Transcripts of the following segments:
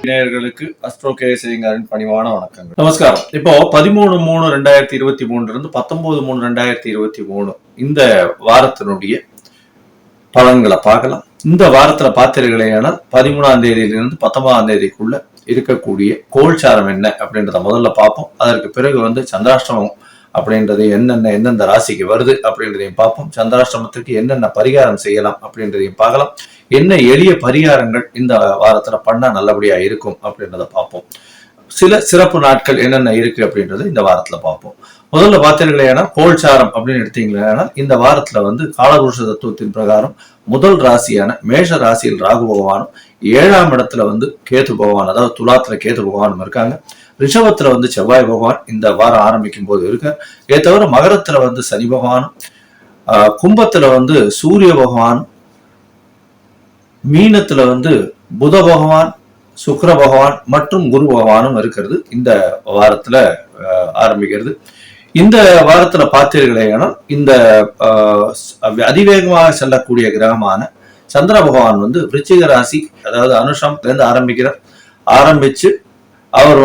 நேயர்களுக்கு அஸ்ட்ரோ கேசிங்காரின் பணிவான வணக்கங்கள். நமஸ்காரம். இப்போ 13/3/2023 இருந்து 19/3/2023 இந்த வாரத்தினுடைய பலன்களை பார்க்கலாம். இந்த வாரத்துல பார்த்தீர்களேனால் 13ஆம் தேதியிலிருந்து 19ஆம் தேதிக்குள்ள இருக்கக்கூடிய கோல்சாரம் என்ன அப்படின்றத முதல்ல பார்ப்போம். அதற்கு பிறகு சந்திராஷ்டமம் அப்படின்றது எந்தெந்த ராசிக்கு வருது அப்படின்றதையும் பார்ப்போம். சந்திராஷ்டமத்துக்கு என்னென்ன பரிகாரம் செய்யலாம் அப்படின்றதையும் பார்க்கலாம். என்ன எளிய பரிகாரங்கள் இந்த வாரத்துல பண்ணா நல்லபடியா இருக்கும் அப்படின்றத பார்ப்போம். சில சிறப்பு நாட்கள் என்னென்ன இருக்கு அப்படின்றத இந்த வாரத்துல பார்ப்போம். முதல்ல பார்த்தீர்களேனா கோல்சாரம் அப்படின்னு எடுத்தீங்களா, இந்த வாரத்துல காலபுருஷ தத்துவத்தின் பிரகாரம் முதல் ராசியான மேஷ ராசியில் ராகு பகவானும் 7ஆம் இடத்துல கேது பகவான், அதாவது துலாத்துல கேது பகவானும் இருக்காங்க. ரிஷபத்துல செவ்வாய் பகவான் இந்த வாரம் ஆரம்பிக்கும் போது இருக்கு. இதை தவிர மகரத்துல சனி பகவானும், கும்பத்துல சூரிய பகவானும், மீனத்துல புத பகவான், சுக்கிர பகவான் மற்றும் குரு பகவானும் இருக்கிறது இந்த வாரத்துல ஆரம்பிக்கிறது. இந்த வாரத்துல பார்த்தீர்களேனா இந்த அதிவேகமாக செல்லக்கூடிய கிரகமான சந்திர பகவான் விருச்சிக ராசி, அதாவது அனுஷம்ல இருந்து ஆரம்பிச்சு அவர்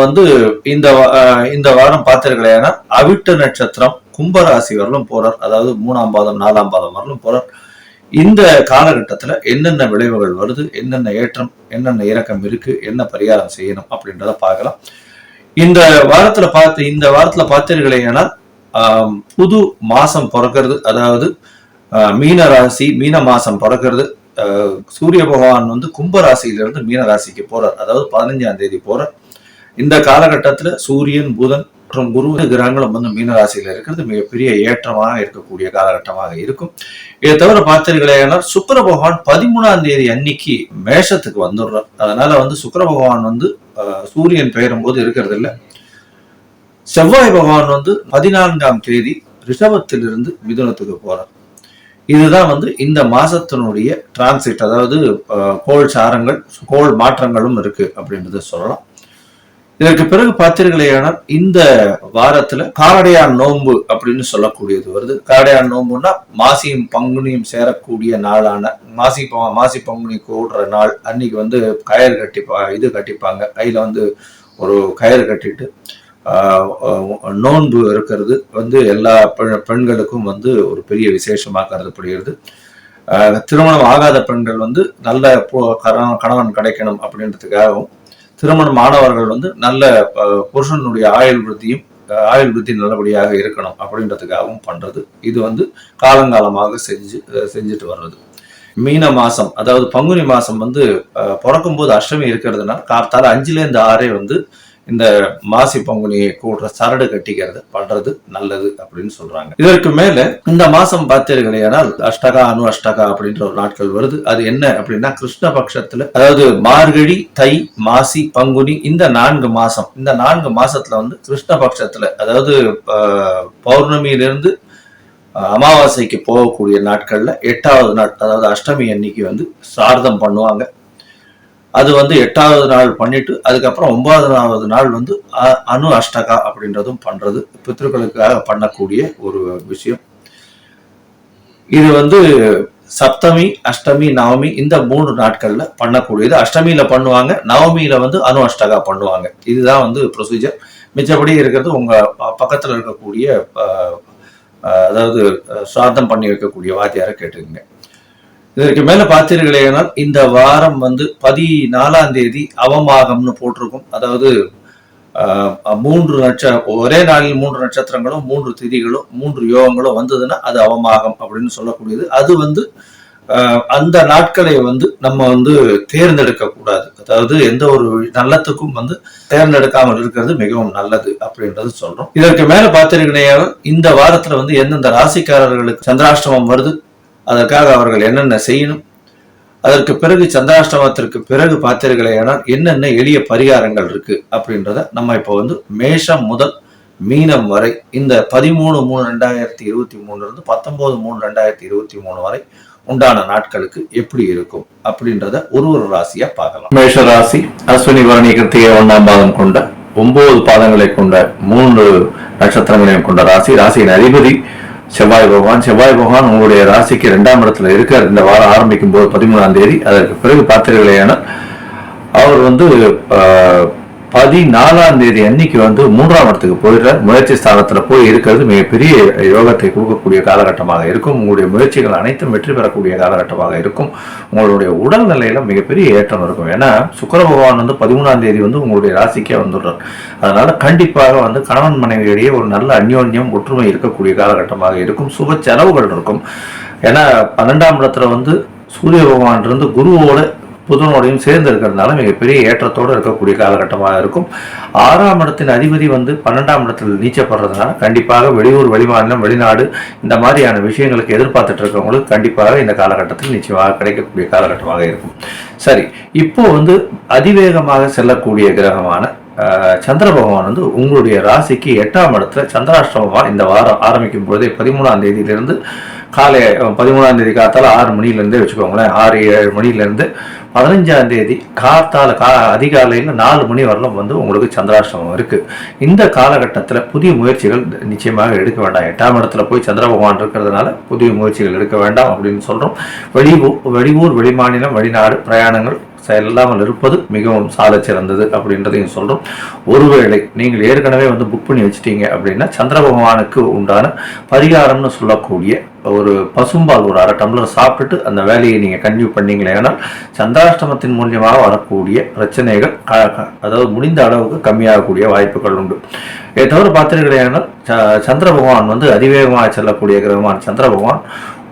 இந்த வாரம் பார்த்தீர்களேனா அவிட்ட நட்சத்திரம் கும்பராசி வரலும் போறார். அதாவது 3ஆம் பாதம் 4ஆம் பாதம் வரலும் போறார். இந்த காலகட்டத்துல என்னென்ன விளைவுகள் வருது, என்னென்ன ஏற்றம் என்னென்ன இறக்கம் இருக்கு, என்ன பரிகாரம் செய்யணும் அப்படின்றத பார்க்கலாம். இந்த வாரத்துல பார்த்தீர்களேனா புது மாசம் பிறக்கிறது. அதாவது மீன ராசி மீன மாசம் பிறக்கிறது. சூரிய பகவான் கும்பராசியிலிருந்து மீன ராசிக்கு போறார். அதாவது 15ஆம் தேதி போறார். இந்த காலகட்டத்துல சூரியன், புதன் மற்றும் குரு கிரகங்களும் மீனராசியில இருக்கிறது மிகப்பெரிய ஏற்றமாக இருக்கக்கூடிய காலகட்டமாக இருக்கும். இதை தவிர பார்த்தீர்களேனா சுக்கிர பகவான் 13ஆம் தேதி அன்னைக்கு மேஷத்துக்கு வந்துடுறார். அதனால சுக்கிர பகவான் சூரியன் பெயரும் போது இருக்கிறது இல்ல. செவ்வாய் பகவான் 14ஆம் தேதி ரிஷபத்திலிருந்து மிதுனத்துக்கு போறார். இதுதான் இந்த மாசத்தினுடைய டிரான்சிட், அதாவது கோள் சாரங்கள், கோள் மாற்றங்களும் இருக்கு அப்படின்றத சொல்லலாம். இதற்கு பிறகு பார்த்தீர்களேனால் இந்த வாரத்துல காரடையான் நோன்பு அப்படின்னு சொல்லக்கூடியது வருது. காரடையான் நோன்புன்னா மாசியும் பங்குனியும் சேரக்கூடிய நாளான மாசி பங்குனி கூடுற நாள் அன்னைக்கு கயிறு கட்டிப்பாங்க. கையில ஒரு கயிறு கட்டிட்டு நோன்பு இருக்கிறது எல்லா பெண்களுக்கும் ஒரு பெரிய விசேஷமாக கருதப்படுகிறது. திருமணம் ஆகாத பெண்கள் நல்ல கணவன் கிடைக்கணும் அப்படின்றதுக்காகவும், திருமணம் ஆனவர்கள் நல்ல புருஷனுடைய ஆயுள் விருத்தி நல்லபடியாக இருக்கணும் அப்படின்றதுக்காகவும் பண்றது. இது காலங்காலமாக செஞ்சுட்டு வர்றது. மீன மாசம், அதாவது பங்குனி மாசம் பிறக்கும் போது அஷ்டமி இருக்கிறதுனால கார்த்தால 5லேருந்து 6 இந்த மாசி பங்குனியை கூடுற சரடு கட்டிக்கிறது பண்றது நல்லது அப்படின்னு சொல்றாங்க. இதற்கு மேல இந்த மாசம் பார்த்தீர்களேனால் அஷ்டகா, அணு அஷ்டகா அப்படின்ற ஒரு நாட்கள் வருது. அது என்ன அப்படின்னா கிருஷ்ணபக்ஷத்துல, அதாவது மார்கழி, தை, மாசி, பங்குனி இந்த 4 மாசம். இந்த 4 மாசத்துல கிருஷ்ணபக்ஷத்துல, அதாவது பௌர்ணமியிலிருந்து அமாவாசைக்கு போகக்கூடிய நாட்கள்ல 8வது நாள், அதாவது அஷ்டமி அன்னைக்கு சார்தம் பண்ணுவாங்க. அது 8வது நாள் பண்ணிட்டு அதுக்கப்புறம் 9வது நாள் அணு அஷ்டகா அப்படின்றதும் பண்றது பித்ருக்களுக்காக பண்ணக்கூடிய ஒரு விஷயம். இது சப்தமி, அஷ்டமி, நவமி இந்த 3 நாட்கள்ல பண்ணக்கூடியது. அஷ்டமியில பண்ணுவாங்க, நவமியில அணு அஷ்டகா பண்ணுவாங்க. இதுதான் ப்ரொசீஜர். மிச்சபடி இருக்கிறது உங்க பக்கத்துல இருக்கக்கூடிய அதாவது சாதம் பண்ணி வைக்கக்கூடிய வாத்தியாரை கேட்டுக்குங்க. இதற்கு மேல பார்த்தீர்களேனால் இந்த வாரம் 14ஆம் தேதி அவமாகம்னு போட்டிருக்கும். அதாவது 3 ஒரே நாளில் 3 நட்சத்திரங்களும் 3 திதிகளும் 3 யோகங்களும் வந்ததுன்னா அது அவமாகம் அப்படின்னு சொல்லக்கூடியது. அது அந்த நாட்களை நம்ம தேர்ந்தெடுக்க கூடாது. அதாவது எந்த ஒரு நல்லத்துக்கும் தேர்ந்தெடுக்காமல் இருக்கிறது மிகவும் நல்லது அப்படின்றது சொல்றோம். இதற்கு மேல பார்த்தீர்களேனால் இந்த வாரத்துல எந்தெந்த ராசிக்காரர்களுக்கு சந்திராஷ்டமம் வருது, அதற்காக அவர்கள் என்னென்ன செய்யணும், அதற்கு பிறகு சந்திராஷ்டமத்திற்கு பிறகு பார்த்தீர்களேனால் என்னென்ன எளிய பரிகாரங்கள் இருக்கு அப்படின்றத நம்ம இப்போ மேஷம் முதல் மீனம் வரை இந்த 13/3/2023 இருந்து 19/3/2023 வரை உண்டான நாட்களுக்கு எப்படி இருக்கும் அப்படின்றத ஒரு ராசியா பார்க்கலாம். மேஷ ராசி அஸ்வினி பரணி கிருத்திகை 1ஆம் பாதம் கொண்ட 9 பாதங்களை கொண்ட 3 நட்சத்திரங்களையும் கொண்ட ராசி. ராசியின் அதிபதி செவ்வாய் பகவான் உங்களுடைய ராசிக்கு 2ஆம் இடத்துல இருக்கார். இந்த வாரம் ஆரம்பிக்கும் போது 13ஆம் தேதி. அதற்கு பிறகு பார்த்தீர்களேனா அவர் வந்து 14ஆம் தேதி அன்னைக்கு வந்து 3ஆம் இடத்துக்கு போயிடுறார். முயற்சி ஸ்தானத்துல போய் இருக்கிறது மிகப்பெரிய யோகத்தை கொடுக்கக்கூடிய காலகட்டமாக இருக்கும். உங்களுடைய முயற்சிகள் அனைத்தும் வெற்றி பெறக்கூடிய காலகட்டமாக இருக்கும். உங்களுடைய உடல்நிலையில மிகப்பெரிய ஏற்றம் இருக்கும். ஏன்னா சுக்கிர பகவான் வந்து 13ஆம் தேதி வந்து உங்களுடைய ராசிக்கே வந்துடுறார். அதனால கண்டிப்பாக வந்து கணவன் மனைவியிடையே ஒரு நல்ல அந்யோன்யம் ஒற்றுமை இருக்கக்கூடிய காலகட்டமாக இருக்கும். சுப செலவுகள் இருக்கும். ஏன்னா 12ஆம் இடத்துல வந்து சூரிய பகவான் இருந்து குருவோட புதனோடையும் சேர்ந்து இருக்கிறதுனால மிகப்பெரிய ஏற்றத்தோடு இருக்கக்கூடிய காலகட்டமாக இருக்கும். 6ஆம் இடத்தின் அதிபதி வந்து 12ஆம் இடத்தில் நீச்சப்படுறதுனால கண்டிப்பாக வெளியூர், வெளிமாநிலம், வெளிநாடு இந்த மாதிரியான விஷயங்களுக்கு எதிர்பார்த்துட்டு இருக்கவங்களுக்கு கண்டிப்பாக இந்த காலகட்டத்தில் நிச்சயமாக கிடைக்கக்கூடிய காலகட்டமாக இருக்கும். சரி, இப்போ வந்து அதிவேகமாக செல்லக்கூடிய கிரகமான சந்திர பகவான் வந்து உங்களுடைய ராசிக்கு 8ஆம் இடத்துல சந்திராஷ்டமமா இந்த வாரம் ஆரம்பிக்கும் பொழுதே 13ஆம் தேதியிலிருந்து காலை 13ஆம் தேதி காத்தால 6 மணிலேருந்தே வச்சுக்கோங்களேன், 6-7 மணிலேருந்து 15ஆம் தேதி காத்தால அதிகாலையில் 4 மணி வரலும் வந்து உங்களுக்கு சந்திராஷ்டமம் இருக்கு. இந்த காலகட்டத்தில் புதிய முயற்சிகள் நிச்சயமாக எடுக்க வேண்டாம். 8ஆம் இடத்துல போய் சந்திர பகவான் இருக்கிறதுனால புதிய முயற்சிகள் எடுக்க வேண்டாம் அப்படின்னு சொல்றோம். வெளியூர், வெளிமாநிலம், வெளிநாடு பிரயாணங்கள் இல்லாமல் இருப்பது மிகவும் சால சிறந்தது அப்படின்றதையும் சொல்றோம். ஒருவேளை நீங்கள் ஏற்கனவே வந்து புக் பண்ணி வச்சுட்டீங்க அப்படின்னா சந்திர பகவானுக்கு உண்டான பரிகாரம்னு சொல்லக்கூடிய ஒரு பசும்பால் ஒரு 1/2 டம்ளர் சாப்பிட்டுட்டு அந்த வேலையை நீங்க கன்டினியூ பண்ணீங்களே ஆனால் சந்திராஷ்டமத்தின் மூலியமாக வரக்கூடிய பிரச்சனைகள் அதாவது முடிந்த அளவுக்கு கம்மியாகக்கூடிய வாய்ப்புகள் உண்டு. இதை தவிர பார்த்தீங்கன்னா சந்திர பகவான் வந்து அதிவேகமாக செல்லக்கூடிய கிரகமான சந்திர பகவான்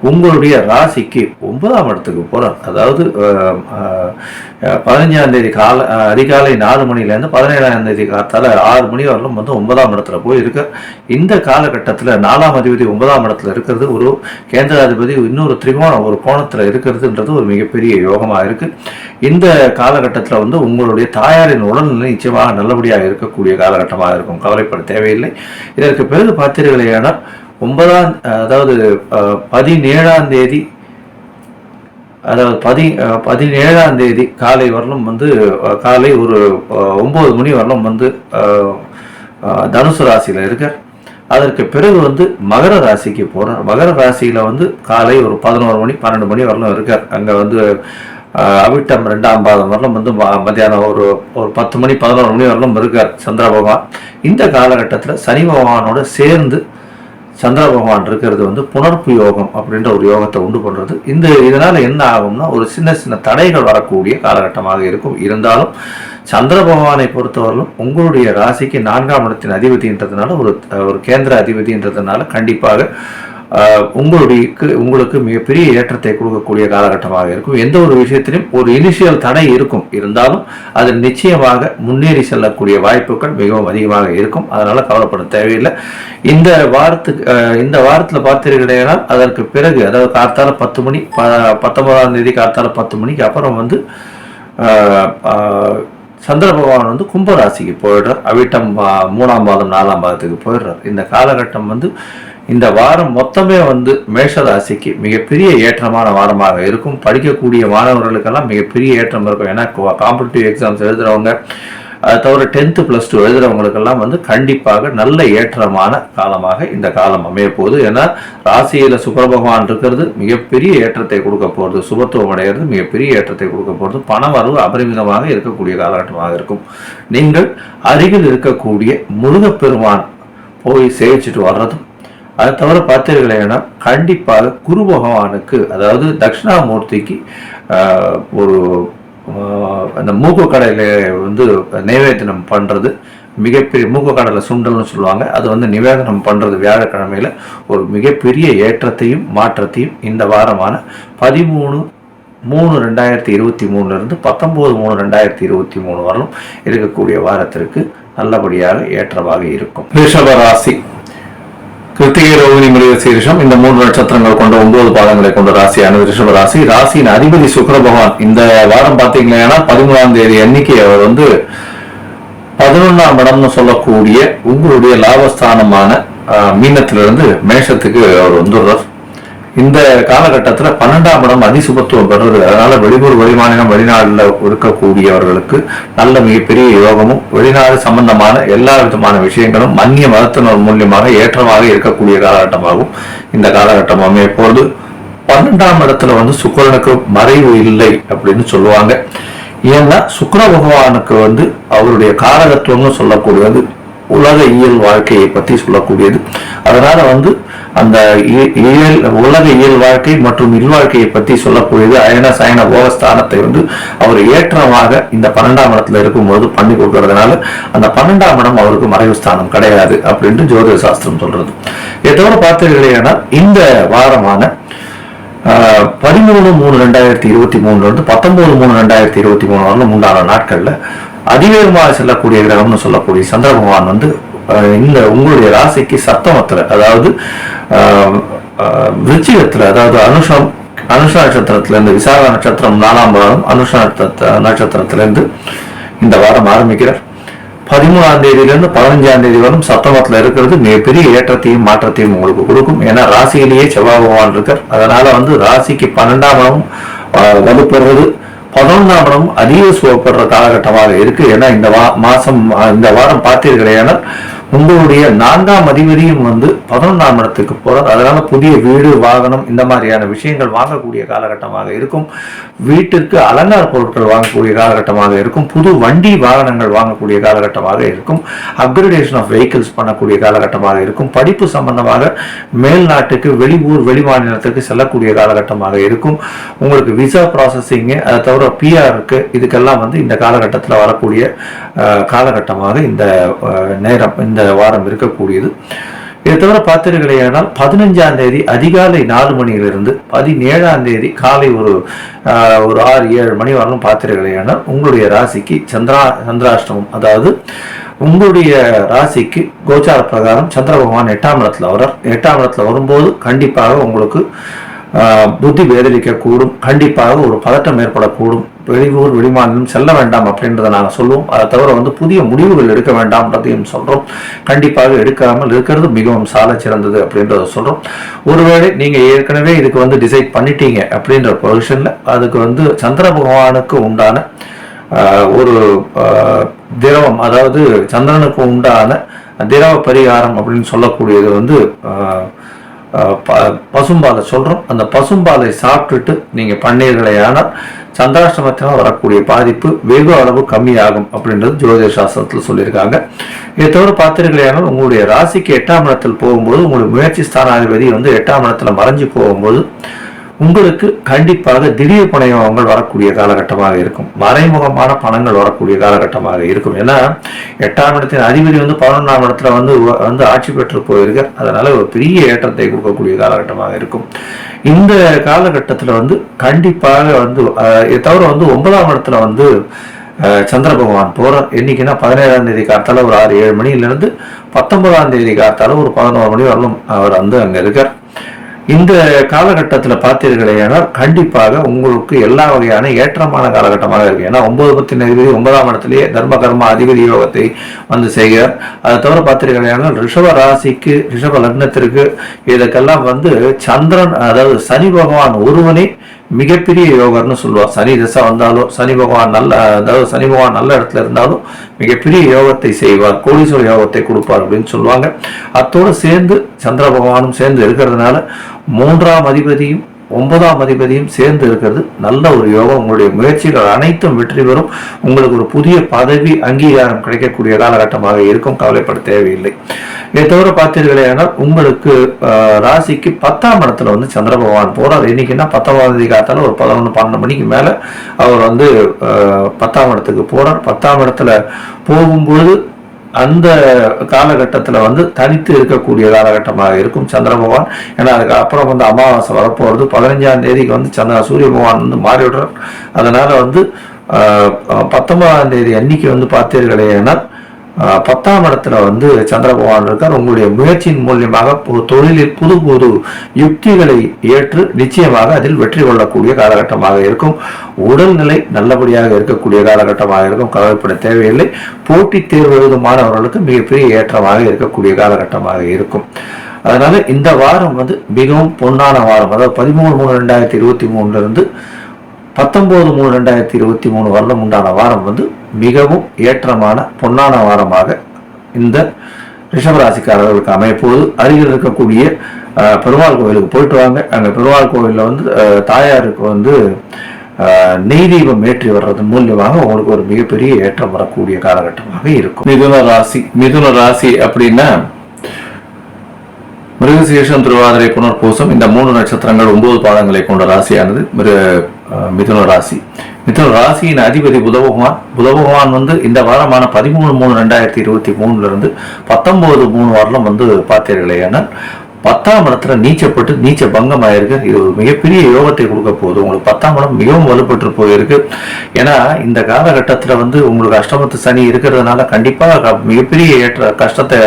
உங்களுடைய ராசிக்கு 9ஆம் இடத்துக்கு போறார். அதாவது 15ஆம் தேதி அதிகாலை 4 மணிலேருந்து 17ஆம் தேதி காத்தால 6 மணி வரலும் வந்து 9ஆம் இடத்துல போய் இருக்கு. இந்த காலகட்டத்தில் 4ஆம் அதிபதி 9ஆம் இடத்துல இருக்கிறது ஒரு கேந்திராதிபதி இன்னொரு திரிகோண ஒரு கோணத்துல இருக்கிறதுன்றது ஒரு மிகப்பெரிய யோகமாக இருக்கு. இந்த காலகட்டத்தில் வந்து உங்களுடைய தாயாரின் உடல்நிலை நிச்சயமாக நல்லபடியாக இருக்கக்கூடிய காலகட்டமாக இருக்கும். கவலைப்பட தேவையில்லை. இதற்கு பிறகு பார்த்தீர்களேனா 17ஆம் தேதி அதாவது 17ஆம் தேதி காலை வரலும் வந்து காலை ஒரு 9 மணி வரலும் வந்து தனுசு ராசியில இருக்கார். அதற்கு பிறகு வந்து மகர ராசிக்கு போறார். மகர ராசியில வந்து காலை ஒரு 11 மணி 12 மணி வரலும் இருக்கார். அங்க வந்து அவிட்டம் 2ஆம் பாதம் வரலும் வந்து மத்தியானம் ஒரு 10 மணி 11 மணி வரலும் இருக்கார் சந்திர பகவான். இந்த காலகட்டத்தில் சனி பகவானோட சேர்ந்து சந்திர பகவான் இருக்கிறது வந்து புனர்ப்பு யோகம் அப்படின்ற ஒரு யோகத்தை உண்டு பண்றது. இதனால என்ன ஆகும்னா ஒரு சின்ன சின்ன தடைகள் வரக்கூடிய காலகட்டமாக இருக்கும். இருந்தாலும் சந்திர பகவானை பொறுத்தவரையிலும் உங்களுடைய ராசிக்கு 4ஆம் இடத்தின் அதிபதின்றதுனால ஒரு கேந்திர அதிபதின்றதுனால கண்டிப்பாக உங்களுக்கு மிகப்பெரிய ஏற்றத்தை கொடுக்கக்கூடிய காலகட்டமாக இருக்கும். எந்த ஒரு விஷயத்திலும் ஒரு இனிஷியல் தடை இருக்கும். இருந்தாலும் அது நிச்சயமாக முன்னேறி செல்லக்கூடிய வாய்ப்புகள் மிகவும் அதிகமாக இருக்கும். அதனால கவலைப்பட தேவையில்லை. இந்த வாரத்துல பார்த்தீர்களேனால் அதற்கு பிறகு அதாவது காத்தால 10 மணி 19ஆம் தேதி காத்தால 10 மணிக்கு அப்புறம் வந்து சந்திர பகவான் வந்து கும்பராசிக்கு போயிடுறார். அவிட்டம் 3ஆம் பாதம் 4ஆம் பாதத்துக்கு போயிடுறார். இந்த காலகட்டம் வந்து இந்த வாரம் மொத்தமே வந்து மேஷராசிக்கு மிகப்பெரிய ஏற்றமான வாரமாக இருக்கும். படிக்கக்கூடிய மாணவர்களுக்கெல்லாம் மிகப்பெரிய ஏற்றம் இருக்கும். ஏன்னா காம்படிட்டிவ் எக்ஸாம்ஸ் எழுதுறவங்க அதை தவிர 10th +2 எழுதுறவங்களுக்கெல்லாம் வந்து கண்டிப்பாக நல்ல ஏற்றமான காலமாக இந்த காலம் அமைய போகுது. ஏன்னா ராசியில சுக்கிர பகவான் இருக்கிறது மிகப்பெரிய ஏற்றத்தை கொடுக்க போகிறது. சுபத்துவம் அடைகிறது மிகப்பெரிய ஏற்றத்தை கொடுக்க போகிறது. பண வரவு அபரிமிதமாக இருக்கக்கூடிய காலகட்டமாக இருக்கும். நீங்கள் அருகில் இருக்கக்கூடிய முருகப்பெருமான் போய் சேவிச்சுட்டு வர்றதும் அதை தவிர பார்த்தீர்களேனா கண்டிப்பாக குரு பகவானுக்கு அதாவது தட்சிணாமூர்த்திக்கு ஒரு அந்த மூக்கு கடையில வந்து நைவேத்தியம் பண்றது மிகப்பெரிய மூக்கு கடலை சுண்டல்னு சொல்லுவாங்க. அது வந்து நிவேதனம் பண்றது வியாழக்கிழமையில ஒரு மிகப்பெரிய ஏற்றத்தையும் மாற்றத்தையும் இந்த வாரமான 13/3/2023 இருந்து 19/3/2023 வரலும் இருக்கக்கூடிய வாரத்திற்கு நல்லபடியாக ஏற்றமாக இருக்கும். ரிஷப ராசி கிருத்திகை, ரோகிணி, மிருகசீரிஷம் இந்த 3 நட்சத்திரங்கள் கொண்ட 9 பாதங்களை கொண்ட ராசியானது ரிஷப ராசி. ராசியின் அதிபதி சுக்கிர பகவான் இந்த வாரம் பார்த்தீங்கன்னா 13ஆம் தேதி அன்னைக்கு அவர் வந்து 11ஆம் இடம்னு சொல்லக்கூடிய உங்களுடைய லாபஸ்தானமான மீனத்திலிருந்து மேஷத்துக்கு அவர் வந்துடுறார். இந்த காலகட்டத்துல 12ஆம் இடம் அதிசுபத்துவம் பெறுறது. அதனால வெளியூர், வெளிமாநிலம், வெளிநாடுல இருக்கக்கூடியவர்களுக்கு நல்ல மிகப்பெரிய யோகமும் வெளிநாடு சம்பந்தமான எல்லா விதமான விஷயங்களும் மன்னிய மதத்தினர் மூலியமாக ஏற்றமாக இருக்கக்கூடிய காலகட்டமாகவும் இந்த காலகட்டம் அமைய போது. 12ஆம் இடத்துல சுக்கிரனுக்கு மறைவு இல்லை அப்படின்னு சொல்லுவாங்க. ஏன்னா சுக்கிர பகவானுக்கு அவருடைய காரகத்துவம்னு சொல்லக்கூடியது உலக இயல் வாழ்க்கையை பற்றி சொல்லக்கூடியது. அதனால அந்த உலக இயல் வாழ்க்கை மற்றும் இல்வாழ்க்கையை பற்றி சொல்லக்கூடியது அயன சயன போகஸ்தானத்தை அவர் ஏற்றமாக இந்த 12ஆம் இடத்துல இருக்கும்போது பண்ணி கொடுக்கறதுனால அந்த 12ஆம் இடம் அவருக்கு மறைவு ஸ்தானம் கிடையாது அப்படின்ட்டு ஜோதிட சாஸ்திரம் சொல்றது. இதோட பார்த்தீர்களேனா இந்த வாரமான 13/3/2023 19/3/2023 வரலும் உண்டான நாட்கள்ல அதிவேகமாக செல்லக்கூடிய கிரகம்னு சொல்லக்கூடிய சந்திர பகவான் இந்த உங்களுடைய ராசிக்கு சப்தமத்துல, அதாவது விருச்சிகத்துல, அதாவது அனுஷ நட்சத்திரத்திலிருந்து விசாக நட்சத்திரம் 4ஆம் பாகம் அனுஷ நட்சத்திரத்திலிருந்து இந்த வாரம் ஆரம்பிக்கிறார். 13ஆம் தேதியிலிருந்து 15ஆம் தேதி வரும் சப்தமத்துல இருக்கிறது மிகப்பெரிய ஏற்றத்தையும் மாற்றத்தையும் உங்களுக்கு கொடுக்கும். ஏன்னா ராசியிலேயே செவ்வாய் பகவான் இருக்கார். அதனால ராசிக்கு 12ஆம் இடம் வலுப்பெறுவது, 11ஆம் இடம் அதிக சுவப்படுற காலகட்டமாக இருக்கு. ஏன்னா இந்த வாரம் பார்த்தீர்களேனால் உங்களுடைய 4ஆம் அதிபதியும் 11ஆம் இடத்துக்கு போறார். அதனால புதிய வீடு, வாகனம் இந்த மாதிரியான விஷயங்கள் வாங்கக்கூடிய காலகட்டமாக இருக்கும். வீட்டிற்கு அலங்கார பொருட்கள் வாங்கக்கூடிய காலகட்டமாக இருக்கும். புது வண்டி வாகனங்கள் வாங்கக்கூடிய காலகட்டமாக இருக்கும். அப்கிரேடேஷன் ஆஃப் வெஹிக்கிள்ஸ் பண்ணக்கூடிய காலகட்டமாக இருக்கும். படிப்பு சம்பந்தமாக மேல்நாட்டுக்கு, வெளியூர், வெளிமாநிலத்துக்கு செல்லக்கூடிய காலகட்டமாக இருக்கும். உங்களுக்கு விசா ப்ராசஸிங், அதை தவிர பிஆருக்கு, இதுக்கெல்லாம் இந்த காலகட்டத்தில் வரக்கூடிய காலகட்டமாக இந்த நேரம், இந்த வாரம் இருக்கக்கூடியது. இதை தவிர பார்த்தீர்களேயானால் 15ஆம் தேதி அதிகாலை 4 மணியிலிருந்து 17ஆம் தேதி காலை ஒரு 6-7 மணி வரலும் பார்த்தீர்களேயானால் உங்களுடைய ராசிக்கு சந்திராஷ்டமம், அதாவது உங்களுடைய ராசிக்கு கோச்சார பிரகாரம் சந்திர பகவான் 8ஆம் இடத்துல வரார். 8ஆம் இடத்துல வரும்போது கண்டிப்பாக உங்களுக்கு புத்தி பேதலிக்க கூடும். கண்டிப்பாக ஒரு பதட்டம் ஏற்படக்கூடும். வெளியூர், வெளிமாநிலம் செல்ல வேண்டாம் அப்படின்றத நாங்கள் சொல்லுவோம். அதை தவிர புதிய முடிவுகள் எடுக்க வேண்டாம்ன்றதையும் சொல்றோம். கண்டிப்பாக எடுக்காமல் இருக்கிறது மிகவும் சால சிறந்தது அப்படின்றத சொல்றோம். ஒருவேளை நீங்க ஏற்கனவே இதுக்கு டிசைட் பண்ணிட்டீங்க அப்படின்ற பொசிஷன்ல அதுக்கு சந்திர பகவானுக்கு உண்டான ஒரு திரவம், அதாவது சந்திரனுக்கு உண்டான திரவ பரிகாரம் அப்படின்னு சொல்லக்கூடியது பசும்பாலை சொல்றோம். அந்த பசும்பாலை சாப்பிட்டுட்டு நீங்க பண்ணீர்களேயானால் சந்திராஷ்டமத்தினால் வரக்கூடிய பாதிப்பு வெகு அளவு கம்மியாகும் அப்படின்றது ஜோதிட சாஸ்திரத்தில் சொல்லியிருக்காங்க. இதை தவிர பார்த்தீர்களேயானால் உங்களுடைய ராசிக்கு 8ஆம் இடத்தில் போகும்போது உங்களுடைய முயற்சி ஸ்தானாதிபதி 8ஆம் இடத்துல மறைஞ்சு போகும்போது உங்களுக்கு கண்டிப்பாக திடீர் பணங்கள் வரக்கூடிய காலகட்டமாக இருக்கும். மறைமுகமான பணங்கள் வரக்கூடிய காலகட்டமாக இருக்கும். ஏன்னா 8ஆம் இடத்தின் அதிபதி 11ஆம் இடத்துல ஆட்சி பெற்று போயிருக்கார். அதனால ஒரு பெரிய ஏற்றத்தை கொடுக்கக்கூடிய காலகட்டமாக இருக்கும். இந்த காலகட்டத்தில் கண்டிப்பாக இதை தவிர 9ஆம் இடத்துல சந்திர பகவான் போறார். என்னைக்குன்னா 17ஆம் தேதி காத்தால ஒரு 6-7 மணியிலிருந்து 19ஆம் தேதி காத்தால ஒரு 11 மணி வரலும் அவர் அங்க இருக்கார். இந்த காலகட்டத்தில் பார்த்தீர்களேனால் கண்டிப்பாக உங்களுக்கு எல்லா வகையான ஏற்றமான காலகட்டமாக இருக்கு. ஏன்னா 9 அதிபதி 9ஆம் இடத்திலேயே தர்ம கர்ம அதிபதி யோகத்தை செய்கிறார். அதை தவிர பார்த்தீர்களேனால் ரிஷப ராசிக்கு, ரிஷப லக்னத்திற்கு இதுக்கெல்லாம் சந்திரன், அதாவது சனி பகவான் ஒருவனே மிகப்பெரிய யோகர்னு சொல்லுவார். சனி திசை வந்தாலும், சனி பகவான் நல்ல இடத்துல இருந்தாலும் மிகப்பெரிய யோகத்தை செய்வார், கோடீஸ்வர யோகத்தை கொடுப்பார் அப்படின்னு சொல்லுவாங்க. அத்தோடு சேர்ந்து சந்திர பகவானும் சேர்ந்து இருக்கிறதுனால 3ஆம் அதிபதியும் 9ஆம் அதிபதியும் சேர்ந்து இருக்கிறது நல்ல ஒரு யோகம். உங்களுடைய முயற்சிகள் அனைத்தும் வெற்றி பெறும். உங்களுக்கு ஒரு புதிய பதவி அங்கீகாரம் கிடைக்கக்கூடிய காலகட்டமாக இருக்கும். கவலைப்பட தேவையில்லை. இதை தவிர பார்த்தீர்களேனால் உங்களுக்கு ராசிக்கு 10ஆம் இடத்துல சந்திர பகவான் போறார். இன்னைக்குன்னா 19ஆம் தேதி காத்தால ஒரு 11-12 மணிக்கு மேல அவர் 10ஆம் இடத்துக்கு போறார். 10ஆம் இடத்துல போகும்போது அந்த காலகட்டத்தில் தனித்து இருக்கக்கூடிய காலகட்டமாக இருக்கும் சந்திர பகவான். ஏன்னா அதுக்கு அப்புறம் அமாவாசை வரப்போகிறது. 15ஆம் தேதிக்கு சூரிய பகவான் மாறிவிடுறார். அதனால 19ஆம் தேதி அன்னைக்கு பார்த்தீர்களேனால் 10ஆம் இடத்துல சந்திர பகவான் இருக்கார். உங்களுடைய முயற்சியின் மூலியமாக தொழிலில் புது புது யுக்திகளை ஏற்று நிச்சயமாக அதில் வெற்றி கொள்ளக்கூடிய காலகட்டமாக இருக்கும். உடல்நிலை நல்லபடியாக இருக்கக்கூடிய காலகட்டமாக இருக்கும். கவலைப்பட தேவையில்லை. போட்டித் தேர்வு எழுதும் மாணவர்களுக்கு மிகப்பெரிய ஏற்றமாக இருக்கக்கூடிய காலகட்டமாக இருக்கும். அதனால இந்த வாரம் வந்து மிகவும் பொன்னான வாரம். அதாவது 13/3/2023 இருந்து 19/3/2023 வருடம் உண்டான வாரம் வந்து மிகவும் ஏற்றமான பொன்னான வாரமாக இந்த ரிஷபராசிக்காரர்களுக்கு அமைப்போது அருகில் இருக்கக்கூடிய பெருமாள் கோவிலுக்கு போயிட்டு வாங்க. அங்க பெருமாள் கோவில்ல வந்து தாயாருக்கு வந்து நெய் தீபம் ஏற்றி வர்றதன் மூலியமாக உங்களுக்கு ஒரு மிகப்பெரிய ஏற்றம் வரக்கூடிய காலகட்டமாக இருக்கும். மிதுன ராசி அப்படின்னா மிருகசீரிஷம், திருவாதிரை, புனர்பூசம் இந்த 3 நட்சத்திரங்கள் 9 பாதங்களை கொண்ட ராசியானது மிதுன ராசி. மிதுன ராசியின் அதிபதி புத பகவான் வந்து இந்த வாரமான 13/3/2023 இருந்து 19/3 வரலாம் வந்து பார்த்தீர்களே, ஆனால் 10ஆம் இடத்துல நீச்சப்பட்டு நீச்ச பங்கம் ஆயிருக்கு. இது ஒரு மிகப்பெரிய யோகத்தை கொடுக்க போகுது. உங்களுக்கு 10ஆம் இடம் மிகவும் வலுப்பட்டு போயிருக்கு. ஏன்னா இந்த காலகட்டத்தில் வந்து உங்களுக்கு அஷ்டமத்து சனி இருக்கிறதுனால கண்டிப்பாக மிகப்பெரிய ஏற்ற கஷ்டத்தை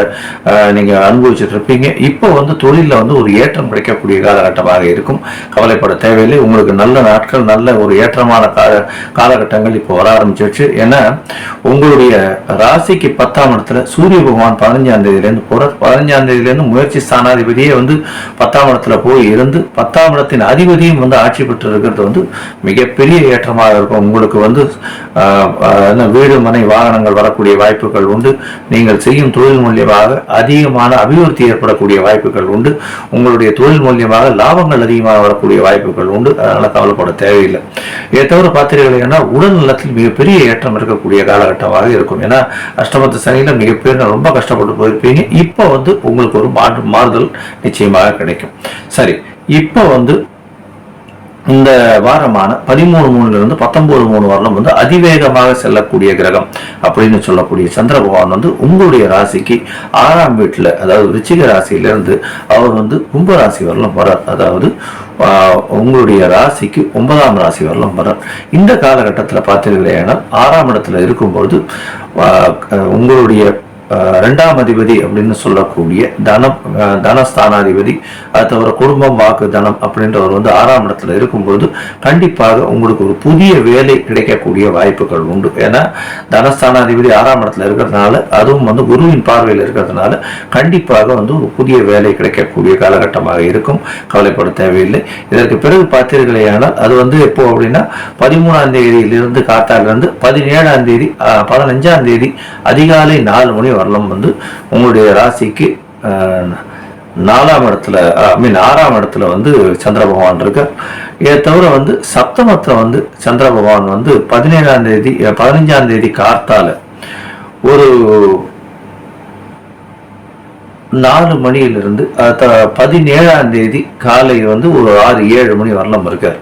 நீங்க அனுபவிச்சுட்டு இருப்பீங்க. இப்போ வந்து தொழிலில் வந்து ஒரு ஏற்றம் கிடைக்கக்கூடிய காலகட்டமாக இருக்கும். கவலைப்பட தேவையில்லை. உங்களுக்கு நல்ல நாட்கள், நல்ல ஒரு ஏற்றமான காலகட்டங்கள் இப்போ வர ஆரம்பிச்சிருச்சு. ஏன்னா உங்களுடைய ராசிக்கு 10ஆம் இடத்துல சூரிய பகவான் 15ஆம் தேதியிலேருந்து போறார். 15ஆம் தேதியிலேருந்து முயற்சி ஸ்தானாதிபதியே வந்து 10ஆம் இடத்துல போய் இருந்து 10ஆம் இடத்தின் அதிபதியும் வந்து ஆட்சி பெற்று இருக்கிறது வந்து மிகப்பெரிய ஏற்றமாக இருக்கும். உங்களுக்கு வந்து வீடு, மனை, வாகனங்கள் வரக்கூடிய வாய்ப்புகள் உண்டு. நீங்கள் செய்யும் தொழில் மூலியமாக அதிகமான அபிவிருத்தி ஏற்படக்கூடிய வாய்ப்புகள் உண்டு. உங்களுடைய தொழில் மூலியமாக லாபங்கள் அதிகமாக வரக்கூடிய வாய்ப்புகள் உண்டு. அதனால கவலைப்பட தேவையில்லை. இதை தவிர பார்த்தீங்கன்னா உடல் நலத்தில் மிகப்பெரிய ஏற்றம் இருக்கக்கூடிய காலகட்டமாக இருக்கும். ஏன்னா அஷ்டமத்து சனியில மிகப்பெரிய ரொம்ப கஷ்டப்பட்டு போயிருப்பீங்க. இப்போ வந்து உங்களுக்கு ஒரு மாறுதல் நிச்சயமாக கிடைக்கும். சரி, இப்போ வந்து இந்த வாரமான 13/3 இருந்து 19/3 வரலாம் வந்து அதிவேகமாக செல்லக்கூடிய கிரகம் அப்படின்னு சொல்லக்கூடிய சந்திர பகவான் வந்து உங்களுடைய ராசிக்கு 6ஆம் வீட்டுல, அதாவது விருச்சிக ராசியிலிருந்து அவர் வந்து கும்ப ராசி வரலாம் வரார். அதாவது உங்களுடைய ராசிக்கு 9ஆம் ராசி வரலாம் வரார். இந்த காலகட்டத்தில் பார்த்தீங்கன்னா 6ஆம் இடத்துல இருக்கும்போது உங்களுடைய 2ஆம் அதிபதி அப்படின்னு சொல்லக்கூடிய தனஸ்தானாதிபதி, அது தவிர குடும்பம், வாக்கு, தனம் அப்படின்றவர் வந்து 6ஆம் இடத்துல இருக்கும்போது கண்டிப்பாக உங்களுக்கு ஒரு புதிய வேலை கிடைக்கக்கூடிய வாய்ப்புகள் உண்டு. ஏன்னா தனஸ்தானாதிபதி 6ஆம் இடத்துல இருக்கிறதுனால, அதுவும் வந்து குருவின் பார்வையில் இருக்கிறதுனால கண்டிப்பாக வந்து ஒரு புதிய வேலை கிடைக்கக்கூடிய காலகட்டமாக இருக்கும். கவலைப்பட தேவையில்லை. இதற்கு பிறகு பார்த்தீர்களேயானால் அது வந்து எப்போ அப்படின்னா 13ஆம் தேதியிலிருந்து காத்தாலிருந்து 17ஆம் தேதி 15ஆம் தேதி அதிகாலை 4 மணி வரலாம் வந்து உங்களுடைய ராசிக்கு 4ஆம் இடத்துல, 6ஆம் இடத்துல வந்து சந்திர பகவான் இருக்க. இதை தவிர வந்து சப்தமத்துல வந்து சந்திர பகவான் வந்து 15ஆம் தேதி காத்தால ஒரு 4 மணியிலிருந்து 17ஆம் தேதி காலை வந்து ஒரு 6-7 மணி வரலாம் இருக்கார்.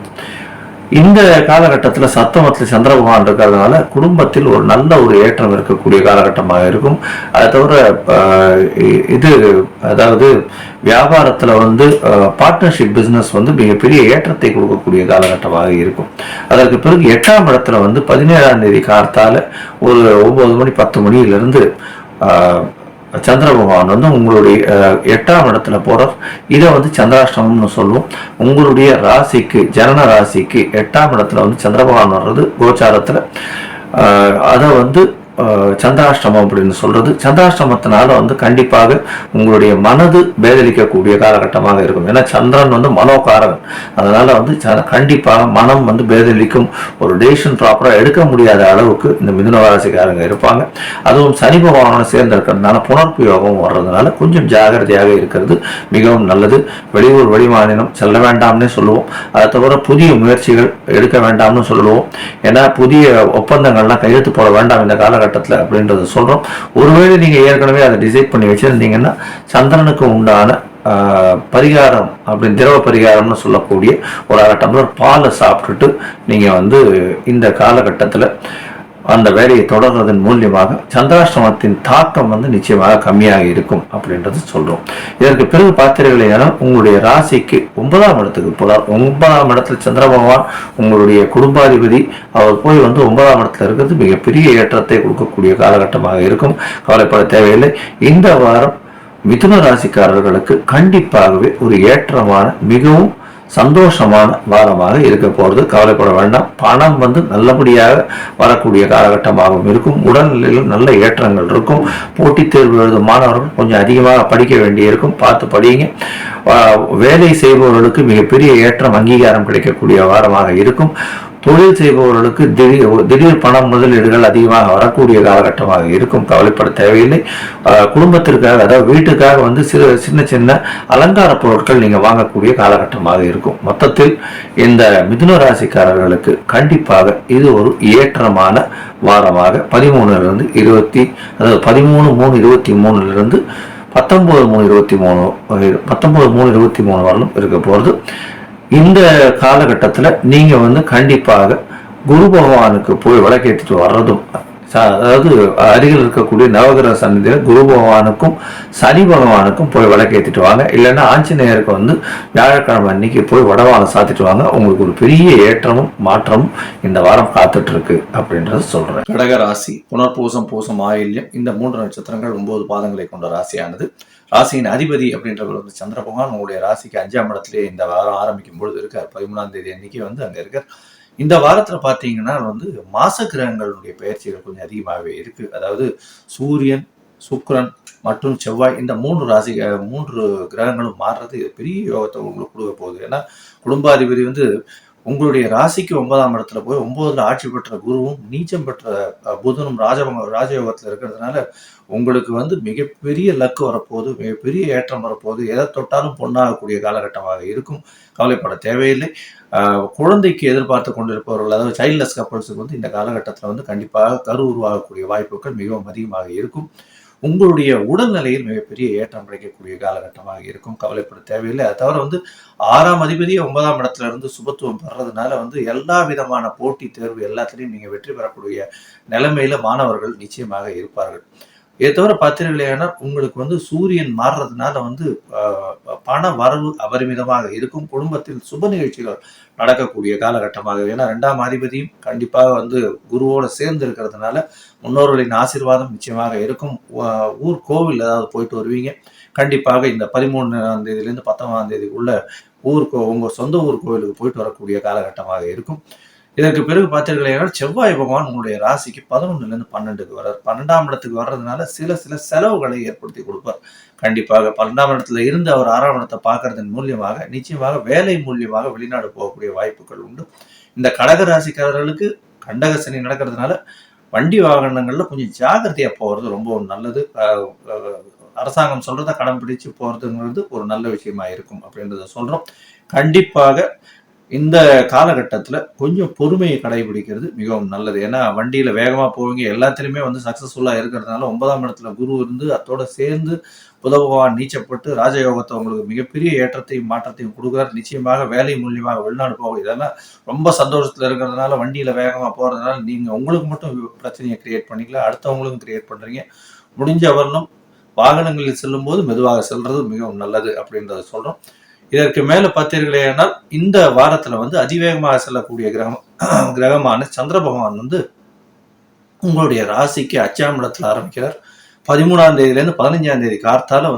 இந்த காலகட்டத்தில் சப்தமத்தில் சந்திர பகவான் இருக்கிறதுனால குடும்பத்தில் ஒரு நல்ல ஒரு ஏற்றம் இருக்கக்கூடிய காலகட்டமாக இருக்கும். அதை தவிர இது அதாவது வியாபாரத்தில் வந்து பார்ட்னர்ஷிப் பிஸ்னஸ் வந்து மிகப்பெரிய ஏற்றத்தை கொடுக்கக்கூடிய காலகட்டமாக இருக்கும். அதற்கு பிறகு 8ஆம் இடத்துல வந்து 17ஆம் தேதி காத்தால ஒரு 9 மணி 10 மணியிலிருந்து சந்திர பகவான் வந்து உங்களுடைய 8ஆம் இடத்துல போறார். இதை வந்து சந்திராஷ்டமம்னு சொல்லுவோம். உங்களுடைய ராசிக்கு, ஜனன ராசிக்கு 8ஆம் இடத்துல வந்து சந்திர பகவான் வர்றது கோச்சாரத்துல, அதை வந்து சந்திராஷ்டமம் அப்படின்னு சொல்றது. சந்திராஷ்டமத்தினால வந்து கண்டிப்பாக உங்களுடைய மனது பேதலிக்கக்கூடிய காலகட்டமாக இருக்கும். ஏன்னா சந்திரன் வந்து மனோகாரகன். அதனால வந்து கண்டிப்பாக மனம் வந்து பேதலிக்கும். ஒரு டெசிஷன் ப்ராப்பரா எடுக்க முடியாத அளவுக்கு இந்த மிதுன ராசிக்காரங்க இருப்பாங்க. அதுவும் சனி பகவானோட சேர்ந்து இருக்கிறதுனால புனர்ப்பு யோகம் வர்றதுனால கொஞ்சம் ஜாகிரதையாக இருக்கிறது மிகவும் நல்லது. வெளியூர் வெளிமாநிலம் செல்ல வேண்டாம்னே சொல்லுவோம். அதை தவிர புதிய முயற்சிகள் எடுக்க வேண்டாம்னு சொல்லுவோம். ஏன்னா புதிய ஒப்பந்தங்கள்லாம் கையெழுத்து போட வேண்டாம் இந்த காலகட்டத்தில் அப்படின்றத சொல்றோம். ஒருவேளை நீங்க ஏற்கனவே அதை டிசைட் பண்ணி வச்சிருந்தீங்கன்னா சந்திரனுக்கு உண்டான பரிகாரம் அப்படின்னு திரவ பரிகாரம்னு சொல்லக்கூடிய ஒரு 1/2 டம்ளர் பாலை சாப்பிட்டுட்டு நீங்க வந்து இந்த காலகட்டத்தில் அந்த வேலையை தொடர்றதன் மூலியமாக சந்திராஷ்டமத்தின் தாக்கம் வந்து நிச்சயமாக கம்மியாக இருக்கும் அப்படின்றது சொல்றோம். இதற்கு பிறகு பார்த்தீர்களேனா உங்களுடைய ராசிக்கு 9ஆம் இடத்துக்கு போறார். 9ஆம் இடத்துல சந்திர பகவான் உங்களுடைய குடும்பாதிபதி, அவர் போய் வந்து 9ஆம் இடத்துல இருக்கிறது மிகப்பெரிய ஏற்றத்தை கொடுக்கக்கூடிய காலகட்டமாக இருக்கும். கவலைப்பட தேவையில்லை. இந்த வாரம் மிதுன ராசிக்காரர்களுக்கு கண்டிப்பாகவே ஒரு ஏற்றமான மிகவும் சந்தோஷமான வாரமாக இருக்க போகிறது. கவலைப்பட வேண்டாம். பணம் நல்லபடியாக வரக்கூடிய காலகட்டமாகவும் இருக்கும். உடல்நிலையிலும் நல்ல ஏற்றங்கள் இருக்கும். போட்டித் தேர்வு எழுதும் மாணவர்கள் கொஞ்சம் அதிகமாக படிக்க வேண்டியிருக்கும், பார்த்து படிங்க. வேலை செய்பவர்களுக்கு மிகப்பெரிய ஏற்றம், அங்கீகாரம் கிடைக்கக்கூடிய வாரமாக இருக்கும். தொழில் செய்பவர்களுக்கு திடீர் பணம் முதலீடுகள் அதிகமாக வரக்கூடிய காலகட்டமாக இருக்கும். கவலைப்பட தேவையில்லை. குடும்பத்திற்காக, அதாவது வீட்டுக்காக சின்ன சின்ன அலங்கார பொருட்கள் நீங்க வாங்கக்கூடிய காலகட்டமாக இருக்கும். மொத்தத்தில் இந்த மிதுன ராசிக்காரர்களுக்கு கண்டிப்பாக இது ஒரு ஏற்றமான வாரமாக 13/3/23 19/3/23 வரலும் இருக்க போறது. இந்த காலகட்டத்தில் நீங்க கண்டிப்பாக குரு பகவானுக்கு போய் விளக்கேற்றிட்டு வர்றதும், அதாவது அருகில் இருக்கக்கூடிய நவகிரக சன்னிதியில் குரு பகவானுக்கும் சனி பகவானுக்கும் போய் விளக்கேற்றிட்டு வாங்க. இல்லைன்னா ஆஞ்சநேயருக்கு வியாழக்கிழமை அன்னைக்கு போய் வடவாளம் சாத்திட்டு வாங்க. உங்களுக்கு ஒரு பெரிய ஏற்றமும் மாற்றமும் இந்த வாரம் காத்துட்டு இருக்கு அப்படின்றத சொல்றேன். கடக ராசி புனர்பூசம், பூசம், ஆயில்யம் இந்த 3 நட்சத்திரங்கள் 9 பாதங்களை கொண்ட ராசியானது. ராசியின் அதிபதி அப்படின்றவர் சந்திர பகவான் உங்களுடைய ராசிக்கு 5ஆம் இடத்திலே இந்த வாரம் ஆரம்பிக்கும் பொழுது இருக்கார். 13ஆம் தேதி அன்னைக்கு அங்க இருக்கார். இந்த வாரத்துல பாத்தீங்கன்னா மாச கிரகங்களுடைய பயிற்சிகள் கொஞ்சம் அதிகமாகவே இருக்கு. அதாவது சூரியன், சுக்கிரன் மற்றும் செவ்வாய் இந்த 3 கிரகங்களும் மாறுறது பெரிய யோகத்தை உங்களுக்கு கொடுக்க போகுது. ஏன்னா குடும்பாதிபதி உங்களுடைய ராசிக்கு 9ஆம் இடத்துல போய் 9ல ஆட்சி பெற்ற குருவும் நீச்சம் பெற்ற புதனும் ராஜயோகத்துல இருக்கிறதுனால உங்களுக்கு மிகப்பெரிய லக்கு வரப்போகுது, மிகப்பெரிய ஏற்றம் வரப்போகுது. எதை தொட்டாலும் பொண்ணாகக்கூடிய காலகட்டமாக இருக்கும். கவலைப்பட தேவையில்லை. குழந்தைக்கு எதிர்பார்த்து கொண்டிருப்பவர்கள், அதாவது சைல்ட்லெஸ் கப்பல்ஸுக்கு இந்த காலகட்டத்தில் கண்டிப்பாக கரு உருவாகக்கூடிய வாய்ப்புகள் மிகவும் அதிகமாக இருக்கும். உங்களுடைய உடல்நிலையில் மிகப்பெரிய ஏற்றம் கிடைக்கக்கூடிய காலகட்டமாக இருக்கும். கவலைப்பட தேவையில்லை. அதை தவிர 6ஆம் அதிபதியே 9ஆம் இடத்துல இருந்து சுபத்துவம் பெறதுனால எல்லா விதமான போட்டி தேர்வு எல்லாத்திலையும் நீங்க வெற்றி பெறக்கூடிய நிலைமையில மாணவர்கள் நிச்சயமாக இருப்பார்கள். இதை தவிர பார்த்தீர்களேனால் உங்களுக்கு சூரியன் மாறுறதுனால பண வரவு அபரிமிதமாக இருக்கும். குடும்பத்தில் சுப நிகழ்ச்சிகள் நடக்கக்கூடிய காலகட்டமாக, ஏன்னா 2ஆம் அதிபதியும் கண்டிப்பாக குருவோட சேர்ந்து இருக்கிறதுனால முன்னோர்களின் ஆசீர்வாதம் நிச்சயமாக இருக்கும். ஊர் கோவில் ஏதாவது போயிட்டு வருவீங்க. கண்டிப்பாக இந்த 13ஆம் தேதியிலிருந்து 19ஆம் தேதிக்குள்ள உங்க சொந்த ஊர் கோவிலுக்கு போயிட்டு வரக்கூடிய காலகட்டமாக இருக்கும். இதற்கு பிறகு பார்த்தீர்களால் செவ்வாய் பகவான் உங்களுடைய ராசிக்கு 11லிருந்து 12க்கு வர்றார். 12ஆம் இடத்துக்கு வர்றதுனால சில செலவுகளை ஏற்படுத்தி கொடுப்பார். கண்டிப்பாக 12ஆம் இடத்துல இருந்து அவர் 6ஆம் இடத்தை பார்க்கறதன் மூலியமாக நிச்சயமாக வேலை மூலியமாக வெளிநாடு போகக்கூடிய வாய்ப்புகள் உண்டு. இந்த கடக ராசிக்காரர்களுக்கு கண்டக சனி நடக்கிறதுனால வண்டி வாகனங்கள்ல கொஞ்சம் ஜாகிரதையா போறது ரொம்ப நல்லது. அரசாங்கம் சொல்றதை கடன் பிடிச்சு போறதுங்கிறது ஒரு நல்ல விஷயமா இருக்கும் அப்படின்றத சொல்றோம். கண்டிப்பாக இந்த காலகட்டத்தில் கொஞ்சம் பொறுமையை கடைபிடிக்கிறது மிகவும் நல்லது. ஏன்னா வண்டியில் வேகமாக போவீங்க, எல்லாத்திலுமே சக்ஸஸ்ஃபுல்லாக இருக்கிறதுனால 9ஆம் இடத்துல குரு இருந்து அதோட சேர்ந்து புத பகவான் நீச்சப்பட்டு ராஜயோகத்தை உங்களுக்கு மிகப்பெரிய ஏற்றத்தையும் மாற்றத்தையும் கொடுக்குறாரு. நிச்சயமாக வேலை மூலியமாக வெளிநாடு போகும். இதெல்லாம் ரொம்ப சந்தோஷத்தில் இருக்கிறதுனால வண்டியில் வேகமாக போகிறதுனால நீங்கள் உங்களுக்கு மட்டும் பிரச்சனையை கிரியேட் பண்ணிக்கல, அடுத்தவங்களுக்கும் கிரியேட் பண்ணுறீங்க. முடிஞ்ச வரணும் வாகனங்களில் செல்லும் போது மெதுவாக செல்றது மிகவும் நல்லது அப்படின்றத சொல்கிறோம். இதற்கு மேல பார்த்தீர்களேனால் இந்த வாரத்துல அதிவேகமாக செல்லக்கூடிய கிரகமான சந்திர பகவான் உங்களுடைய ராசிக்கு 5ஆம் இடத்துல ஆரம்பிக்கிறார். 13ஆம் தேதியிலேருந்து 15ஆம் தேதி கார்த்தால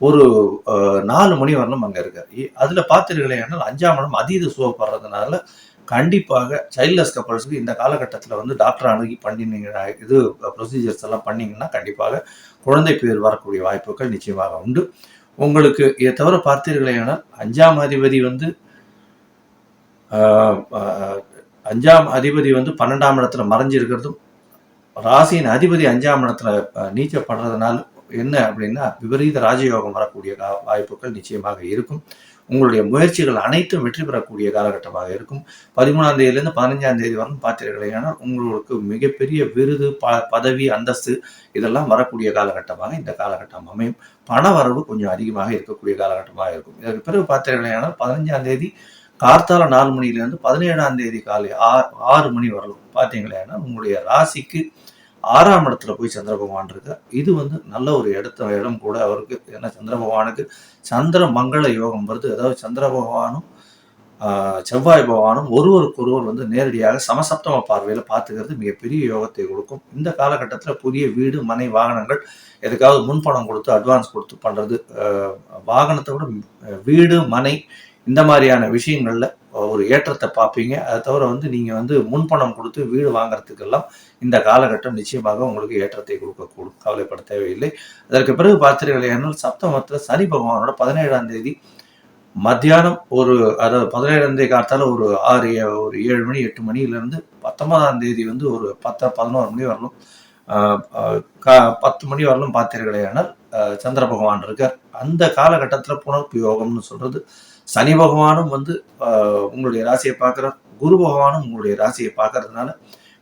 ஒரு 4 மணி வரணும் அங்க இருக்கார். அதுல பார்த்தீர்களேனால் 5ஆம் இடம் அதீத சுகப்படுறதுனால கண்டிப்பாக சைல்ட்லெஸ் கப்பல்ஸுக்கு இந்த காலகட்டத்தில் டாக்டர் அணுகி பண்ணினீங்கன்னா, இது ப்ரொசீஜர்ஸ் எல்லாம் பண்ணீங்கன்னா கண்டிப்பாக குழந்தை பேர் வரக்கூடிய வாய்ப்புகள் நிச்சயமாக உண்டு. உங்களுக்கு இதை தவிர பார்த்தீர்களேனால் 5ஆம் அதிபதி 12ஆம் இடத்துல மறைஞ்சிருக்கிறதும், ராசியின் அதிபதி 5ஆம் இடத்துல நீச்சப்படுறதுனால என்ன அப்படின்னா விபரீத ராஜயோகம் வரக்கூடிய வாய்ப்புகள் நிச்சயமாக இருக்கும். உங்களுடைய முயற்சிகள் அனைத்தும் வெற்றி பெறக்கூடிய காலகட்டமாக இருக்கும். 13ஆம் தேதியிலிருந்து 15ஆம் தேதி வரணும் பார்த்தீர்களேனால் உங்களுக்கு மிகப்பெரிய விருது, பதவி, அந்தஸ்து இதெல்லாம் வரக்கூடிய காலகட்டமாக இந்த காலகட்டம் அமையும். பண வரவு கொஞ்சம் அதிகமாக இருக்கக்கூடிய காலகட்டமாக இருக்கும். இதற்கு பிறகு பார்த்தீர்களேனால் 15ஆம் தேதி கார்த்தால 4 மணியிலிருந்து 17ஆம் தேதி காலை 6 மணி வரலும் பார்த்தீங்களேன்னா உங்களுடைய ராசிக்கு 6ஆம் இடத்துல போய் சந்திர பகவான் இருக்கு. இது நல்ல ஒரு இடம் கூட அவருக்கு. ஏன்னா சந்திர பகவானுக்கு சந்திர மங்கள யோகம் வருது. அதாவது சந்திர பகவானும் செவ்வாய் பகவானும் ஒருவருக்கொருவர் நேரடியாக சமசப்தம பார்வையில பார்த்துக்கிறது மிகப்பெரிய யோகத்தை கொடுக்கும். இந்த காலகட்டத்தில் புதிய வீடு, மனை, வாகனங்கள் எதுக்காவது முன்பணம் கொடுத்து அட்வான்ஸ் கொடுத்து பண்றது, வாகனத்தை விட வீடு, மனை இந்த மாதிரியான விஷயங்கள்ல ஒரு ஏற்றத்தை பார்ப்பீங்க. அதை தவிர வந்து நீங்க வந்து முன்பணம் கொடுத்து வீடு வாங்குறதுக்கெல்லாம் இந்த காலகட்டம் நிச்சயமாக உங்களுக்கு ஏற்றத்தை கொடுக்கக்கூடும். கவலைப்பட தேவையில்லை. அதற்கு பிறகு பார்த்தீர்களேயானால் சப்தமத்துல சனி பகவானோட 17ஆம் தேதி மத்தியானம் அதாவது 17ஆம் தேதி காலத்தால ஒரு 7 மணி 8 மணியிலிருந்து 19ஆம் தேதி வந்து ஒரு 10 11 மணி வரலும் 10 மணி வரலும் பார்த்தீர்களேயானால் சந்திர பகவான் இருக்கார். அந்த காலகட்டத்தில் புனர்ப்பு யோகம்னு சொல்றது. சனி பகவானும் வந்து உங்களுடைய ராசியை பார்க்கிறார், குரு பகவானும் உங்களுடைய ராசியை பார்க்கறதுனால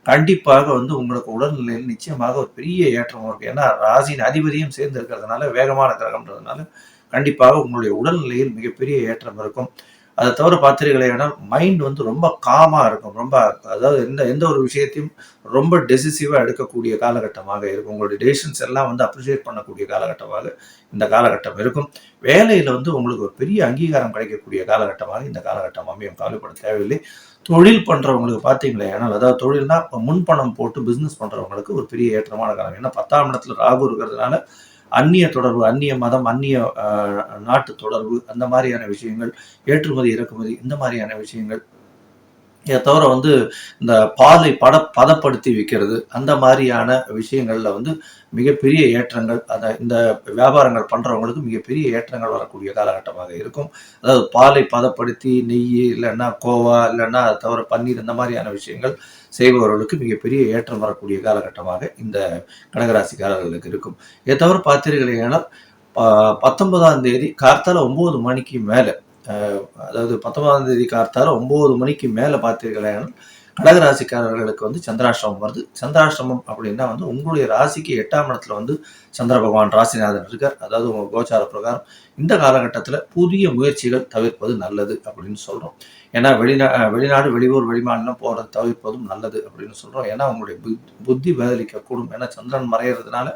கண்டிப்பாக வந்து உங்களுக்கு உடல்நிலையில் நிச்சயமாக ஒரு பெரிய ஏற்றம் இருக்கு. ஏன்னா ராசியின் அதிபதியும் சேர்ந்து இருக்கிறதுனால, வேகமான கிரகம்ன்றதுனால கண்டிப்பாக உங்களுடைய உடல்நிலையில் மிகப்பெரிய ஏற்றம் இருக்கும். அதை தவிர பார்த்தீர்களேனால் மைண்ட் வந்து ரொம்ப காமா இருக்கும். ரொம்ப அதாவது எந்த ஒரு விஷயத்தையும் ரொம்ப டெசிசிவா எடுக்கக்கூடிய காலகட்டமாக இருக்கும். உங்களுடைய டெசிஷன்ஸ் எல்லாம் வந்து அப்ரிஷியேட் பண்ணக்கூடிய காலகட்டமாக இந்த காலகட்டம் இருக்கும். வேலையில வந்து உங்களுக்கு ஒரு பெரிய அங்கீகாரம் கிடைக்கக்கூடிய காலகட்டமாக இந்த காலகட்டம் அமையும். கவலைப்பட தேவையில்லை. தொழில் பண்றவங்களுக்கு பார்த்தீங்களே, ஆனால் அதாவது தொழில்னா முன்பணம் போட்டு பிசினஸ் பண்றவங்களுக்கு ஒரு பெரிய ஏற்றமான காலம். ஏன்னா 10ஆம் இடத்துல ராகு இருக்கிறதுனால அந்நிய தொடர்பு, அந்நிய மதம், அந்நிய நாட்டு தொடர்பு, அந்த மாதிரியான விஷயங்கள், ஏற்றுமதி இறக்குமதி, இந்த மாதிரியான விஷயங்கள், இதை தவிர வந்து இந்த பாலை பதப்படுத்தி விற்கிறது, அந்த மாதிரியான விஷயங்கள்ல வந்து மிகப்பெரிய ஏற்றங்கள், இந்த வியாபாரங்கள் பண்றவங்களுக்கு மிகப்பெரிய ஏற்றங்கள் வரக்கூடிய காலகட்டமாக இருக்கும். அதாவது பாலை பதப்படுத்தி நெய் இல்லைன்னா கோவா இல்லைன்னா அதை தவிர பன்னீர், இந்த மாதிரியான விஷயங்கள் செய்பவர்களுக்கு மிகப்பெரிய ஏற்றம் வரக்கூடிய காலகட்டமாக இந்த கடகராசிக்காரர்களுக்கு இருக்கும். இதை தவிர பார்த்தீர்களேனால் 19ஆம் தேதி கார்த்தால 9 மணிக்கு மேல, அதாவது 19ஆம் தேதி கார்த்தால 9 மணிக்கு மேல பார்த்தீர்களேனால் கடகராசிக்காரர்களுக்கு வந்து சந்திராஷ்டிரமம் வருது. சந்திராஷ்டிரமம் அப்படின்னா வந்து உங்களுடைய ராசிக்கு 8ஆம் இடத்துல வந்து சந்திர பகவான் ராசிநாதன் இருக்கார். அதாவது உங்க கோச்சார பிரகாரம் இந்த காலகட்டத்தில் புதிய முயற்சிகள் தவிர்ப்பது நல்லது அப்படின்னு சொல்றோம். ஏன்னா வெளிநாடு வெளியூர் வெளிமாநிலம் போறதை தவிர்ப்பதும் நல்லது அப்படின்னு சொல்றோம். ஏன்னா உங்களுடைய புத்தி வேதலிக்கக்கூடும். ஏன்னா சந்திரன் மறைகிறதுனால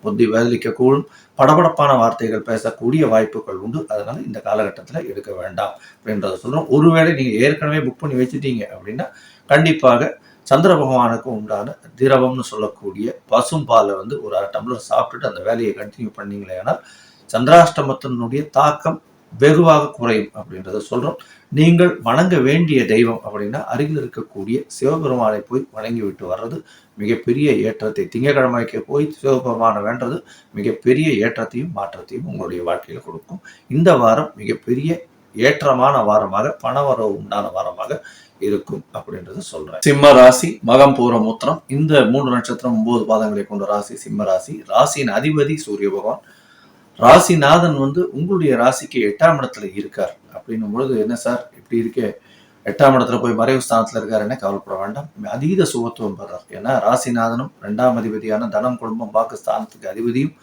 புத்தி வேதலிக்கக்கூடும். படபடப்பான வார்த்தைகள் பேசக்கூடிய வாய்ப்புகள் உண்டு. அதனால இந்த காலகட்டத்தில் எடுக்க வேண்டாம் அப்படின்றத சொல்றோம். ஒருவேளை நீங்க ஏற்கனவே புக் பண்ணி வச்சுட்டீங்க அப்படின்னா கண்டிப்பாக சந்திர பகவானுக்கு உண்டான திரவம்னு சொல்லக்கூடிய பசும்பாலை வந்து ஒரு 1/2 டம்ளர் சாப்பிட்டுட்டு அந்த வேலையை கண்டினியூ பண்ணீங்களே, ஆனால் சந்திராஷ்டமத்தினுடைய தாக்கம் வெகுவாக குறையும் அப்படின்றத சொல்றோம். நீங்கள் வணங்க வேண்டிய தெய்வம் அப்படின்னா அருகில் இருக்கக்கூடிய சிவபெருமானை போய் வணங்கி விட்டு வர்றது மிகப்பெரிய ஏற்றத்தை, திங்கட்கிழமைக்கு போய் சிவபெருமானை வேண்டது மிகப்பெரிய ஏற்றத்தையும் மாற்றத்தையும் உங்களுடைய வாழ்க்கையில கொடுக்கும். இந்த வாரம் மிகப்பெரிய ஏற்றமான வாரமாக, பணவரவு உண்டான வாரமாக இருக்கும் அப்படின்றத சொல்றேன். சிம்ம ராசி, மகம், பூரம், உத்திரம், இந்த 3 நட்சத்திரம் 9 பாதங்களை கொண்ட ராசி சிம்ம ராசி. ராசியின் அதிபதி சூரிய பகவான். ராசிநாதன் வந்து உங்களுடைய ராசிக்கு 8ஆம் இடத்துல இருக்கார். அப்படின்னும் பொழுது என்ன சார் இப்படி இருக்கே, 8ஆம் இடத்துல போய் மறைவு ஸ்தானத்துல இருக்காருன்னு கவலைப்பட வேண்டாம். அதீத சுகத்துவம் பெறார். ஏன்னா ராசிநாதனும் 2ஆம் அதிபதியான தனம், குடும்பம், வாக்கு ஸ்தானத்துக்கு அதிபதியும்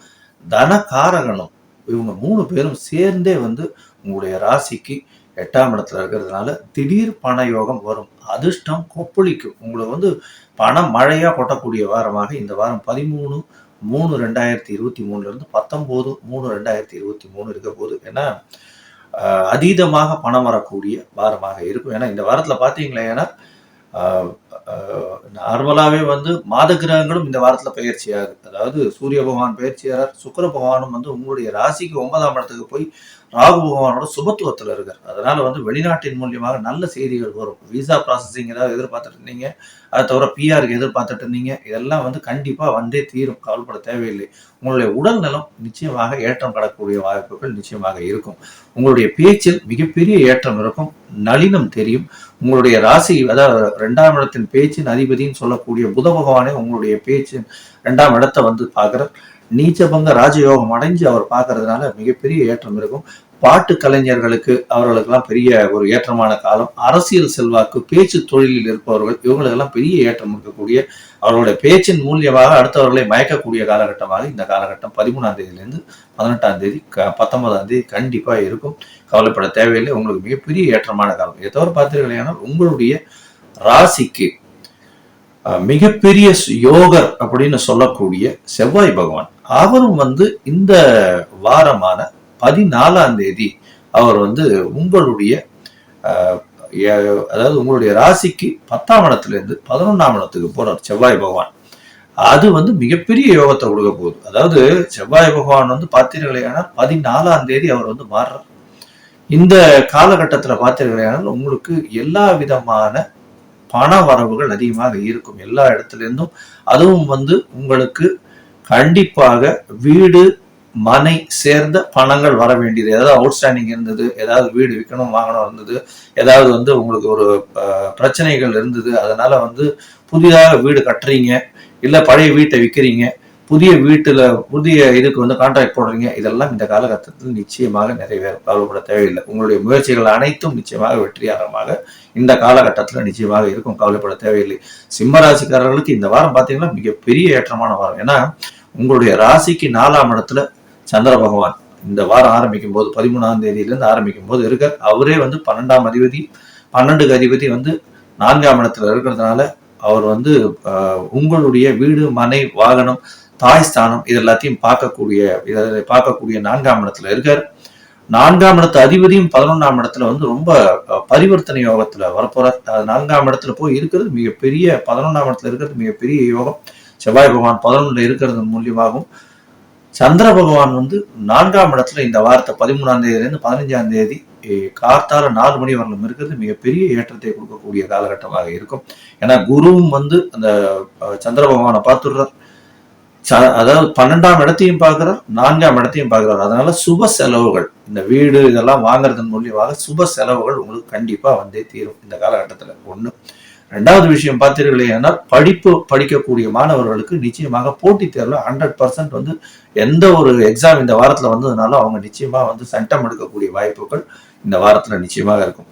தனகாரகனும் இவங்க 3 பேரும் சேர்ந்தே வந்து உங்களுடைய ராசிக்கு 8ஆம் இடத்துல இருக்கிறதுனால திடீர் பண யோகம் வரும். அதிர்ஷ்டம் கொப்பளிக்கும். உங்களுக்கு வந்து பணம் மழையா கொட்டக்கூடிய வாரமாக இந்த வாரம் 13/3/2023 இருந்து 19/3/2023 இருக்க போது. ஏன்னா அதீதமாக பணம் வரக்கூடிய வாரமாக இருக்கும். ஏன்னா இந்த வாரத்துல பாத்தீங்களா, ஏன்னா நார்மலாவே வந்து மாத கிரகங்களும் இந்த வாரத்துல பயிற்சி ஆகுது. அதாவது சூரிய பகவான் பயிற்சியாளர், சுக்கிர பகவானும் வந்து உங்களுடைய ராசிக்கு 9ஆம் இடத்துக்கு போய் ராகு பகவானோட சுபத்துவத்துல இருக்கார். அதனால வந்து வெளிநாட்டின் மூலியமாக நல்ல செய்திகள் வரும். விசா ப்ராசஸிங் ஏதாவது எதிர்பார்த்துட்டு இருந்தீங்க, அதை தவிர பிஆருக்கு எதிர்பார்த்துட்டு இருந்தீங்க, இதெல்லாம் வந்து கண்டிப்பா வந்தே தீரும். கவலைப்பட தேவையில்லை. உங்களுடைய உடல் நலம் நிச்சயமாக ஏற்றம் கடக்கூடிய வாய்ப்புகள் நிச்சயமாக இருக்கும். உங்களுடைய பேச்சில் மிகப்பெரிய ஏற்றம் இருக்கும். நளினம் தெரியும். உங்களுடைய ராசி, அதாவது 2ஆம் இடத்தின் பேச்சின் அதிபதினு சொல்லக்கூடிய புத பகவானே உங்களுடைய பேச்சின் 2ஆம் இடத்தை வந்து பார்க்கிறார். நீச்சபங்க ராஜயோகம் அடைஞ்சு அவர் பார்க்கறதுனால மிகப்பெரிய ஏற்றம் இருக்கும். பாட்டு கலைஞர்களுக்கு அவர்களுக்கெல்லாம் பெரிய ஒரு ஏற்றமான காலம். அரசியல் செல்வாக்கு, பேச்சு தொழிலில் இருப்பவர்கள், இவங்களுக்கெல்லாம் பெரிய ஏற்றம் இருக்கக்கூடிய, அவர்களுடைய பேச்சின் மூலியமாக அடுத்தவர்களை மயக்கக்கூடிய காலகட்டமாக இந்த காலகட்டம் 13ஆம் தேதியிலிருந்து 18ஆம் தேதி 19ஆம் தேதி கண்டிப்பா இருக்கும். கவலைப்பட தேவையில்லை. உங்களுக்கு மிகப்பெரிய ஏற்றமான காலம். இதை தவிர பார்த்தீங்கன்னா உங்களுடைய ராசிக்கு மிகப்பெரிய யோகர் அப்படின்னு சொல்லக்கூடிய செவ்வாய் பகவான், அவரும் வந்து இந்த வாரமான 14ஆம் தேதி அவர் வந்து உங்களுடைய அதாவது உங்களுடைய ராசிக்கு 10ஆம் இடத்துல இருந்து 11ஆம் இடத்துக்கு போறார் செவ்வாய் பகவான். அது வந்து மிகப்பெரிய யோகத்தை கொடுக்க போகுது. அதாவது செவ்வாய் பகவான் வந்து பார்த்தீர்களேனா 14ஆம் தேதி அவர் வந்து மாறுறார். இந்த காலகட்டத்துல பார்த்தீர்களானால் உங்களுக்கு எல்லா விதமான பண வரவுகள் அதிகமாக இருக்கும் எல்லா இடத்துல இருந்தும். அதுவும் வந்து உங்களுக்கு கண்டிப்பாக வீடு மனை சேர்ந்த பணங்கள் வர வேண்டியது. ஏதாவது அவுட்ஸ்டாண்டிங் இருந்தது, ஏதாவது வீடு விற்கணும் வாங்கணும் இருந்தது, ஏதாவது வந்து உங்களுக்கு ஒரு பிரச்சனைகள் இருந்தது, அதனால வந்து புதிதாக வீடு கட்டுறீங்க, இல்ல பழைய வீட்டை விற்கிறீங்க, புதிய வீட்டுல புதிய இதுக்கு வந்து கான்ட்ராக்ட் போடுறீங்க, இதெல்லாம் இந்த காலகட்டத்தில் நிச்சயமாக நிறைவேறும். கவலைப்பட தேவையில்லை. உங்களுடைய முயற்சிகள் அனைத்தும் நிச்சயமாக வெற்றிகரமாக இந்த காலகட்டத்தில் நிச்சயமாக இருக்கும். கவலைப்பட தேவையில்லை. சிம்ம ராசிக்காரர்களுக்கு இந்த வாரம் பார்த்தீங்கன்னா மிகப்பெரிய ஏற்றமான வாரம். ஏன்னா உங்களுடைய ராசிக்கு 4ஆம் இடத்துல சந்திர பகவான் இந்த வாரம் ஆரம்பிக்கும் போது 13ஆம் தேதியிலிருந்து ஆரம்பிக்கும் போது இருக்க, அவரே வந்து 12ஆம் அதிபதி 12க்கு அதிபதி வந்து 4ஆம் இடத்துல இருக்கிறதுனால அவர் வந்து உங்களுடைய வீடு மனை வாகனம் தாய் ஸ்தானம் இது எல்லாத்தையும் பார்க்கக்கூடிய 4ஆம் இடத்துல இருக்கார். 4ஆம் இடத்து அதிபதியும் 11ஆம் இடத்துல வந்து ரொம்ப பரிவர்த்தனை யோகத்துல வரப்போறார். 4ஆம் இடத்துல போய் இருக்கிறது மிகப்பெரிய 11ஆம் இடத்துல இருக்கிறது மிகப்பெரிய யோகம். செவ்வாய் பகவான் 11ல இருக்கிறது மூலியமாகவும் சந்திர பகவான் வந்து 4ஆம் இடத்துல இந்த வாரத்தை 13ஆம் தேதியிலிருந்து 15ஆம் தேதி கார்த்தால 4 மணி வரலும் இருக்கிறது மிகப்பெரிய ஏற்றத்தை கொடுக்கக்கூடிய காலகட்டமாக இருக்கும். ஏன்னா குருவும் வந்து அந்த சந்திர பகவானை பார்த்துடுறார். அதாவது 12ஆம் இடத்தையும் பார்க்கிறார், 4ஆம் இடத்தையும் பார்க்கிறார். அதனால சுப செலவுகள், இந்த வீடு இதெல்லாம் வாங்குறதன் மூலியமாக சுப செலவுகள் உங்களுக்கு கண்டிப்பா வந்தே தீரும் இந்த காலகட்டத்துல. ஒண்ணு. 2வது விஷயம் பார்த்தீர்களேனா, படிக்கக்கூடிய மாணவர்களுக்கு நிச்சயமாக போட்டித் தேர்வுல 100% வந்து எந்த ஒரு எக்ஸாம் இந்த வாரத்துல வந்ததுனால அவங்க நிச்சயமா வந்து சென்டம் எடுக்கக்கூடிய வாய்ப்புகள் இந்த வாரத்துல நிச்சயமாக இருக்கும்.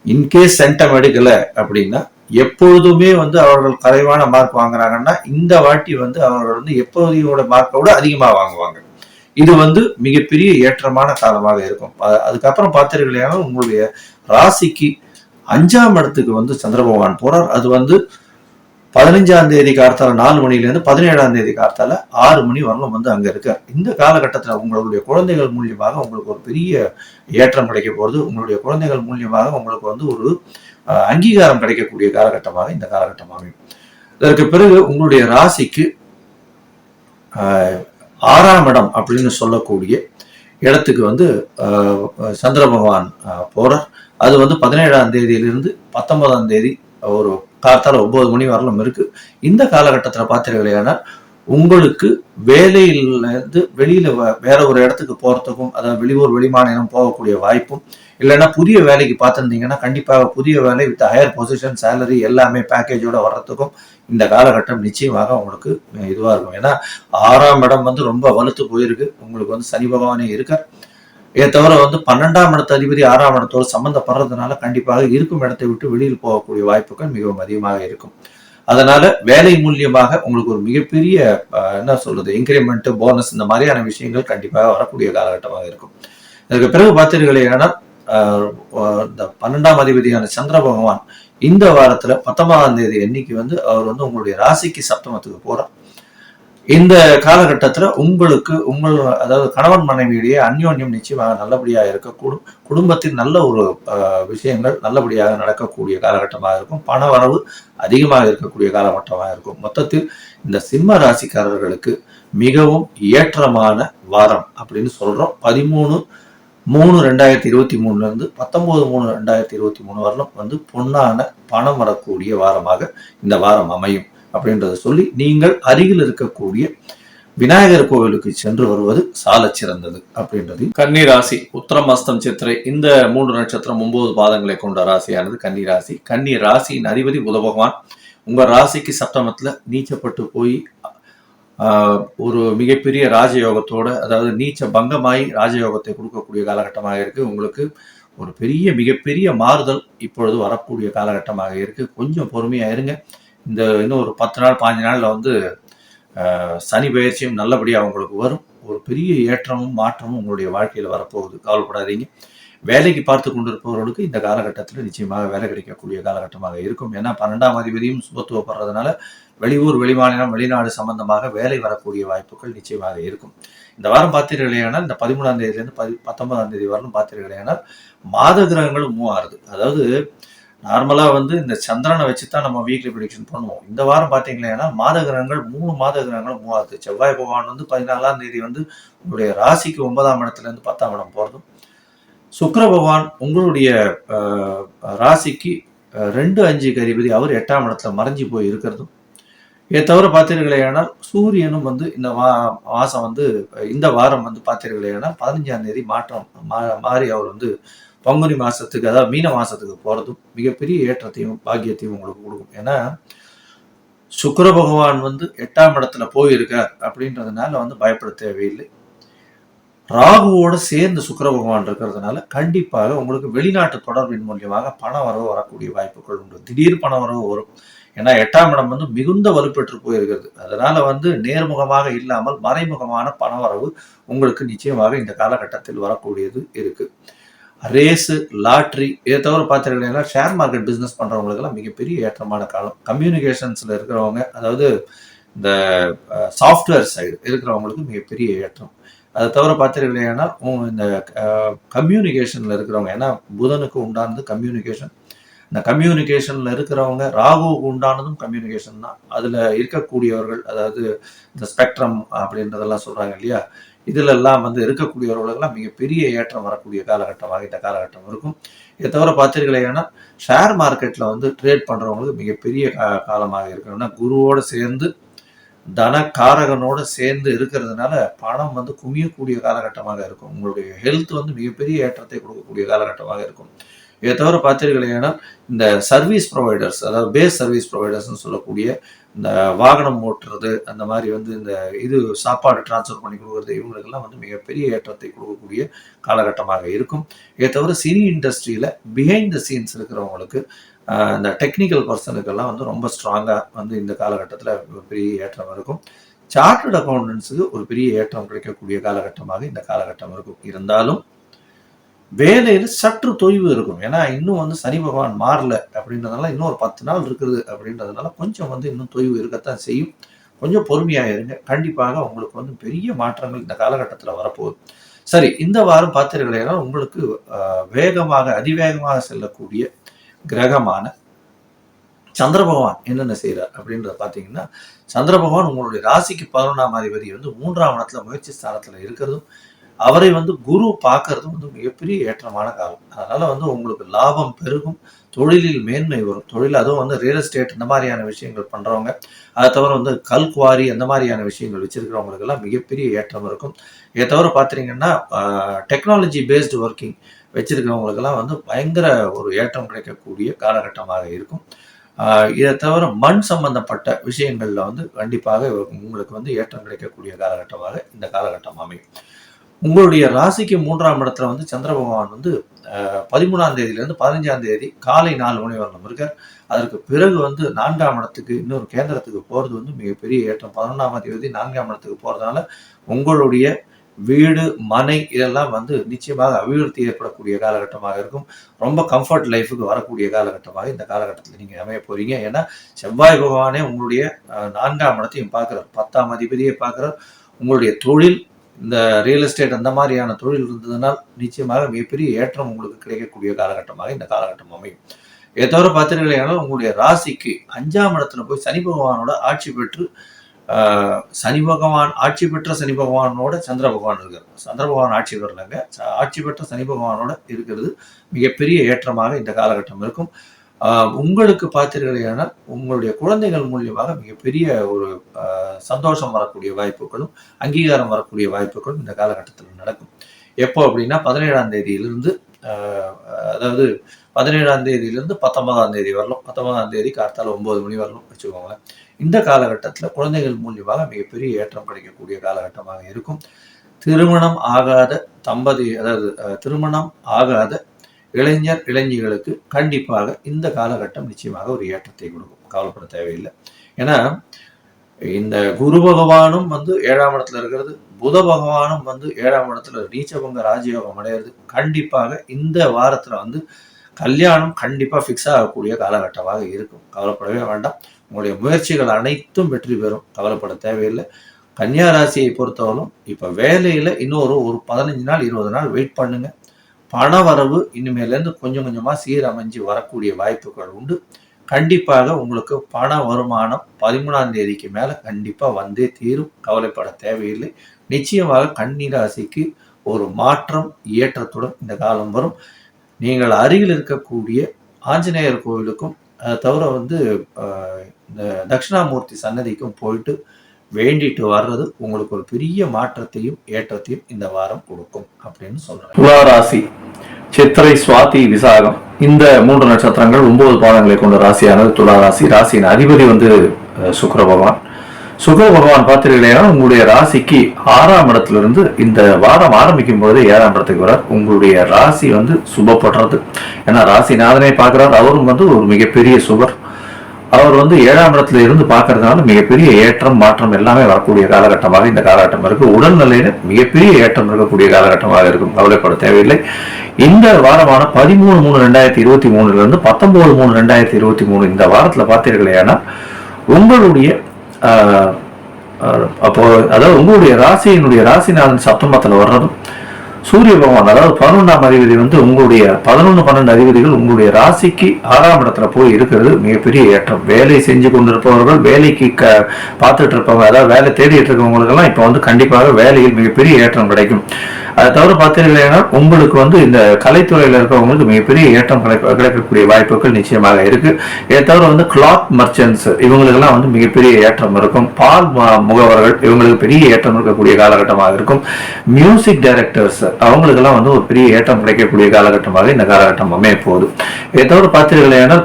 இன்கேஸ் சென்டம் எடுக்கல அப்படின்னா எப்பொழுதுமே வந்து அவர்கள் குறைவான மார்க் வாங்குறாங்கன்னா இந்த வாட்டி வந்து அவர்கள் வந்து எப்போதையோட மார்க்கோட அதிகமா வாங்குவாங்க. இது வந்து மிகப்பெரிய ஏற்றமான காலமாக இருக்கும். அதுக்கப்புறம் பார்த்தீர்களானால் உங்களுடைய ராசிக்கு 5ஆம் இடத்துக்கு வந்து சந்திர பகவான் போறார். அது வந்து 15ஆம் தேதி கார்த்தால 4 மணிலேருந்து 17ஆம் தேதி கார்த்தால 6 மணி வரலும் வந்து அங்க இருக்கார். இந்த காலகட்டத்தில் உங்களுடைய குழந்தைகள் மூலியமாக உங்களுக்கு ஒரு பெரிய ஏற்றம் கிடைக்க போறது. உங்களுடைய குழந்தைகள் மூலியமாக உங்களுக்கு வந்து ஒரு அங்கீகாரம் கிடைக்கக்கூடிய காலகட்டமாக இந்த காலகட்டம் அமையும். இதற்கு பிறகு உங்களுடைய ராசிக்கு 6ஆம் இடம் அப்படின்னு சொல்லக்கூடிய இடத்துக்கு வந்து சந்திர பகவான் போறார். அது வந்து 17ஆம் தேதியிலிருந்து 19ஆம் தேதி ஒரு காத்தால 9 மணி வரலும் இருக்கு. இந்த காலகட்டத்தில் பார்த்தீர்களேனா உங்களுக்கு வேலையிலிருந்து வெளியில வேற ஒரு இடத்துக்கு போறதுக்கும், அதாவது வெளியூர் வெளிமாநிலம் போகக்கூடிய வாய்ப்பும், இல்லைன்னா புதிய வேலைக்கு பார்த்துருந்தீங்கன்னா கண்டிப்பாக புதிய வேலை வித் ஹையர் பொசிஷன் சேலரி எல்லாமே பேக்கேஜோட வர்றதுக்கும் இந்த காலகட்டம் நிச்சயமாக உங்களுக்கு இதுவா இருக்கும். ஏன்னா 6ஆம் இடம் வந்து ரொம்ப வலுத்து போயிருக்கு. உங்களுக்கு வந்து சனி பகவானே இருக்கார். இதை தவிர வந்து 12ஆம் இடத்து அதிபதி 6ஆம் இடத்தோடு சம்பந்தப்படுறதுனால கண்டிப்பாக இருக்கும் இடத்தை விட்டு வெளியில் போகக்கூடிய வாய்ப்புகள் மிகவும் அதிகமாக இருக்கும். அதனால வேலை மூலியமாக உங்களுக்கு ஒரு மிகப்பெரிய என்ன சொல்றது இன்கிரிமெண்ட் போனஸ் இந்த மாதிரியான விஷயங்கள் கண்டிப்பாக வரக்கூடிய காலகட்டமாக இருக்கும். இதற்கு பிறகு பார்த்தீர்களேனா இந்த 12ஆம் அதிபதியான சந்திர பகவான் இந்த வாரத்துல 19ஆம் தேதி அன்னைக்கு வந்து அவர் வந்து உங்களுடைய ராசிக்கு சப்தமத்துக்கு போறார். இந்த காலகட்டத்துல உங்களுக்கு அதாவது கணவன் மனைவியுடைய அந்யோன்யம் நிச்சயமாக நல்லபடியாக இருக்கக்கூடும். குடும்பத்தில் நல்ல ஒரு விஷயங்கள் நல்லபடியாக நடக்கக்கூடிய காலகட்டமாக இருக்கும். பண வரவு அதிகமாக இருக்கக்கூடிய காலகட்டமாக இருக்கும். மொத்தத்தில் இந்த சிம்ம ராசிக்காரர்களுக்கு மிகவும் ஏற்றமான வாரம் அப்படின்னு சொல்றோம். 13/3/2023 இருந்து 19/3/2023 வரலும் வந்து பொன்னான பணம் வரக்கூடிய வாரமாக இந்த வாரம் அமையும் அப்படின்றத சொல்லி நீங்கள் அருகில் இருக்கக்கூடிய விநாயகர் கோவிலுக்கு சென்று வருவது சால சிறந்தது அப்படின்றது. கன்னி ராசி உத்திரம் அஸ்தம் சித்திரை இந்த 3 நட்சத்திரம் 9 பாதங்களை கொண்ட ராசியானது கன்னி ராசி. கன்னி ராசியின் அதிபதி புத பகவான் உங்க ராசிக்கு சப்தமத்துல நீச்சப்பட்டு போய் ஒரு மிகப்பெரிய ராஜயோகத்தோட, அதாவது நீச்ச பங்கமாய் ராஜயோகத்தை கொடுக்கக்கூடிய காலகட்டமாக இருக்கு. உங்களுக்கு ஒரு மிகப்பெரிய மாறுதல் இப்பொழுது வரக்கூடிய காலகட்டமாக இருக்கு. கொஞ்சம் பொறுமையா இருங்க. இந்த இன்னும் ஒரு 10 நாள் 15 நாள்ல வந்து சனி பயிற்சியும் நல்லபடியாக உங்களுக்கு வரும். ஒரு பெரிய ஏற்றமும் மாற்றமும் உங்களுடைய வாழ்க்கையில் வரப்போகுது. கவலைப்படாதீங்க. வேலைக்கு பார்த்து கொண்டிருப்பவர்களுக்கு இந்த காலகட்டத்தில் நிச்சயமாக வேலை கிடைக்கக்கூடிய காலகட்டமாக இருக்கும். ஏன்னா 12ஆம் அதிபதியும் சுபத்துவப்படுறதுனால வெளியூர் வெளிமாநிலம் வெளிநாடு சம்பந்தமாக வேலை வரக்கூடிய வாய்ப்புகள் நிச்சயமாக இருக்கும். இந்த வாரம் பார்த்தீர்களேனால் இந்த 13ஆம் தேதியிலிருந்து 19ஆம் தேதி வரலும் பார்த்தீர்களேனால் மாத கிரகங்களும் மூவ் ஆகுது. அதாவது நார்மலா வந்து இந்த சந்திரனை வச்சுதான் நம்ம வீக்லி ப்ரெடிக்ஷன் பண்ணுவோம். இந்த வாரம் பாத்தீங்கன்னா மாத கிரகங்கள் 3 மாத கிரகங்களும் மூவ் ஆகுது. செவ்வாய் பகவான் வந்து 14ஆம் தேதி வந்து உங்களுடைய ராசிக்கு 9ஆம் இடத்துல இருந்து 10ஆம் இடம் போறதும், சுக்கிர பகவான் உங்களுடைய ராசிக்கு 2, 5க்கு அதிபதி. அவர் 8ஆம் இடத்துல மறைஞ்சு போய் இருக்கிறதும். இதை தவிர பார்த்தீர்களேயானால் சூரியனும் வந்து இந்த மாசம் வந்து இந்த வாரம் வந்து பார்த்தீர்களேயானால் 15ஆம் தேதி மாற்றம் மாறி அவர் வந்து பங்குனி மாசத்துக்கு, அதாவது மீன மாசத்துக்கு போறதும் மிகப்பெரிய ஏற்றத்தையும் பாக்கியத்தையும் உங்களுக்கு கொடுக்கும். ஏன்னா சுக்கிர பகவான் வந்து 8ஆம் இடத்துல போயிருக்கார் அப்படின்றதுனால வந்து பயப்பட தேவையில்லை. ராகுவோட சேர்ந்து சுக்கிர பகவான் இருக்கிறதுனால கண்டிப்பாக உங்களுக்கு வெளிநாட்டு தொடர்பின் மூலியமாக பண வரவு வரக்கூடிய வாய்ப்புகள் உண்டு. திடீர் பண வரவு வரும். ஏன்னா 8ஆம் இடம் வந்து மிகுந்த வலுப்பெற்று போயிருக்கிறது. அதனால வந்து நேர்முகமாக இல்லாமல் மறைமுகமான பண வரவு உங்களுக்கு நிச்சயமாக இந்த காலகட்டத்தில் வரக்கூடியது இருக்கு. ரேஸு, லாட்ரி, இதை தவிர பார்த்தீங்கன்னா ஷேர் மார்க்கெட் பிஸ்னஸ் பண்றவங்களுக்கெல்லாம் மிகப்பெரிய ஏற்றமான காலம். கம்யூனிகேஷன்ஸ்ல இருக்கிறவங்க, அதாவது இந்த சாஃப்ட்வேர் சைடு இருக்கிறவங்களுக்கு மிகப்பெரிய ஏற்றம். அதை தவிர பார்த்தீங்கன்னா இந்த கம்யூனிகேஷன்ல இருக்கிறவங்க, ஏன்னா புதனுக்கு உண்டானது கம்யூனிகேஷன். இந்த கம்யூனிகேஷன்ல இருக்கிறவங்க, ராகுவுக்கு உண்டானதும் கம்யூனிகேஷன் தான். அதுல இருக்கக்கூடியவர்கள், அதாவது இந்த ஸ்பெக்ட்ரம் அப்படின்றதெல்லாம் சொல்றாங்க இல்லையா, இதுல எல்லாம் வந்து இருக்கக்கூடியவர்களுக்கெல்லாம் மிகப்பெரிய ஏற்றம் வரக்கூடிய காலகட்டமாக இந்த காலகட்டம் இருக்கும். இதை தவிர பார்த்தீர்களேன்னா ஷேர் மார்க்கெட்ல வந்து ட்ரேட் பண்றவங்களுக்கு மிகப்பெரிய காலமாக இருக்கணும்னா, குருவோட சேர்ந்து தனக்காரகனோட சேர்ந்து இருக்கிறதுனால பணம் வந்து குமியக்கூடிய காலகட்டமாக இருக்கும். உங்களுடைய ஹெல்த் வந்து மிகப்பெரிய ஏற்றத்தை கொடுக்கக்கூடிய காலகட்டமாக இருக்கும். இதை தவிர பார்த்தீர்களேனா இந்த சர்வீஸ் ப்ரொவைடர்ஸ், அதாவது பேஸ் சர்வீஸ் ப்ரொவைடர்ஸ்னு சொல்லக்கூடிய இந்த வாகனம் ஓட்டுறது, அந்த மாதிரி வந்து இந்த இது சாப்பாடு டிரான்ஸ்ஃபர் பண்ணி கொடுக்குறது, இவங்களுக்கெல்லாம் வந்து மிகப்பெரிய ஏற்றத்தை கொடுக்கக்கூடிய காலகட்டமாக இருக்கும். இதை தவிர சினி இண்டஸ்ட்ரியில் பிஹைண்ட் த சீன்ஸ் இருக்கிறவங்களுக்கு, இந்த டெக்னிக்கல் பர்சனுக்கெல்லாம் வந்து ரொம்ப ஸ்ட்ராங்காக வந்து இந்த காலகட்டத்தில் ஒரு பெரிய ஏற்றம் இருக்கும். சார்ட்டர்ட் அக்கௌண்டன்ஸுக்கு ஒரு பெரிய ஏற்றம் கிடைக்கக்கூடிய காலகட்டமாக இந்த காலகட்டம் இருக்கும். இருந்தாலும் வேலையில் சற்று தொய்வு இருக்கும். ஏன்னா இன்னும் வந்து சனி பகவான் மாறல அப்படின்றதுனால இன்னும் ஒரு 10 நாள் இருக்குது அப்படின்றதுனால கொஞ்சம் வந்து இன்னும் தொய்வு இருக்கத்தான் செய்யும். கொஞ்சம் பொறுமையாக இருங்க. கண்டிப்பாக உங்களுக்கு வந்து பெரிய மாற்றங்கள் இந்த காலகட்டத்தில் வரப்போகுது. சரி, இந்த வாரம் பார்த்தீர்களேனா உங்களுக்கு வேகமாக அதிவேகமாக செல்லக்கூடிய கிரகமான சந்திர பகவான் என்னென்ன செய்யறார் அப்படின்றத பார்த்தீங்கன்னா, சந்திர பகவான் உங்களுடைய ராசிக்கு 11ஆம் அதிபதி வந்து 3ஆம் இடத்துல முயற்சி ஸ்தானத்துல இருக்கிறதும், அவரை வந்து குரு பார்க்கறதும் வந்து மிகப்பெரிய ஏற்றமான காலம். அதனால வந்து உங்களுக்கு லாபம் பெருகும், தொழிலில் மேன்மை வரும். தொழில், அதுவும் வந்து ரியல் எஸ்டேட் இந்த மாதிரியான விஷயங்கள் பண்றவங்க, அதை தவிர வந்து கல்குவாரி அந்த மாதிரியான விஷயங்கள் வச்சிருக்கிறவங்களுக்கு எல்லாம் மிகப்பெரிய ஏற்றம் இருக்கும். இதை தவிர பார்த்தீங்கன்னா டெக்னாலஜி பேஸ்டு ஒர்க்கிங் வச்சிருக்கிறவங்களுக்கெல்லாம் வந்து பயங்கர ஒரு ஏற்றம் கிடைக்கக்கூடிய காலகட்டமாக இருக்கும். இதை தவிர மண் சம்பந்தப்பட்ட விஷயங்கள்ல வந்து கண்டிப்பாக உங்களுக்கு வந்து ஏற்றம் கிடைக்கக்கூடிய காலகட்டமாக இந்த காலகட்டம் அமையும். உங்களுடைய ராசிக்கு 3ஆம் இடத்துல வந்து சந்திர பகவான் வந்து 13ஆம் தேதியிலிருந்து 15ஆம் தேதி காலை 4 மணி வரணும் இருக்கார். அதற்கு பிறகு வந்து 4ஆம் இடத்துக்கு, இன்னொரு கேந்திரத்துக்கு போறது வந்து மிகப்பெரிய ஏற்றம். 11ஆம் தேதி 4ஆம் இடத்துக்கு போறதுனால உங்களுடைய வீடு, மனை இதெல்லாம் வந்து நிச்சயமாக அபிவிருத்தி ஏற்படக்கூடிய காலகட்டமாக இருக்கும். ரொம்ப கம்ஃபர்ட் லைஃபுக்கு வரக்கூடிய காலகட்டமாக இந்த காலகட்டத்தில் நீங்க அமைய போறீங்க. ஏன்னா செவ்வாய் பகவானே உங்களுடைய 4ஆம் இடத்தையும் பார்க்கிறார், 10ஆம் அதிபதியை பார்க்கிறார். உங்களுடைய தொழில், இந்த ரியல் எஸ்டேட் அந்த மாதிரியான தொழில் இருந்ததுனால் நிச்சயமாக மிகப்பெரிய ஏற்றம் உங்களுக்கு கிடைக்கக்கூடிய காலகட்டமாக இந்த காலகட்டம் அமையும். இதை தவிர பார்த்தீங்கன்னா உங்களுடைய ராசிக்கு 5ஆம் இடத்துல போய் சனி பகவானோட ஆட்சி பெற்று, சனி பகவான் ஆட்சி பெற்ற சனி பகவானோட சந்திர பகவான் இருக்கார். சந்திர பகவான் ஆட்சி பெறலைங்க, ஆட்சி பெற்ற சனி பகவானோட இருக்கிறது மிகப்பெரிய ஏற்றமாக இந்த காலகட்டம் இருக்கும். உங்களுக்கு பார்த்தீர்களேனால் உங்களுடைய குழந்தைகள் மூலியமாக மிகப்பெரிய ஒரு சந்தோஷம் வரக்கூடிய வாய்ப்புகளும் அங்கீகாரம் வரக்கூடிய வாய்ப்புகளும் இந்த காலகட்டத்தில் நடக்கும். எப்போ அப்படின்னா 17ஆம் தேதியிலிருந்து, அதாவது 17ஆம் தேதியிலிருந்து 19ஆம் தேதி வரலாம். 19ஆம் தேதி காத்தால 9 மணி வரலாம் வச்சுக்கோங்களேன். இந்த காலகட்டத்தில் குழந்தைகள் மூலியமாக மிகப்பெரிய ஏற்றம் கிடைக்கக்கூடிய காலகட்டமாக இருக்கும். திருமணம் ஆகாத தம்பதி, அதாவது திருமணம் ஆகாத இளைஞர் இளைஞர்களுக்கு கண்டிப்பாக இந்த காலகட்டம் நிச்சயமாக ஒரு ஏற்றத்தை கொடுக்கும். கவலைப்பட தேவையில்லை. ஏன்னா இந்த குரு பகவானும் வந்து 7ஆம் இடத்துல இருக்கிறது, புத பகவானும் வந்து 7ஆம் இடத்துல நீச்சபங்க ராஜயோகம் அடையிறது. கண்டிப்பாக இந்த வாரத்துல வந்து கல்யாணம் கண்டிப்பா ஃபிக்ஸ் ஆகக்கூடிய காலகட்டமாக இருக்கும். கவலைப்படவே வேண்டாம். உங்களுடைய முயற்சிகள் அனைத்தும் வெற்றி பெறும். கவலைப்பட தேவையில்லை. கன்னியா ராசியை பொறுத்தவரைக்கும் இப்ப வேலையில இன்னொரு 15 நாள் 20 நாள் வெயிட் பண்ணுங்க. பண வரவு இனிமேலேருந்து கொஞ்சம் கொஞ்சமா சீரமைஞ்சு வரக்கூடிய வாய்ப்புகள் உண்டு. கண்டிப்பாக உங்களுக்கு பண வருமானம் 13ஆம் தேதிக்கு மேல கண்டிப்பா வந்தே தீரும். கவலைப்பட தேவையில்லை. நிச்சயமாக கன்னி ராசிக்கு ஒரு மாற்றம் ஏற்றத்துடன் இந்த காலம் வரும். நீங்கள் அருகில் இருக்கக்கூடிய ஆஞ்சநேயர் கோவிலுக்கும் தவிர வந்து இந்த தட்சிணாமூர்த்தி சன்னதிக்கும் போயிட்டு வேண்டிட்டு வர்றது உங்களுக்கு ஒரு பெரிய மாற்றத்தையும் ஏற்றத்தையும் இந்த வாரம் கொடுக்கும் அப்படின்னு சொல்றேன். துலா ராசி சித்திரை, சுவாதி, விசாகம் இந்த 3 நட்சத்திரங்கள் 9 பாதங்களை கொண்ட ராசியானது துலா ராசி. ராசியின் அதிபதி வந்து சுக்கிர பகவான். சுக்கிர பகவான் பார்த்தீங்கன்னா உங்களுடைய ராசிக்கு 6ஆம் இடத்திலிருந்து இந்த வாரம் ஆரம்பிக்கும் போது 7ஆம் இடத்துக்கு வர உங்களுடைய ராசி வந்து சுபப்படுறது. ஏன்னா ராசிநாதனை பார்க்கிறார், அவரும் வந்து ஒரு மிகப்பெரிய சுபர். அவர் வந்து 7ஆம் இடத்துல இருந்து பார்க்கறதுனால மிகப்பெரிய ஏற்றம் மாற்றம் எல்லாமே வரக்கூடிய காலகட்டமாக இந்த காலகட்டம் இருக்கு. உடல்நிலையில மிகப்பெரிய ஏற்றம் இருக்கக்கூடிய காலகட்டமாக இருக்கும், கவலைப்பட தேவையில்லை. இந்த வாரமான 13/3/2023 இருந்து 19/3/2023 இந்த வாரத்துல பார்த்தீர்களேனா உங்களுடைய அப்போ அதாவது உங்களுடைய ராசிநாதன் சப்தமத்துல வர்றதும் சூரிய பகவான் அதாவது 11ஆம் அதிபதி வந்து உங்களுடைய 11-12 அதிபதிகள் உங்களுடைய ராசிக்கு 6ஆம் இடத்துல போய் இருக்கிறது மிகப்பெரிய ஏற்றம். வேலை செஞ்சு கொண்டிருப்பவர்கள், வேலைக்கு பார்த்துட்டு இருப்பவங்க, அதாவது வேலை தேடிட்டு இருக்கவங்களுக்கெல்லாம் இப்போ வந்து கண்டிப்பாக வேலையில் மிகப்பெரிய ஏற்றம் கிடைக்கும். அதை தவிர பார்த்தீங்கன்னா உங்களுக்கு வந்து இந்த கலைத்துறையில் இருக்கிறவங்களுக்கு மிகப்பெரிய ஏற்றம் கிடைக்கக்கூடிய வாய்ப்புகள் நிச்சயமாக இருக்கு. இதை தவிர வந்து கிளாத் மர்ச்சன்ட்ஸ் இவங்களுக்கெல்லாம் வந்து மிகப்பெரிய ஏற்றம் இருக்கும். பால் முகவர்கள் இவங்களுக்கு பெரிய ஏற்றம் இருக்கக்கூடிய காலகட்டமாக இருக்கும். மியூசிக் டைரக்டர்ஸ் அவங்களுக்கெல்லாம் வந்து ஒரு பெரிய ஏற்றம் கிடைக்கக்கூடிய காலகட்டமாக இந்த காலகட்டம் அமைய போகுது. இதை தவிர பார்த்தீங்கன்னா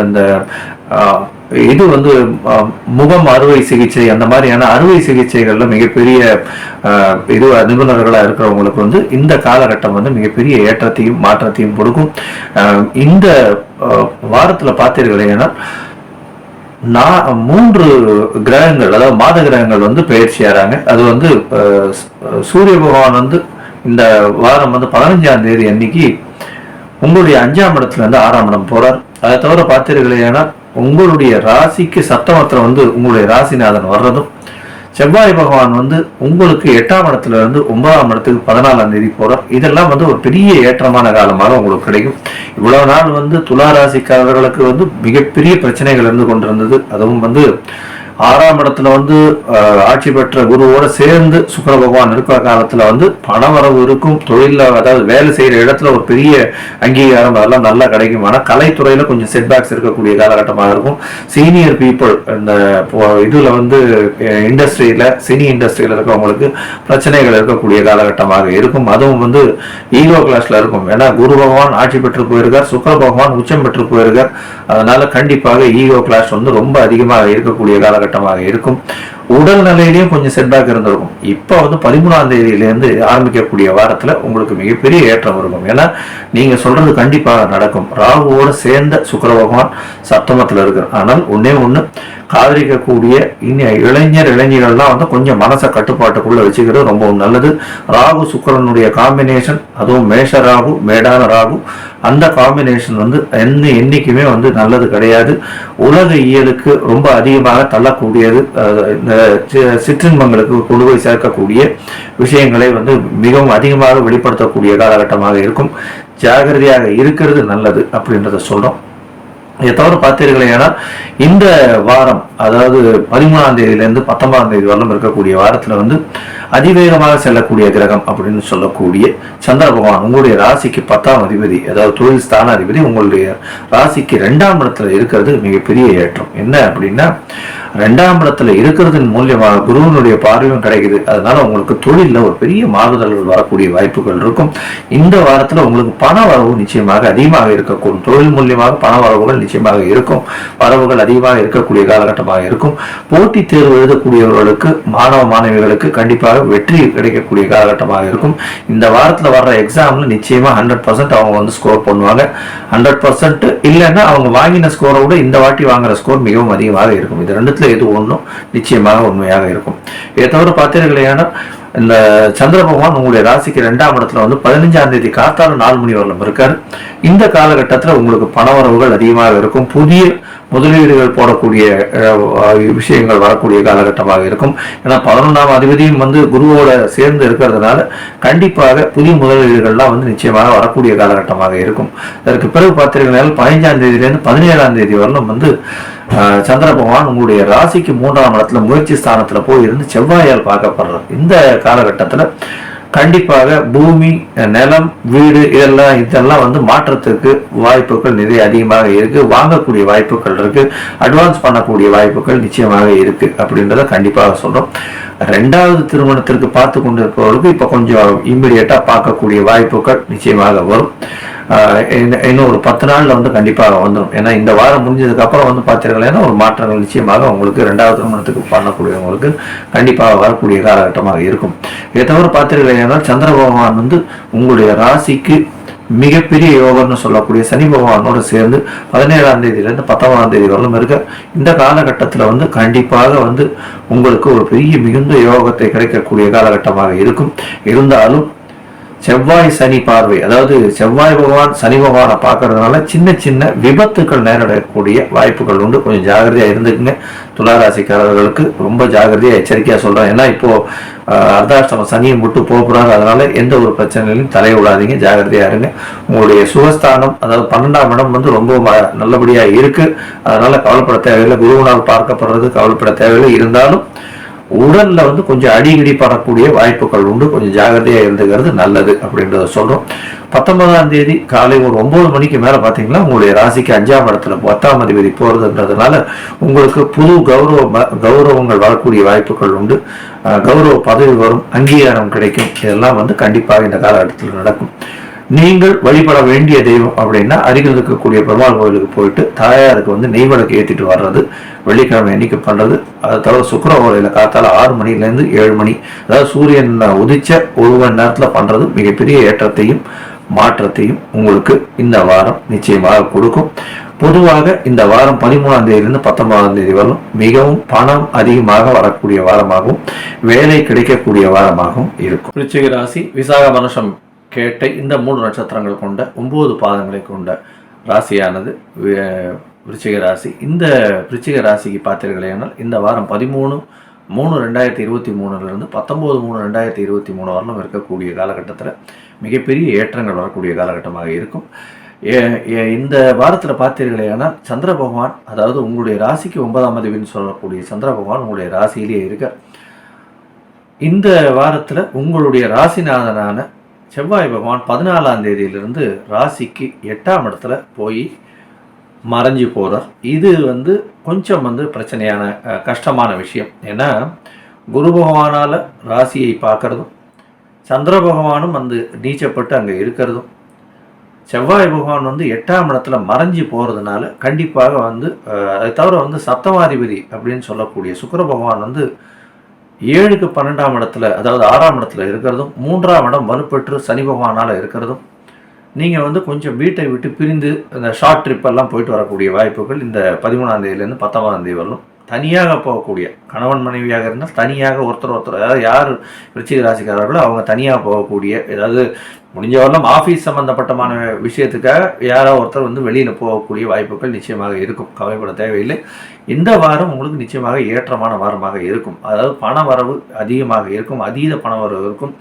இந்த இது வந்து முகம் அறுவை சிகிச்சை அந்த மாதிரியான அறுவை சிகிச்சைகள்ல மிகப்பெரிய நிபுணர்களா இருக்கிறவங்களுக்கு வந்து இந்த காலகட்டம் வந்து மிகப்பெரிய ஏற்றத்தையும் மாற்றத்தையும் கொடுக்கும். இந்த வாரத்துல பார்த்தீர்களேனா 3 கிரகங்கள் அதாவது மாத கிரகங்கள் வந்து பயிற்சியாராங்க. அது வந்து சூரிய பகவான் வந்து இந்த வாரம் வந்து 15ஆம் தேதி அன்னைக்கு உங்களுடைய 5ஆம் இடத்துல இருந்து 6ஆம் இடம் போறார். அதை தவிர பார்த்தீர்களேனா உங்களுடைய ராசிக்கு சப்தமத்துல வந்து உங்களுடைய ராசிநாதன் வர்றதும் செவ்வாய் பகவான் வந்து உங்களுக்கு 8ஆம் இடத்துல இருந்து 9ஆம் இடத்துக்கு 14ஆம் தேதி போறார். இதெல்லாம் வந்து ஒரு பெரிய ஏற்றமான காலமாக உங்களுக்கு கிடைக்கும். இவ்வளவு நாள் வந்து துலா ராசிக்காரர்களுக்கு வந்து மிகப்பெரிய பிரச்சனைகள் இருந்து கொண்டிருந்தது. அதுவும் வந்து 6ஆம் இடத்துல வந்து ஆட்சி பெற்ற குருவோட சேர்ந்து சுக்கிர பகவான் இருக்கிற காலத்துல வந்து பணவரவு இருக்கும். தொழில அதாவது வேலை செய்யற இடத்துல ஒரு பெரிய அங்கீகாரம் அதெல்லாம் நல்லா கிடைக்கும். ஆனா கலைத்துறையில கொஞ்சம் செட்பேக்ஸ் இருக்கக்கூடிய காலகட்டமாக இருக்கும். சீனியர் பீப்புள் இந்த இதுல வந்து சினி இண்டஸ்ட்ரியில இருக்கவங்களுக்கு பிரச்சனைகள் இருக்கக்கூடிய காலகட்டமாக இருக்கும். அதுவும் வந்து ஈகோ கிளாஸ்ல இருக்கும். ஏன்னா குரு பகவான் ஆட்சி பெற்று போயிருக்கார், சுக்கிர பகவான் உச்சம் பெற்று போயிருக்கார். அதனால கண்டிப்பாக ஈகோ கிளாஸ் வந்து ரொம்ப அதிகமாக இருக்கக்கூடிய காலகட்டமாக இருக்கும். உடல் நிலையிலையும் கொஞ்சம் செட்பேக் இருந்திருக்கும். இப்ப வந்து 13ஆம் தேதியிலிருந்து ஆரம்பிக்கக்கூடிய வாரத்துல உங்களுக்கு மிகப்பெரிய ஏற்றம் இருக்கும். ஏன்னா நீங்க சொல்றது கண்டிப்பாக நடக்கும். ராகுவோட சேர்ந்த சுக்கிர பகவான் சப்தமத்துல இருக்கு. ஆனால் ஒண்ணு காதலிக்கக்கூடிய இளைஞர்கள்லாம் வந்து கொஞ்சம் மனசை கட்டுப்பாட்டுக்குள்ள வச்சுக்கிறது ரொம்ப நல்லது. ராகு சுக்கிரனுடைய காம்பினேஷன், அதுவும் மேஷ ராகு மேடான ராகு, அந்த காம்பினேஷன் வந்து என்னைக்குமே வந்து நல்லது கிடையாது. உலக இயலுக்கு ரொம்ப அதிகமாக தள்ளக்கூடியது. சிற்றின்பங்களுக்கு கொண்டு போய் சேர்க்கக்கூடிய விஷயங்களை வந்து மிகவும் அதிகமாக வெளிப்படுத்தக்கூடிய காலகட்டமாக இருக்கும். ஜாகிரதையாக இருக்கிறது நல்லது அப்படின்றத சொல்றோம். இதை தவிர பார்த்தீர்களேனா இந்த வாரம் அதாவது 13ஆம் தேதியிலிருந்து 19ஆம் தேதி வரலும் இருக்கக்கூடிய வாரத்துல வந்து அதிவேகமாக செல்லக்கூடிய கிரகம் அப்படின்னு சொல்லக்கூடிய சந்திர பகவான் உங்களுடைய ராசிக்கு 10ஆம் அதிபதி அதாவது தொழில் ஸ்தான அதிபதி உங்களுடைய ராசிக்கு 2ஆம் இடத்துல இருக்கிறது மிகப்பெரிய ஏற்றம். என்ன அப்படின்னா 2ஆம் இடத்துல இருக்கிறதன் மூலியமாக குருவனுடைய பார்வையும் கிடைக்குது. அதனால உங்களுக்கு தொழில ஒரு பெரிய மாறுதல்கள் வரக்கூடிய வாய்ப்புகள் இருக்கும். இந்த வாரத்துல உங்களுக்கு பண வரவு நிச்சயமாக அதிகமாக இருக்கக்கூடும். தொழில் மூலியமாக பண வரவுகள் நிச்சயமாக இருக்கும். வரவுகள் அதிகமாக இருக்கக்கூடிய காலகட்டமாக இருக்கும். போட்டி தேர்வு எழுதக்கூடியவர்களுக்கு மாணவிகளுக்கு கண்டிப்பாக வெற்றி கிடைக்கக்கூடிய காலகட்டமாக இருக்கும். இந்த வாரத்துல வர்ற எக்ஸாம்ல நிச்சயமா 100% அவங்க வந்து ஸ்கோர் பண்ணுவாங்க. 100% இல்லைன்னா அவங்க வாங்கின ஸ்கோரை விட இந்த வாட்டி வாங்குற ஸ்கோர் மிகவும் அதிகமாக இருக்கும். இது ரெண்டுத்துல எது ஒன்றும் நிச்சயமாக உண்மையாக இருக்கும். இதை தவிர பார்த்தீர்களேனா இந்த சந்திர பகவான் உங்களுடைய ராசிக்கு 2ஆம் இடத்துல வந்து 15ஆம் தேதி காத்தால 4 மணி வரலும் இருக்காரு. இந்த காலகட்டத்துல உங்களுக்கு பணவரவுகள் அதிகமாக இருக்கும். புதிய முதலீடுகள் போடக்கூடிய விஷயங்கள் வரக்கூடிய காலகட்டமாக இருக்கும். ஏன்னா 11ஆம் அதிபதியும் வந்து குருவோட சேர்ந்து இருக்கிறதுனால கண்டிப்பாக புதிய முதலீடுகள்லாம் வந்து நிச்சயமாக வரக்கூடிய காலகட்டமாக இருக்கும். அதற்கு பிறகு பார்த்தீங்கன்னா 15ஆம் தேதியிலிருந்து 17ஆம் தேதி வரலும் வந்து சந்திர பகவான் உங்களுடைய ராசிக்கு 3ஆம் இடத்துல முயற்சி ஸ்தானத்துல போய் இருந்து செவ்வாயால் பார்க்கப்படுறார். இந்த காலகட்டத்துல கண்டிப்பாக பூமி, நிலம், வீடு இதெல்லாம் வந்து மாற்றத்துக்கு வாய்ப்புகள் நிறைய அதிகமாக இருக்கு. வாங்கக்கூடிய வாய்ப்புகள் இருக்கு, அட்வான்ஸ் பண்ணக்கூடிய வாய்ப்புகள் நிச்சயமாக இருக்கு அப்படின்றத கண்டிப்பாக சொல்றோம். ரெண்டாவது திருமணத்திற்கு பார்த்து கொண்டிருப்பவர்களுக்கு இப்ப கொஞ்சம் இம்மிடியட்டா பார்க்கக்கூடிய வாய்ப்புகள் நிச்சயமாக வரும். இன்னும் ஒரு 10 நாள்ல வந்து கண்டிப்பாக வந்துடும். ஏன்னா இந்த வாரம் முடிஞ்சதுக்கு அப்புறம் வந்து பார்த்தீங்கன்னா ஒரு மாற்றங்கள் நிச்சயமாக உங்களுக்கு ரெண்டாவது திருமணத்துக்கு பண்ணக்கூடியவங்களுக்கு கண்டிப்பாக வரக்கூடிய காலகட்டமாக இருக்கும். இதை தவிர பார்த்தீங்கன்னா சந்திர பகவான் வந்து உங்களுடைய ராசிக்கு மிகப்பெரிய யோகம்னு சொல்லக்கூடிய சனி பகவானோட சேர்ந்து 17ஆம் தேதியிலிருந்து 19ஆம் தேதி வரலும் இருக்க இந்த காலகட்டத்தில் வந்து கண்டிப்பாக வந்து உங்களுக்கு ஒரு பெரிய மிகுந்த யோகத்தை கிடைக்கக்கூடிய காலகட்டமாக இருக்கும். இருந்தாலும் செவ்வாய் சனி பார்வை, அதாவது செவ்வாய் பகவான் சனி பகவானை பார்க்கறதுனால சின்ன சின்ன விபத்துக்கள் நேரிடக்கூடிய வாய்ப்புகள் உண்டு. கொஞ்சம் ஜாகிரதையா இருந்துக்குங்க. துளாராசிக்காரர்களுக்கு ரொம்ப ஜாகிரதையா எச்சரிக்கையா சொல்றேன். ஏன்னா இப்போ அர்த்தாஷ்டம சனியை விட்டு போகிறாங்க. அதனால எந்த ஒரு பிரச்சனையிலும் தலையிடாதீங்க, ஜாகிரதையா இருங்க. உங்களுடைய சுகஸ்தானம், அதாவது 12ஆம் இடம் வந்து ரொம்ப நல்லபடியா இருக்கு. அதனால கவலைப்பட தேவையில்லை. குருவினால் பார்க்கப்படுறது கவலைப்பட தேவையில்லை. இருந்தாலும் உடல்ல வந்து கொஞ்சம் அடிக்கடி படக்கூடிய வாய்ப்புகள் உண்டு. கொஞ்சம் ஜாகிரதையா இருந்துக்கிறது நல்லது அப்படின்றத சொல்றோம். 19ஆம் தேதி காலை ஒரு 9 மணிக்கு மேல பாத்தீங்கன்னா உங்களுடைய ராசிக்கு 5ஆம் இடத்துல 10ஆம் அதிபதி போறதுன்றதுனால உங்களுக்கு புது கௌரவங்கள் வரக்கூடிய வாய்ப்புகள் உண்டு. கௌரவ பதவி வரும், அங்கீகாரம் கிடைக்கும். இதெல்லாம் வந்து கண்டிப்பாக இந்த காலகட்டத்தில் நடக்கும். நீங்கள் வழிபட வேண்டிய தெய்வம் அப்படின்னா அருகில் இருக்கக்கூடிய பெருமாள் கோயிலுக்கு போயிட்டு தாயாருக்கு வந்து நெய் விளக்கு ஏற்றிட்டு வர்றது வெள்ளிக்கிழமை எண்ணிக்கை பண்றது. அதை தவிர சுக்கிரவாரையில காத்தால 6 மணிலேருந்து 7 மணி, அதாவது சூரியன் உதிச்ச 1 மணி நேரத்துல பண்றது மிகப்பெரிய ஏற்றத்தையும் மாற்றத்தையும் உங்களுக்கு இந்த வாரம் நிச்சயமாக கொடுக்கும். பொதுவாக இந்த வாரம் 13ஆம் தேதியிலிருந்து 19ஆம் தேதி வரலும் மிகவும் பணம் அதிகமாக வரக்கூடிய வாரமாகவும் வேலை கிடைக்கக்கூடிய வாரமாகவும் இருக்கும். விருச்சிக ராசி விசாக மனுஷம் கேட்ட இந்த 3 நட்சத்திரங்கள் கொண்ட 9 பாதங்களை கொண்ட ராசியானது விருச்சிக ராசி. இந்த விருச்சிக ராசிக்கு பார்த்தீர்களேனால் இந்த வாரம் 13/3/2023 19/3/2023 வரலும் இருக்கக்கூடிய காலகட்டத்தில் மிகப்பெரிய ஏற்றங்கள் வரக்கூடிய காலகட்டமாக இருக்கும். இந்த வாரத்தில் பார்த்தீர்களேனால் சந்திர பகவான், அதாவது உங்களுடைய ராசிக்கு 9ஆம் அதிபதினு சொல்லக்கூடிய சந்திர பகவான் உங்களுடைய ராசியிலேயே இருக்கார். இந்த வாரத்தில் உங்களுடைய ராசிநாதனான செவ்வாய் பகவான் 14ஆம் தேதியிலிருந்து ராசிக்கு 8ஆம் இடத்துல போய் மறைஞ்சு போகிறார். இது வந்து கொஞ்சம் வந்து பிரச்சனையான கஷ்டமான விஷயம். ஏன்னா குரு பகவானால் ராசியை பார்க்கறதும் சந்திர பகவானும் வந்து நீச்சப்பட்டு அங்கே இருக்கிறதும் செவ்வாய் பகவான் வந்து 8ஆம் இடத்துல மறைஞ்சு போகிறதுனால கண்டிப்பாக வந்து அதை தவிர வந்து சப்தமாதிபதி அப்படின்னு சொல்லக்கூடிய சுக்கிர பகவான் வந்து 7க்கு 12ஆம் இடத்துல, அதாவது 6ஆம் இடத்துல இருக்கிறதும் 3ஆம் இடம் வலுப்பெற்று சனி பகவானால் இருக்கிறதும் நீங்கள் வந்து கொஞ்சம் வீட்டை விட்டு பிரிந்து இந்த ஷார்ட் ட்ரிப் எல்லாம் போயிட்டு வரக்கூடிய வாய்ப்புகள் இந்த 13ஆம் தேதியிலேருந்து 19ஆம் தேதி வரலும். தனியாக போகக்கூடிய கணவன் மனைவியாக இருந்தால் தனியாக ஒருத்தர் அதாவது யார் விருச்சிக ராசிக்காரர்களோ அவங்க தனியாக போகக்கூடிய, ஏதாவது முடிஞ்ச வரலாம் ஆஃபீஸ் சம்மந்தப்பட்டமான விஷயத்துக்காக யாரோ ஒருத்தர் வந்து வெளியில் போகக்கூடிய வாய்ப்புகள் நிச்சயமாக இருக்கும். கவலைப்பட தேவையில்லை. இந்த வாரம் உங்களுக்கு நிச்சயமாக ஏற்றமான வாரமாக இருக்கும். அதாவது பண வரவு அதிகமாக இருக்கும், அதீத பண வரவு இருக்கும்.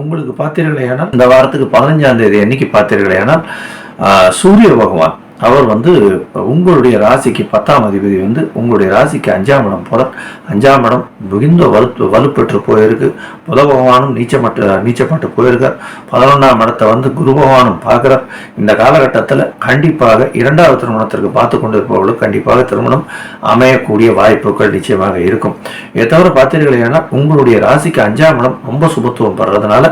உங்களுக்கு பார்த்தீர்களேனால் இந்த வாரத்துக்கு 15ஆம் தேதி அன்னைக்கு பார்த்தீர்களேனால் சூரிய பகவான் அவர் வந்து உங்களுடைய ராசிக்கு 10ஆம் அதிபதி வந்து உங்களுடைய ராசிக்கு 5ஆம் இடம் போகிறார். 5ஆம் இடம் மிகுந்த வலுப்பெற்று போயிருக்கு. புத பகவானும் நீச்சப்பட்டு போயிருக்கார். 11ஆம் இடத்தை வந்து குரு பகவானும் பார்க்குறார். இந்த காலகட்டத்தில் கண்டிப்பாக 2வது திருமணத்திற்கு பார்த்து கொண்டு இருப்பவர்களுக்கு கண்டிப்பாக திருமணம் அமையக்கூடிய வாய்ப்புகள் நிச்சயமாக இருக்கும். இதை தவிர பார்த்தீர்களேனா உங்களுடைய ராசிக்கு 5ஆம் இடம் ரொம்ப சுபத்துவம் பெறதுனால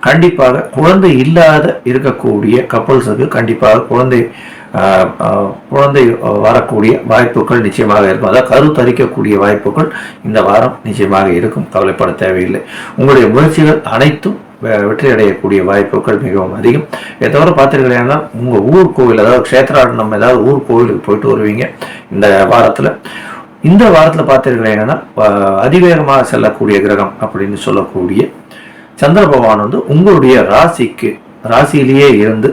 கண்டிப்பாக குழந்தை இல்லாத இருக்கக்கூடிய கப்பல்ஸுக்கு கண்டிப்பாக குழந்தை வரக்கூடிய வாய்ப்புகள் நிச்சயமாக இருக்கும். அதாவது கருத்தரிக்கக்கூடிய வாய்ப்புகள் இந்த வாரம் நிச்சயமாக இருக்கும். கவலைப்பட தேவையில்லை. உங்களுடைய முயற்சிகள் அனைத்தும் வெற்றி அடையக்கூடிய வாய்ப்புகள் மிகவும் அதிகம். இதை தவிர பார்த்தீங்கன்னா உங்கள் ஊர் கோவில், அதாவது க்ஷேத்ராடனம் ஏதாவது ஊர் கோவிலுக்கு போயிட்டு வருவீங்க இந்த வாரத்தில். இந்த வாரத்தில் பார்த்தீங்கன்னா அதிவேகமாக செல்லக்கூடிய கிரகம் அப்படின்னு சொல்லக்கூடிய சந்திர பகவான் வந்து உங்களுடைய ராசியிலேயே இருந்து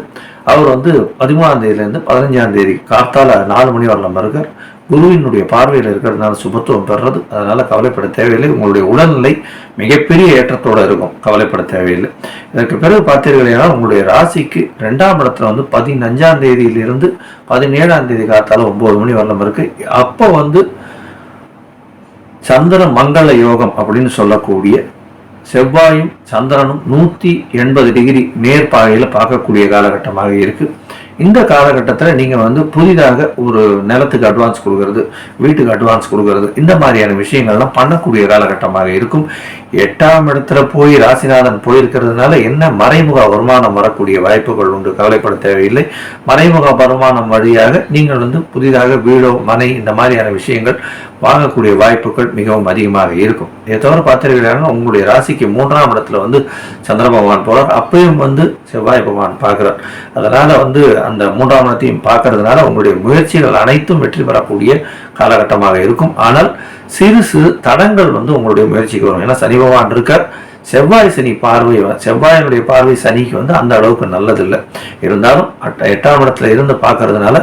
அவர் வந்து 13ஆம் தேதியிலேருந்து 15ஆம் தேதி கார்த்தால 4 மணி வரலாம் இருக்கார். குருவினுடைய பார்வையில் இருக்கிறதுனால சுபத்துவம் பெறுறது. அதனால கவலைப்பட தேவையில்லை. உங்களுடைய உடல்நிலை மிகப்பெரிய ஏற்றத்தோடு இருக்கும். கவலைப்பட தேவையில்லை. இதற்கு பிறகு பார்த்தீர்கள்னா உங்களுடைய ராசிக்கு 2ஆம் இடத்துல வந்து 15ஆம் தேதியிலிருந்து 17ஆம் தேதி கார்த்தால 9 மணி வரலாம் இருக்கு. அப்போ வந்து சந்திர மங்கள யோகம் அப்படின்னு சொல்லக்கூடிய செவ்வாயும் சந்திரனும் 180 டிகிரி நேர்பாகையில் பார்க்கக்கூடிய காலகட்டமாக இருக்கு. இந்த காலகட்டத்தில் நீங்கள் வந்து புதிதாக ஒரு நிலத்துக்கு அட்வான்ஸ் கொடுக்கறது, வீட்டுக்கு அட்வான்ஸ் கொடுக்கறது, இந்த மாதிரியான விஷயங்கள்லாம் பண்ணக்கூடிய காலகட்டமாக இருக்கும். 8ஆம் இடத்துல போய் ராசிநாதன் போயிருக்கிறதுனால என்ன மறைமுக வருமானம் வரக்கூடிய வாய்ப்புகள் உண்டு, கவலைப்பட தேவையில்லை. மறைமுக வருமானம் வழியாக நீங்கள் வந்து புதிதாக வீடோ மனை இந்த மாதிரியான விஷயங்கள் வாங்கக்கூடிய வாய்ப்புகள் மிகவும் அதிகமாக இருக்கும். இதை தவிர பார்த்தீங்கன்னா உங்களுடைய ராசிக்கு 3ஆம் இடத்துல வந்து சந்திர பகவான் போறார், அப்பயும் வந்து செவ்வாய் பகவான் பார்க்கிறார். அதனால வந்து அந்த 3ஆம் இடத்தையும் பார்க்கறதுனால உங்களுடைய முயற்சிகள் அனைத்தும் வெற்றி பெறக்கூடிய காலகட்டமாக இருக்கும். ஆனால் சிறு சிறு தடங்கள் வந்து உங்களுடைய முயற்சிக்கு வரும். ஏன்னா சனி பகவான் இருக்கார், செவ்வாய் சனி பார்வை, செவ்வாயினுடைய பார்வை சனிக்கு வந்து அந்த அளவுக்கு நல்லதில்லை. இருந்தாலும் 8ஆம் இடத்துல இருந்து பார்க்கறதுனால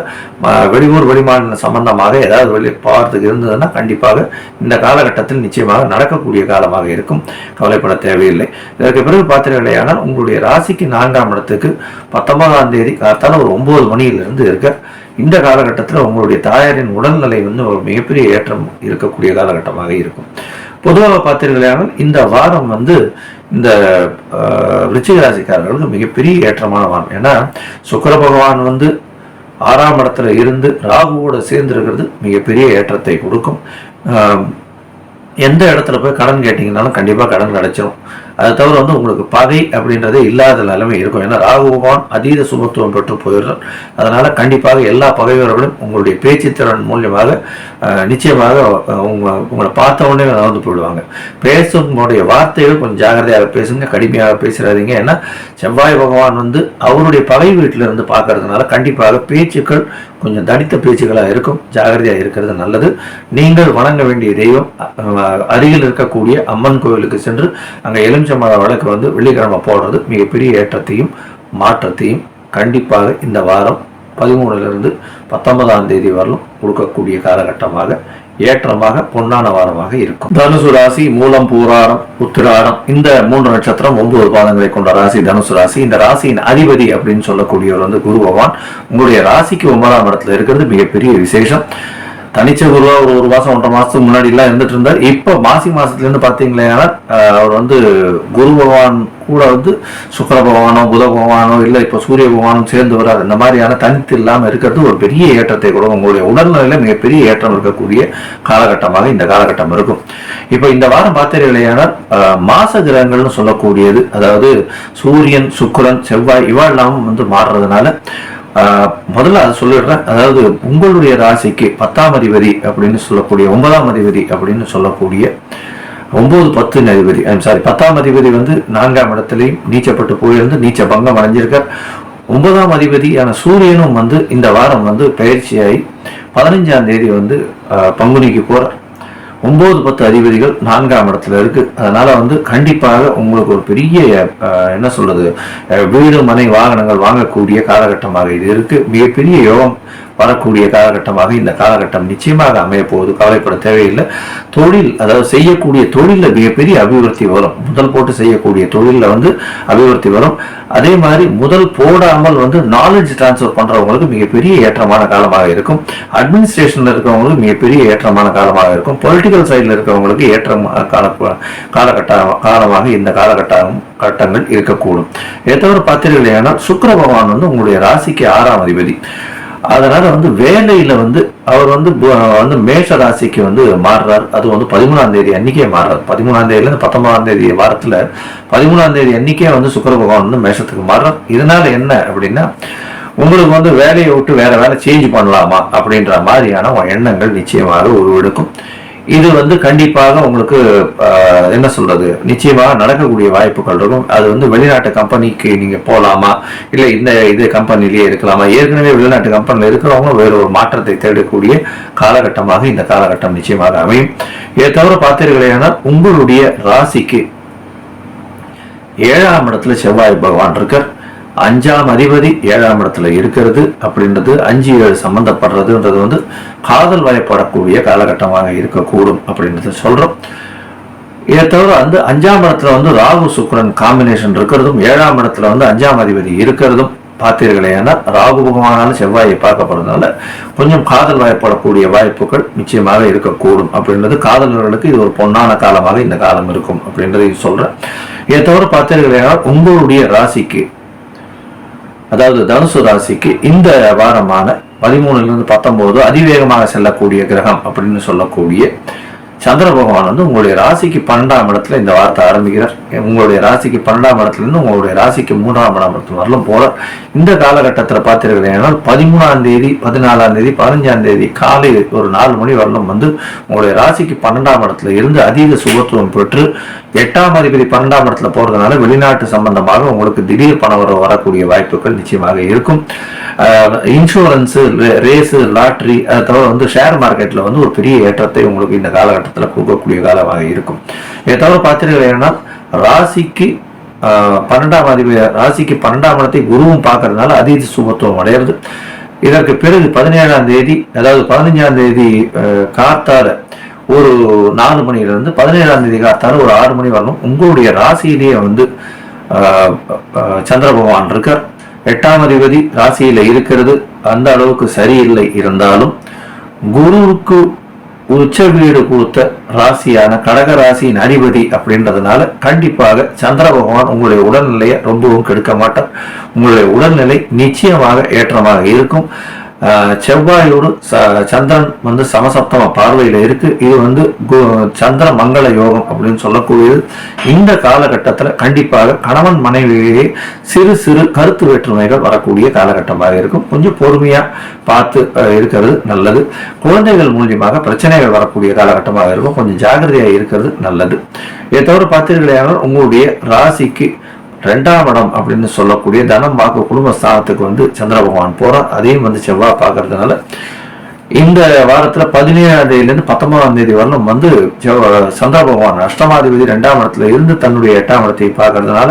வெளியூர் வெளிமாநில சம்பந்தமாக ஏதாவது வெளியே போகிறதுக்கு இருந்ததுன்னா கண்டிப்பாக இந்த காலகட்டத்தில் நிச்சயமாக நடக்கக்கூடிய காலமாக இருக்கும், கவலைப்பட தேவையில்லை. இதற்கு பிறகு பார்த்தீர்களேயானால் உங்களுடைய ராசிக்கு 4ஆம் இடத்துக்கு 19ஆம் தேதி காத்தால ஒரு 9 மணியிலிருந்து இருக்க இந்த காலகட்டத்தில் உங்களுடைய தாயாரின் உடல்நிலை வந்து ஒரு மிகப்பெரிய ஏற்றம் இருக்கக்கூடிய காலகட்டமாக இருக்கும். பொதுவாக பார்த்தீர்களானால் இந்த வாரம் வந்து இந்த விருச்சிக ராசிக்காரர்களுக்கு மிகப்பெரிய ஏற்றமான வாரம். ஏன்னா சுக்கிர பகவான் வந்து 6ஆம் இடத்துல இருந்து ராகுவோட சேர்ந்து இருக்கிறது மிகப்பெரிய ஏற்றத்தை கொடுக்கும். எந்த இடத்துல போய் கடன் கேட்டீங்கன்னாலும் கண்டிப்பாக கடன் கிடைச்சிடும். அதை தவிர வந்து உங்களுக்கு பகை அப்படின்றதே இல்லாத நிலைமை இருக்கும். ஏன்னா ராகு பகவான் அதீத சுமத்துவம் பெற்று போயிடுறார். அதனால கண்டிப்பாக எல்லா பகைவர்களும் உங்களுடைய பேச்சு திறன் மூலியமாக நிச்சயமாக உங்களை பார்த்த உடனே வந்து போயிடுவாங்க. பேசும்போடைய வார்த்தைகள் கொஞ்சம் ஜாகிரதையாக பேசுங்க, கடுமையாக பேசுறாதீங்க. ஏன்னா செவ்வாய் பகவான் வந்து அவருடைய பகை வீட்டில இருந்து பார்க்கறதுனால கண்டிப்பாக பேச்சுக்கள் கொஞ்சம் தனித்த பேச்சுக்களாக இருக்கும், ஜாகிரதையாக இருக்கிறது நல்லது. நீங்கள் வணங்க வேண்டிய தெய்வம் அருகில் இருக்கக்கூடிய அம்மன் கோவிலுக்கு சென்று அங்கே எலுமிச்சம்பழ வழக்கு வந்து வெள்ளிக்கிழமை போடுறது மிகப்பெரிய ஏற்றத்தையும் மாற்றத்தையும் கண்டிப்பாக இந்த வாரம் 13லிருந்து 19ஆம் தேதி வரலும் கொடுக்கக்கூடிய காலகட்டமாக ஏற்றமாக பொன்னான வாரமாக இருக்கும். தனுசு ராசி, மூலம், பூராடம், உத்திராடம் இந்த 3 நட்சத்திரம் 9 பாதங்களை கொண்ட ராசி தனுசு ராசி. இந்த ராசியின் அதிபதி அப்படின்னு சொல்லக்கூடியவர் வந்து குரு பகவான் உங்களுடைய ராசிக்கு 9ஆம் இடத்துல இருக்கிறது மிகப்பெரிய விசேஷம். தனிச்ச குருவா ஒரு மாசம் 1.5 மாசத்துக்கு முன்னாடி எல்லாம் இருந்துட்டு இருந்தார். இப்ப மாசத்துல இருந்து பாத்தீங்களா அவர் வந்து குரு பகவான் கூட வந்து சுக்கிர பகவானோ புத பகவானோ இல்ல இப்ப சூரிய பகவானும் சேர்ந்து வராது. இந்த மாதிரியான தனித்து இல்லாம இருக்கிறது ஒரு பெரிய ஏற்றத்தை கொடுக்கும். உங்களுடைய உடல்நிலையில மிகப்பெரிய ஏற்றம் இருக்கக்கூடிய காலகட்டமாக இந்த காலகட்டம் இருக்கும். இப்ப இந்த வாரம் பார்த்தீர்களேயானால் மாச கிரகங்கள்னு சொல்லக்கூடியது, அதாவது சூரியன், சுக்கிரன், செவ்வாய் இவாள்லாம் வந்து மாறுறதுனால முதல்ல அதை சொல்லிடுறேன். அதாவது உங்களுடைய ராசிக்கு 10ஆம் அதிபதி அப்படின்னு சொல்லக்கூடிய 9ஆம் அதிபதி அப்படின்னு சொல்லக்கூடிய 9, 10 அதிபதி 10ஆம் அதிபதி வந்து 4ஆம் இடத்துலையும் நீச்சப்பட்டு போயிருந்து நீச்ச பங்கம் அடைஞ்சிருக்கார். 9ஆம் அதிபதியான சூரியனும் வந்து இந்த வாரம் வந்து பயிற்சியாகி 15ஆம் தேதி வந்து பங்குனிக்கு போறார். 9, 10 அதிபதிகள் 4ஆம் இடத்துல இருக்கு. அதனால வந்து கண்டிப்பாக உங்களுக்கு ஒரு பெரிய என்ன சொல்றது வீடு மனை வாகனங்கள் வாங்கக்கூடிய காலகட்டமாக இது இருக்கு. மிகப்பெரிய யோகம் வரக்கூடிய காலகட்டமாக இந்த காலகட்டம் நிச்சயமாக அமைய போகுது, கவலைப்பட தேவையில்லை. தொழில், அதாவது செய்யக்கூடிய தொழில மிகப்பெரிய அபிவிருத்தி வரும். முதல் போட்டு செய்யக்கூடிய தொழில வந்து அபிவிருத்தி வரும். அதே மாதிரி முதல் போடாமல் வந்து நாலேஜ் டிரான்ஸ்ஃபர் பண்றவங்களுக்கு மிகப்பெரிய ஏற்றமான காலமாக இருக்கும். அட்மினிஸ்ட்ரேஷன்ல இருக்கிறவங்களுக்கு மிகப்பெரிய ஏற்றமான காலமாக இருக்கும். பொலிட்டிக்கல் சைட்ல இருக்கிறவங்களுக்கு ஏற்றம் காலமாக இந்த காலகட்டங்கள் இருக்கக்கூடும். இதை தவிர பார்த்தீர்களேனால் சுக்கிர பகவான் வந்து உங்களுடைய ராசிக்கு 6ஆம் அதிபதி. அதனால வந்து வேலையில வந்து அவர் வந்து மேஷ ராசிக்கு வந்து மாறுறார். அது வந்து 13ஆம் தேதி அன்னைக்கே மாறுறார். 13ஆம் தேதியில இருந்து 19ஆம் தேதி வாரத்துல 13ஆம் தேதி அன்னைக்கே வந்து சுக்கிர பகவான் வந்து மேஷத்துக்கு மாறுறார். இதனால என்ன அப்படின்னா உங்களுக்கு வந்து வேலையை விட்டு வேற வேலை சேஞ்ச் பண்ணலாமா அப்படின்ற மாதிரியான எண்ணங்கள் நிச்சயமாக உருவெடுக்கும். இது வந்து கண்டிப்பாக உங்களுக்கு என்ன சொல்றது நிச்சயமாக நடக்கக்கூடிய வாய்ப்புகள் இருக்கும். அது வந்து வெளிநாட்டு கம்பெனிக்கு நீங்க போகலாமா, இல்லை இதே கம்பெனிலேயே இருக்கலாமா, ஏற்கனவே வெளிநாட்டு கம்பெனியில் இருக்கிறவங்க வேற ஒரு மாற்றத்தை தேடக்கூடிய காலகட்டமாக இந்த காலகட்டம் நிச்சயமாக அமையும். இதை தவிர பார்த்தீர்களேனால் உங்களுடைய ராசிக்கு 7ஆம் இடத்துல செவ்வாய் பகவான் இருக்கார். 5ஆம் அதிபதி 7ஆம் இடத்துல இருக்கிறது அப்படின்றது 5, 7 சம்பந்தப்படுறதுன்றது வந்து காதல் வயப்படக்கூடிய காலகட்டமாக இருக்கக்கூடும் அப்படின்றத சொல்றோம். இதை தவிர வந்து 5ஆம் இடத்துல வந்து ராகு சுக்கிரன் காம்பினேஷன் இருக்கிறதும் 7ஆம் இடத்துல வந்து 5ஆம் அதிபதி இருக்கிறதும் பார்த்தீர்களேனா ராகு பகவானால செவ்வாயை பார்க்கப்படுறதுனால கொஞ்சம் காதல் வயப்படக்கூடிய வாய்ப்புகள் நிச்சயமாக இருக்கக்கூடும் அப்படின்றது காதலர்களுக்கு இது ஒரு பொன்னான காலமாக இந்த காலம் இருக்கும் அப்படின்றத சொல்றேன். இதை தவிர பார்த்தீர்களேனா உங்களுடைய ராசிக்கு, அதாவது தனுசு ராசிக்கு இந்த வாரமான 13 to 19 அதிவேகமாக செல்லக்கூடிய கிரகம் அப்படின்னு சொல்லக்கூடிய சந்திர பகவான் வந்து உங்களுடைய ராசிக்கு 12ஆம் இடத்துல இந்த வார்த்தை ஆரம்பிக்கிறார். உங்களுடைய ராசிக்கு 12ஆம் இடத்துல இருந்து உங்களுடைய ராசிக்கு 3ஆம் இடத்துல வரலும் போல இந்த காலகட்டத்தில் பார்த்தீர்களேனா 13ஆம் தேதி 14ஆம் தேதி 15ஆம் தேதி காலை ஒரு 4 மணி வரலும் வந்து உங்களுடைய ராசிக்கு 12ஆம் இடத்துல இருந்து அதிக சுபத்துவம் பெற்று 8ஆம் அதிபதி 12ஆம் இடத்துல போறதுனால வெளிநாட்டு சம்பந்தமாக உங்களுக்கு திடீர் பணம் வரக்கூடிய வாய்ப்புகள் நிச்சயமாக இருக்கும். இன்சூரன்ஸ், ரேஸு, லாட்ரி, அதை தவிர வந்து ஷேர் மார்க்கெட்ல வந்து ஒரு பெரிய ஏற்றத்தை உங்களுக்கு இந்த காலகட்டத்தில் கொடுக்கக்கூடிய காலமாக இருக்கும். இதை தவிர பார்த்தீங்கன்னா ராசிக்கு 12ஆம் அதிபதி, ராசிக்கு 12ஆம் இடத்தை குருவும் பார்க்கறதுனால அதீத சுபத்துவம் அடையிறது. இதற்கு பிறகு 17ஆம் தேதி, அதாவது 15ஆம் தேதி காத்தால ஒரு 4 மணியிலிருந்து 17ஆம் தேதி காத்தால ஒரு 6 மணி வரணும் உங்களுடைய ராசியிலேயே வந்து சந்திர பகவான் இருக்கார். 8ஆம் அதிபதி ராசியில இருக்கிறது அந்த அளவுக்கு சரியில்லை. இருந்தாலும் குருவுக்கு உச்ச வீடு கொடுத்த ராசியான கடக ராசியின் அதிபதி அப்படின்றதுனால கண்டிப்பாக சந்திர பகவான் உங்களுடைய உடல்நிலையை ரொம்பவும் கெடுக்க மாட்டார். உங்களுடைய உடல்நிலை நிச்சயமாக ஏற்றமாக இருக்கும். செவ்வாயோடு சந்திரன் வந்து சமசப்தம பார்வையில இருக்கு. இது வந்து சந்திர மங்கள யோகம் அப்படின்னு சொல்லக்கூடியது. இந்த காலகட்டத்துல கண்டிப்பாக கணவன் மனைவியே சிறு சிறு கருத்து வேற்றுமைகள் வரக்கூடிய காலகட்டமாக இருக்கும். கொஞ்சம் பொறுமையா பார்த்து இருக்கிறது நல்லது. குழந்தைகள் மூலியமாக பிரச்சனைகள் வரக்கூடிய காலகட்டமாக இருக்கும். கொஞ்சம் ஜாகிரதையா இருக்கிறது நல்லது. இதை தவிர பார்த்தீர்களானால் உங்களுடைய ராசிக்கு 2ஆம் இடம் அப்படின்னு சொல்லக்கூடிய தனம் வாக்கு குடும்பஸ்தானத்துக்கு வந்து சந்திர பகவான் போறார். அதையும் வந்து செவ்வாய் பார்க்கறதுனால இந்த வாரத்துல 17ஆம் தேதியிலிருந்து 19ஆம் தேதி வரலும் வந்து சந்திர பகவான் அஷ்டமாதிபதி 2ஆம் இடத்துல இருந்து தன்னுடைய 8ஆம் இடத்தை பார்க்கறதுனால,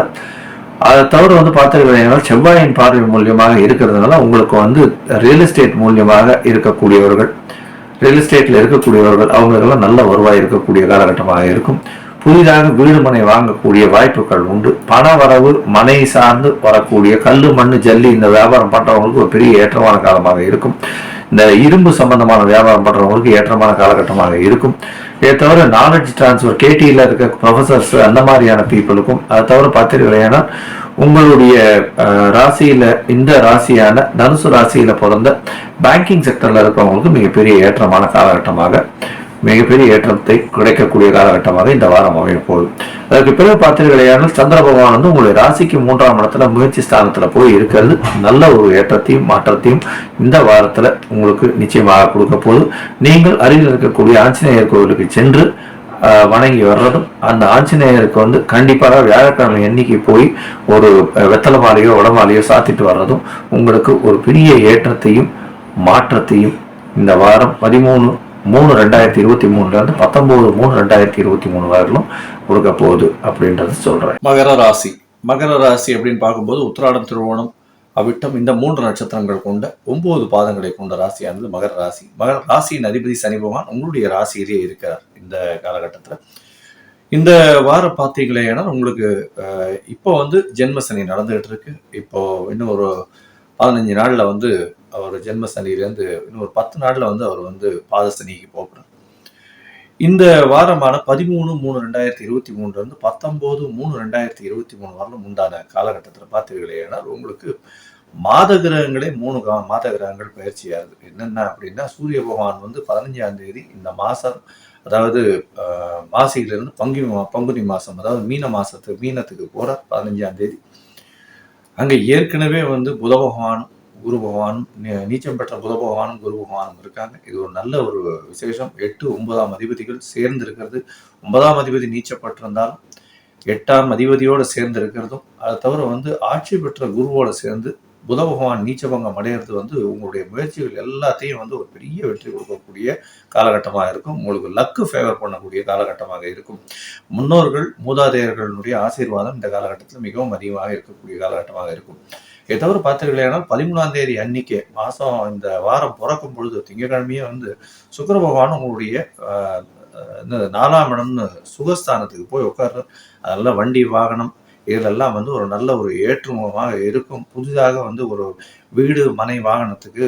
அதை தவிர வந்து பார்த்தீங்கன்னா செவ்வாயின் பார்வை மூலியமாக இருக்கிறதுனால உங்களுக்கு வந்து ரியல் எஸ்டேட் மூலியமாக இருக்கக்கூடியவர்கள், ரியல் எஸ்டேட்ல இருக்கக்கூடியவர்கள் அவங்களுக்கெல்லாம் நல்ல வருவாய் இருக்கக்கூடிய காலகட்டமாக இருக்கும். புதிதாக வீடு மனை வாங்கக்கூடிய வாய்ப்புகள் உண்டு. பண வரவு, மனை சார்ந்து வரக்கூடிய கல்லு, மண்ணு, ஜல்லி இந்த வியாபாரம் பண்றவங்களுக்கு ஒரு பெரிய ஏற்றமான காலமாக இருக்கும். இந்த இரும்பு சம்பந்தமான வியாபாரம் பண்றவங்களுக்கு ஏற்றமான காலகட்டமாக இருக்கும். இதை தவிர நாலேஜ் டிரான்ஸ்ஃபர், கேடியில் இருக்க ப்ரொஃபசர்ஸ் அந்த மாதிரியான பீப்புளுக்கும், அதை தவிர பார்த்தீங்கன்னா உங்களுடைய ராசியில இந்த ராசியான தனுசு ராசியில பிறந்த பேங்கிங் செக்டர்ல இருக்கிறவங்களுக்கு மிகப்பெரிய ஏற்றமான காலகட்டமாக, மிகப்பெரிய ஏற்றத்தை கிடைக்கக்கூடிய காலகட்டமாக இந்த வாரம் அமைய போகுது. அதற்கு பிறகு பார்த்தீர்களானால் சந்திர பகவான் வந்து உங்களுடைய ராசிக்கு 3ஆம் இடத்துல முயற்சி ஸ்தானத்துல போய் இருக்கிறது நல்ல ஒரு ஏற்றத்தையும் மாற்றத்தையும் இந்த வாரத்துல உங்களுக்கு நிச்சயமாக கொடுக்க போகுது. நீங்கள் அருகில் இருக்கக்கூடிய ஆஞ்சநேயர் கோவிலுக்கு சென்று வணங்கி வர்றதும், அந்த ஆஞ்சநேயருக்கு வந்து கண்டிப்பாக வியாழக்கிழமை எண்ணிக்கை போய் ஒரு வெத்தலை மாலையோ உடமாலையோ சாத்திட்டு வர்றதும் உங்களுக்கு ஒரு பெரிய ஏற்றத்தையும் மாற்றத்தையும் இந்த வாரம் 13/3/2023 இருந்து 19/3/2023 வரையிலும் கொடுக்க போகுது அப்படின்றது சொல்றேன். மகர ராசி, மகர ராசி அப்படின்னு பார்க்கும்போது உத்திராடம், திருவோணம், அவிட்டம் இந்த 3 நட்சத்திரங்கள் கொண்ட 9 பாதங்களை கொண்ட ராசியானது மகர ராசி. மகர ராசியின் அதிபதி சனி பகவான் உங்களுடைய ராசியிலேயே இருக்கிறார். இந்த காலகட்டத்தில் இந்த வாரம் பார்த்தீங்களேன்னா உங்களுக்கு இப்போ வந்து ஜென்ம சனி நடந்துகிட்டு இருக்கு. இப்போ இன்னும் ஒரு 15 நாள்ல வந்து அவர் ஜென்ம சனியிலேருந்து இன்னும் ஒரு 10 நாள்ல வந்து அவர் வந்து பாத சனிக்கு போகிறார். இந்த வாரமான 13/3/2023 இருந்து 19/3/2023 வரலும் உண்டான காலகட்டத்தில் பார்த்தீர்களேனா உங்களுக்கு மாத கிரகங்களே 3 மாத கிரகங்கள் பயிற்சியாகுது. என்னென்ன அப்படின்னா சூரிய பகவான் வந்து 15ஆம் தேதி இந்த மாசம், அதாவது மாசியிலிருந்து பங்குனி மாசம், அதாவது மீனத்துக்கு போறார் 15ஆம் தேதி. அங்க ஏற்கனவே வந்து புத பகவானும் குரு பகவானும், நீச்சம் பெற்ற புத பகவானும் குரு பகவானும் இருக்காங்க. இது ஒரு நல்ல ஒரு விசேஷம். 8, 9ஆம் அதிபதிகள் சேர்ந்து இருக்கிறது. 9ஆம் அதிபதி நீச்சப்பட்டிருந்தாலும் 8ஆம் அதிபதியோடு சேர்ந்து இருக்கிறதும், அதை தவிர வந்து ஆட்சி பெற்ற குருவோட சேர்ந்து புத பகவான் நீச்சபங்கம் அடையிறது வந்து உங்களுடைய முயற்சிகள் எல்லாத்தையும் வந்து ஒரு பெரிய வெற்றி கொடுக்கக்கூடிய காலகட்டமாக இருக்கும். உங்களுக்கு லக்கு ஃபேவர் பண்ணக்கூடிய காலகட்டமாக இருக்கும். முன்னோர்கள், மூதாதையர்களுடைய ஆசீர்வாதம் இந்த காலகட்டத்தில் மிகவும் அதிகமாக இருக்கக்கூடிய காலகட்டமாக இருக்கும். இதை தவிர பார்த்தீர்களேனா 13ஆம் தேதி அன்னைக்கு மாதம் இந்த வாரம் பிறக்கும் பொழுது திங்கட்கிழமையே வந்து சுக்கிர பகவான் உங்களுடைய 4ஆம் இடம்னு சுகஸ்தானத்துக்கு போய் உட்கார்ற. அதெல்லாம் வண்டி வாகனம் இதிலெல்லாம் வந்து ஒரு நல்ல ஒரு ஏற்றுமுகமாக இருக்கும். புதிதாக வந்து ஒரு வீடு, மனை, வாகனத்துக்கு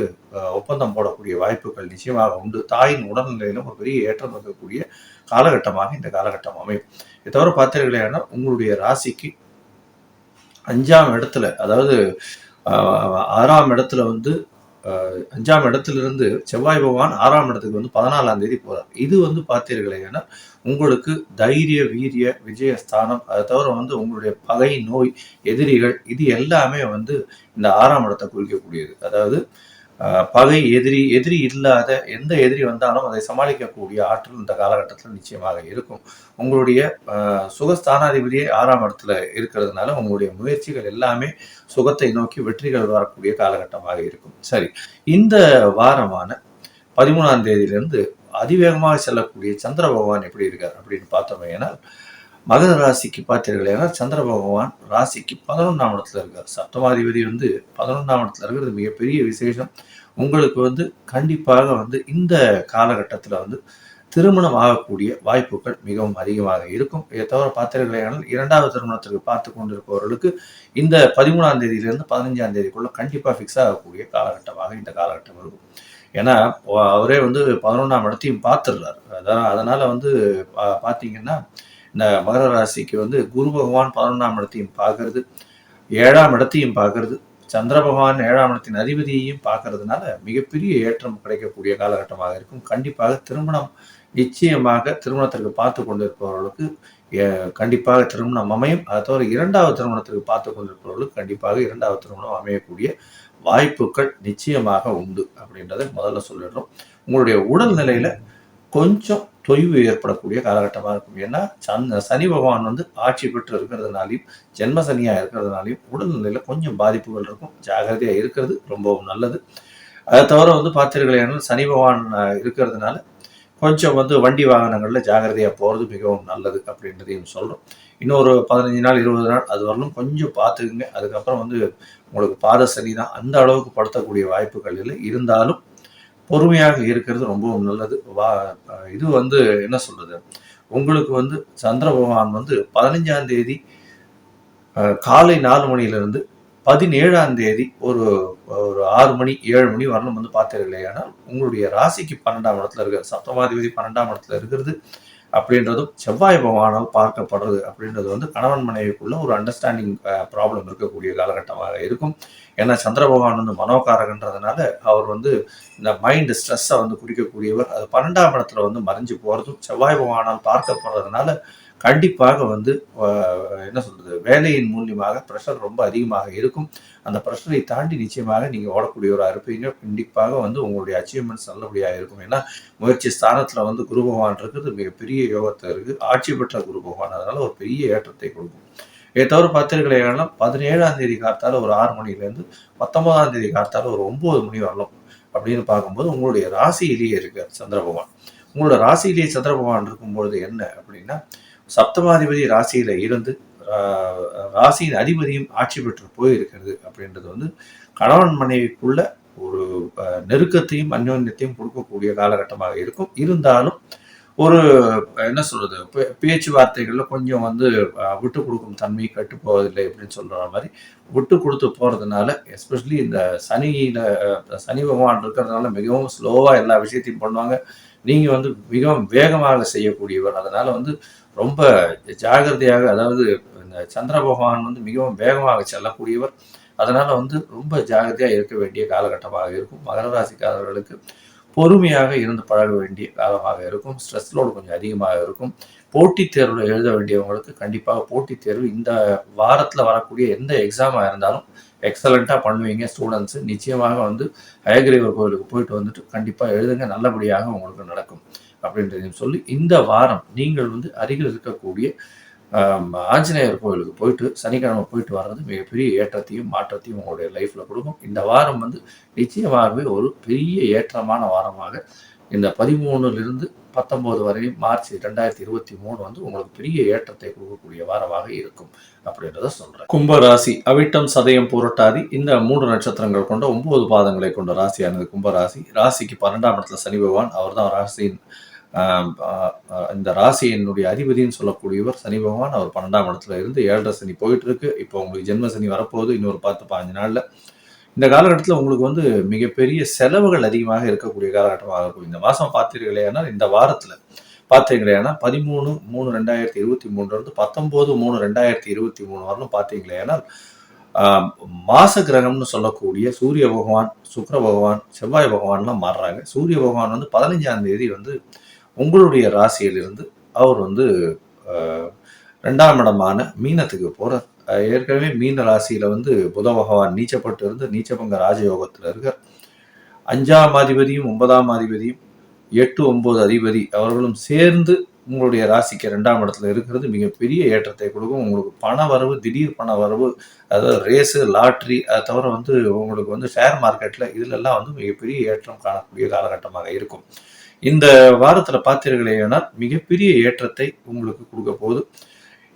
ஒப்பந்தம் போடக்கூடிய வாய்ப்புகள் நிச்சயமாக உண்டு. தாயின் உடல்நிலையிலும் ஒரு பெரிய ஏற்றம் இருக்கக்கூடிய காலகட்டமாக இந்த காலகட்டம் அமையும். இதை தவிர பார்த்தீர்களேயானால் உங்களுடைய ராசிக்கு 5ஆம் இடத்துல, அதாவது 6ஆம் இடத்துல வந்து 5ஆம் இடத்திலிருந்து செவ்வாய் பகவான் 6ஆம் இடத்துக்கு வந்து 14ஆம் தேதி போறார். இது வந்து பார்த்தீர்களேனா உங்களுக்கு தைரிய, வீரிய, விஜயஸ்தானம், அதை தவிர வந்து உங்களுடைய பகை, நோய், எதிரிகள் இது எல்லாமே வந்து இந்த 6ஆம் இடத்தை குறிக்கக்கூடியது. அதாவது பகை, எதிரி இல்லாத எந்த எதிரி வந்தாலும் அதை சமாளிக்கக்கூடிய ஆற்றல் இந்த காலகட்டத்தில் நிச்சயமாக இருக்கும். உங்களுடைய சுகஸ்தானாதிபதியே 6ஆம் இடத்துல இருக்கிறதுனால உங்களுடைய முயற்சிகள் எல்லாமே சுகத்தை நோக்கி வெற்றிகள் வரக்கூடிய காலகட்டமாக இருக்கும். சரி, இந்த வாரமான 13ஆம் தேதியிலிருந்து அதிவேகமாக செல்லக்கூடிய சந்திர பகவான் எப்படி இருக்கார் அப்படின்னு பார்த்தோம். ஏன்னா மகர ராசிக்கு பார்த்தீர்கள், ஏன்னா சந்திர பகவான் ராசிக்கு 11ஆம் இடத்துல இருக்கார். சப்தமாதிபதி வந்து 11ஆம் இடத்துல இருக்கிறது மிகப்பெரிய விசேஷம். உங்களுக்கு வந்து கண்டிப்பாக வந்து இந்த காலகட்டத்தில் வந்து திருமணம் ஆகக்கூடிய வாய்ப்புகள் மிகவும் அதிகமாக இருக்கும். இதை தவிர பார்த்தீர்களேனால் 2வது திருமணத்திற்கு பார்த்து கொண்டிருப்பவர்களுக்கு இந்த 13ஆம் தேதியிலிருந்து 15ஆம் தேதிக்குள்ள கண்டிப்பாக ஃபிக்ஸ் ஆகக்கூடிய காலகட்டமாக இந்த காலகட்டம் இருக்கும். ஏன்னா அவரே வந்து 11ஆம் இடத்தையும் பார்த்துடுறாரு. அதனால வந்து பார்த்தீங்கன்னா இந்த மகர ராசிக்கு வந்து குரு பகவான் 11ஆம் இடத்தையும் பார்க்கறது, 7ஆம் இடத்தையும் பார்க்கறது, சந்திர பகவான் 7ஆம் இடத்தின் அதிபதியையும் பார்க்கறதுனால மிகப்பெரிய ஏற்றம் கிடைக்கக்கூடிய காலகட்டமாக இருக்கும். கண்டிப்பாக திருமணம் நிச்சயமாக திருமணத்திற்கு பார்த்து கொண்டிருப்பவர்களுக்கு கண்டிப்பாக திருமணம் அமையும். அதை தவிர 2வது திருமணத்திற்கு பார்த்து கொண்டிருப்பவர்களுக்கு கண்டிப்பாக 2வது திருமணம் அமையக்கூடிய வாய்ப்புகள் நிச்சயமாக உண்டு அப்படின்றத முதல்ல சொல்லிடுறோம். உங்களுடைய உடல்நிலையில கொஞ்சம் தொய்வு ஏற்படக்கூடிய காலகட்டமாக இருக்கும். ஏன்னா சனி பகவான் வந்து ஆட்சி பெற்று இருக்கிறதுனாலையும் ஜென்ம சனியாக இருக்கிறதுனாலையும் உடல்நிலையில் கொஞ்சம் பாதிப்புகள் இருக்கும். ஜாகிரதையாக இருக்கிறது ரொம்பவும் நல்லது. அதை தவிர வந்து பார்த்தீர்களேனால் சனி பகவான் இருக்கிறதுனால கொஞ்சம் வந்து வண்டி வாகனங்களில் ஜாகிரதையாக போகிறது மிகவும் நல்லது அப்படின்றதையும் சொல்கிறோம். இன்னொரு 15 நாள் 20 நாள் அது வரலும் கொஞ்சம் பார்த்துக்குங்க. அதுக்கப்புறம் வந்து உங்களுக்கு பாத சனி தான், அந்த அளவுக்கு படுத்தக்கூடிய வாய்ப்புகள் இல்லை. இருந்தாலும் பொறுமையாக இருக்கிறது ரொம்பவும் நல்லது. இது வந்து என்ன சொல்றது, உங்களுக்கு வந்து சந்திர பகவான் வந்து 15ஆம் தேதி காலை 4 மணியிலிருந்து 17ஆம் தேதி ஒரு 6 மணி 7 மணி வரலும் வந்து பார்த்தீர்கள். ஆனால் உங்களுடைய ராசிக்கு 12ஆம் இடத்துல இருக்கிறது, சப்தமாதிபதி 12ஆம் இடத்துல இருக்கிறது அப்படின்றதும் செவ்வாய் பகவானால் பார்க்கப்படுறது அப்படின்றது வந்து கணவன் மனைவிக்குள்ள ஒரு அண்டர்ஸ்டாண்டிங் ப்ராப்ளம் இருக்கக்கூடிய காலகட்டமாக இருக்கும். ஏன்னா சந்திர பகவான் வந்து மனோகாரகன்றதுனால அவர் வந்து இந்த மைண்ட் ஸ்ட்ரெஸ்ஸை வந்து குறிக்கக்கூடியவர். அது 12ஆம் இடத்துல வந்து மறைஞ்சு போகிறதும் செவ்வாய் பகவானால் பார்க்கப்படுறதுனால கண்டிப்பாக வந்து என்ன சொல்றது, வேலையின் மூலியமாக ப்ரெஷர் ரொம்ப அதிகமாக இருக்கும். அந்த ப்ரெஷரை தாண்டி நிச்சயமாக நீங்கள் ஓடக்கூடியவராக இருப்பீங்க. கண்டிப்பாக வந்து உங்களுடைய அச்சீவ்மெண்ட்ஸ் நல்லபடியாக இருக்கும். ஏன்னா முயற்சி ஸ்தானத்தில் வந்து குரு பகவான் இருக்கிறது மிகப்பெரிய யோகத்தை இருக்குது. ஆட்சி பெற்ற குரு பகவான், அதனால ஒரு பெரிய ஏற்றத்தை கொடுக்கும். இதை தவிர பார்த்தீர்களேனா 17ஆம் தேதி காத்தால ஒரு 6 மணிலேருந்து 19ஆம் தேதி காத்தால ஒரு 9 மணி வரலாம் அப்படின்னு பார்க்கும்போது உங்களுடைய ராசியிலேயே இருக்கார் சந்திர பகவான். உங்களோட ராசியிலேயே சந்திர பகவான் இருக்கும்பொழுது என்ன அப்படின்னா, சப்தமாதிபதி ராசியில இருந்து ராசியின் அதிபதியும் ஆட்சி பெற்று போயிருக்கிறது அப்படின்றது வந்து கணவன் மனைவிக்குள்ள ஒரு நெருக்கத்தையும் அந்யோன்யத்தையும் கொடுக்கக்கூடிய காலகட்டமாக இருக்கும். இருந்தாலும் ஒரு என்ன சொல்றது, பேச்சுவார்த்தைகள்ல கொஞ்சம் வந்து விட்டு கொடுக்கும் தன்மை கட்டு போவதில்லை அப்படின்னு சொல்ற மாதிரி விட்டு கொடுத்து போறதுனால, எஸ்பெஷலி இந்த சனி பகவான் இருக்கிறதுனால மிகவும் ஸ்லோவா எல்லா விஷயத்தையும் பண்ணுவாங்க. நீங்க வந்து மிகவும் வேகமாக செய்யக்கூடியவர். அதனால வந்து ரொம்ப ஜாகிரதையாக, அதாவது இந்த சந்திர பகவான் வந்து மிகவும் வேகமாக செல்லக்கூடியவர். அதனால வந்து ரொம்ப ஜாகிரதையா இருக்க வேண்டிய காலகட்டமாக இருக்கும். மகர ராசிக்காரர்களுக்கு பொறுமையாக இருந்து பழக வேண்டிய காலமாக இருக்கும். ஸ்ட்ரெஸ் லோடு கொஞ்சம் அதிகமாக இருக்கும். போட்டித் தேர்வில் எழுத வேண்டியவங்களுக்கு கண்டிப்பாக போட்டித் தேர்வு இந்த வாரத்தில் வரக்கூடிய எந்த எக்ஸாமாக இருந்தாலும் எக்ஸலண்ட்டாக பண்ணுவீங்க. ஸ்டூடெண்ட்ஸு நிச்சயமாக வந்து ஹயகிரீவர் கோயிலுக்கு போயிட்டு வந்துட்டு கண்டிப்பாக எழுதுங்க, நல்லபடியாக உங்களுக்கு நடக்கும் அப்படின்றதையும் சொல்லி, இந்த வாரம் நீங்கள் வந்து அருகில் இருக்கக்கூடிய ஆஞ்சநேயர் கோயிலுக்கு போயிட்டு சனிக்கிழமை போயிட்டு வர்றது மிகப்பெரிய ஏற்றத்தையும் மாற்றத்தையும் உங்களுடைய லைஃப்பில் கொடுக்கும். இந்த வாரம் வந்து நிச்சயமாகவே ஒரு பெரிய ஏற்றமான வாரமாக இந்த 13லிருந்து 19 வரையும் மார்ச் 2023 வந்து உங்களுக்கு பெரிய ஏற்றத்தை கொடுக்கக்கூடிய வாரமாக இருக்கும் அப்படின்றத சொல்றேன். கும்பராசி அவிட்டம் சதயம் புரட்டாதி இந்த 3 நட்சத்திரங்கள் கொண்ட 9 பாதங்களை கொண்ட ராசியானது கும்பராசி. ராசிக்கு 12ஆம் இடத்துல சனி பகவான், அவர் தான் ராசியின் இந்த ராசியினுடைய அதிபதினு சொல்லக்கூடியவர் சனி பகவான். அவர் 12ஆம் இடத்துல இருந்து 7.5 சனி போயிட்டு இருக்கு. இப்போ உங்களுக்கு ஜென்ம சனி வரப்போகுது இன்னொரு 10-15 நாள்ல. இந்த காலகட்டத்தில் உங்களுக்கு வந்து மிகப்பெரிய செலவுகள் அதிகமாக இருக்கக்கூடிய காலகட்டமாக இருக்கும். இந்த மாதம் பார்த்தீர்களேனால், இந்த வாரத்தில் பார்த்தீங்களேனால் 13/3/2023 இருந்து 19/3/2023 வரலும் பார்த்தீங்களேனால் மாச கிரகம்னு சொல்லக்கூடிய சூரிய பகவான், சுக்கிர பகவான், செவ்வாய் பகவான்லாம் மாறுறாங்க. சூரிய பகவான் வந்து 15ஆம் தேதி வந்து உங்களுடைய ராசியிலிருந்து அவர் வந்து 2ஆம் இடமான மீனத்துக்கு போறார். ஏற்கனவே மீன ராசியில வந்து புத பகவான் நீச்சப்பட்டு இருந்து நீச்சபங்க ராஜயோகத்தில் இருக்கார். 5ஆம் அதிபதியும் 9ஆம் அதிபதியும் 8-9 அதிபதி அவர்களும் சேர்ந்து உங்களுடைய ராசிக்கு 2ஆம் இடத்துல இருக்கிறது மிகப்பெரிய ஏற்றத்தை கொடுக்கும். உங்களுக்கு பண வரவு, திடீர் பண வரவு, அதாவது ரேஸு, லாட்ரி, அதை தவிர வந்து உங்களுக்கு வந்து ஷேர் மார்க்கெட்டில் இதிலெல்லாம் வந்து மிகப்பெரிய ஏற்றம் காணக்கூடிய காலகட்டமாக இருக்கும். இந்த வாரத்தில் பார்த்தீர்களேனால் மிகப்பெரிய ஏற்றத்தை உங்களுக்கு கொடுக்க போகுது.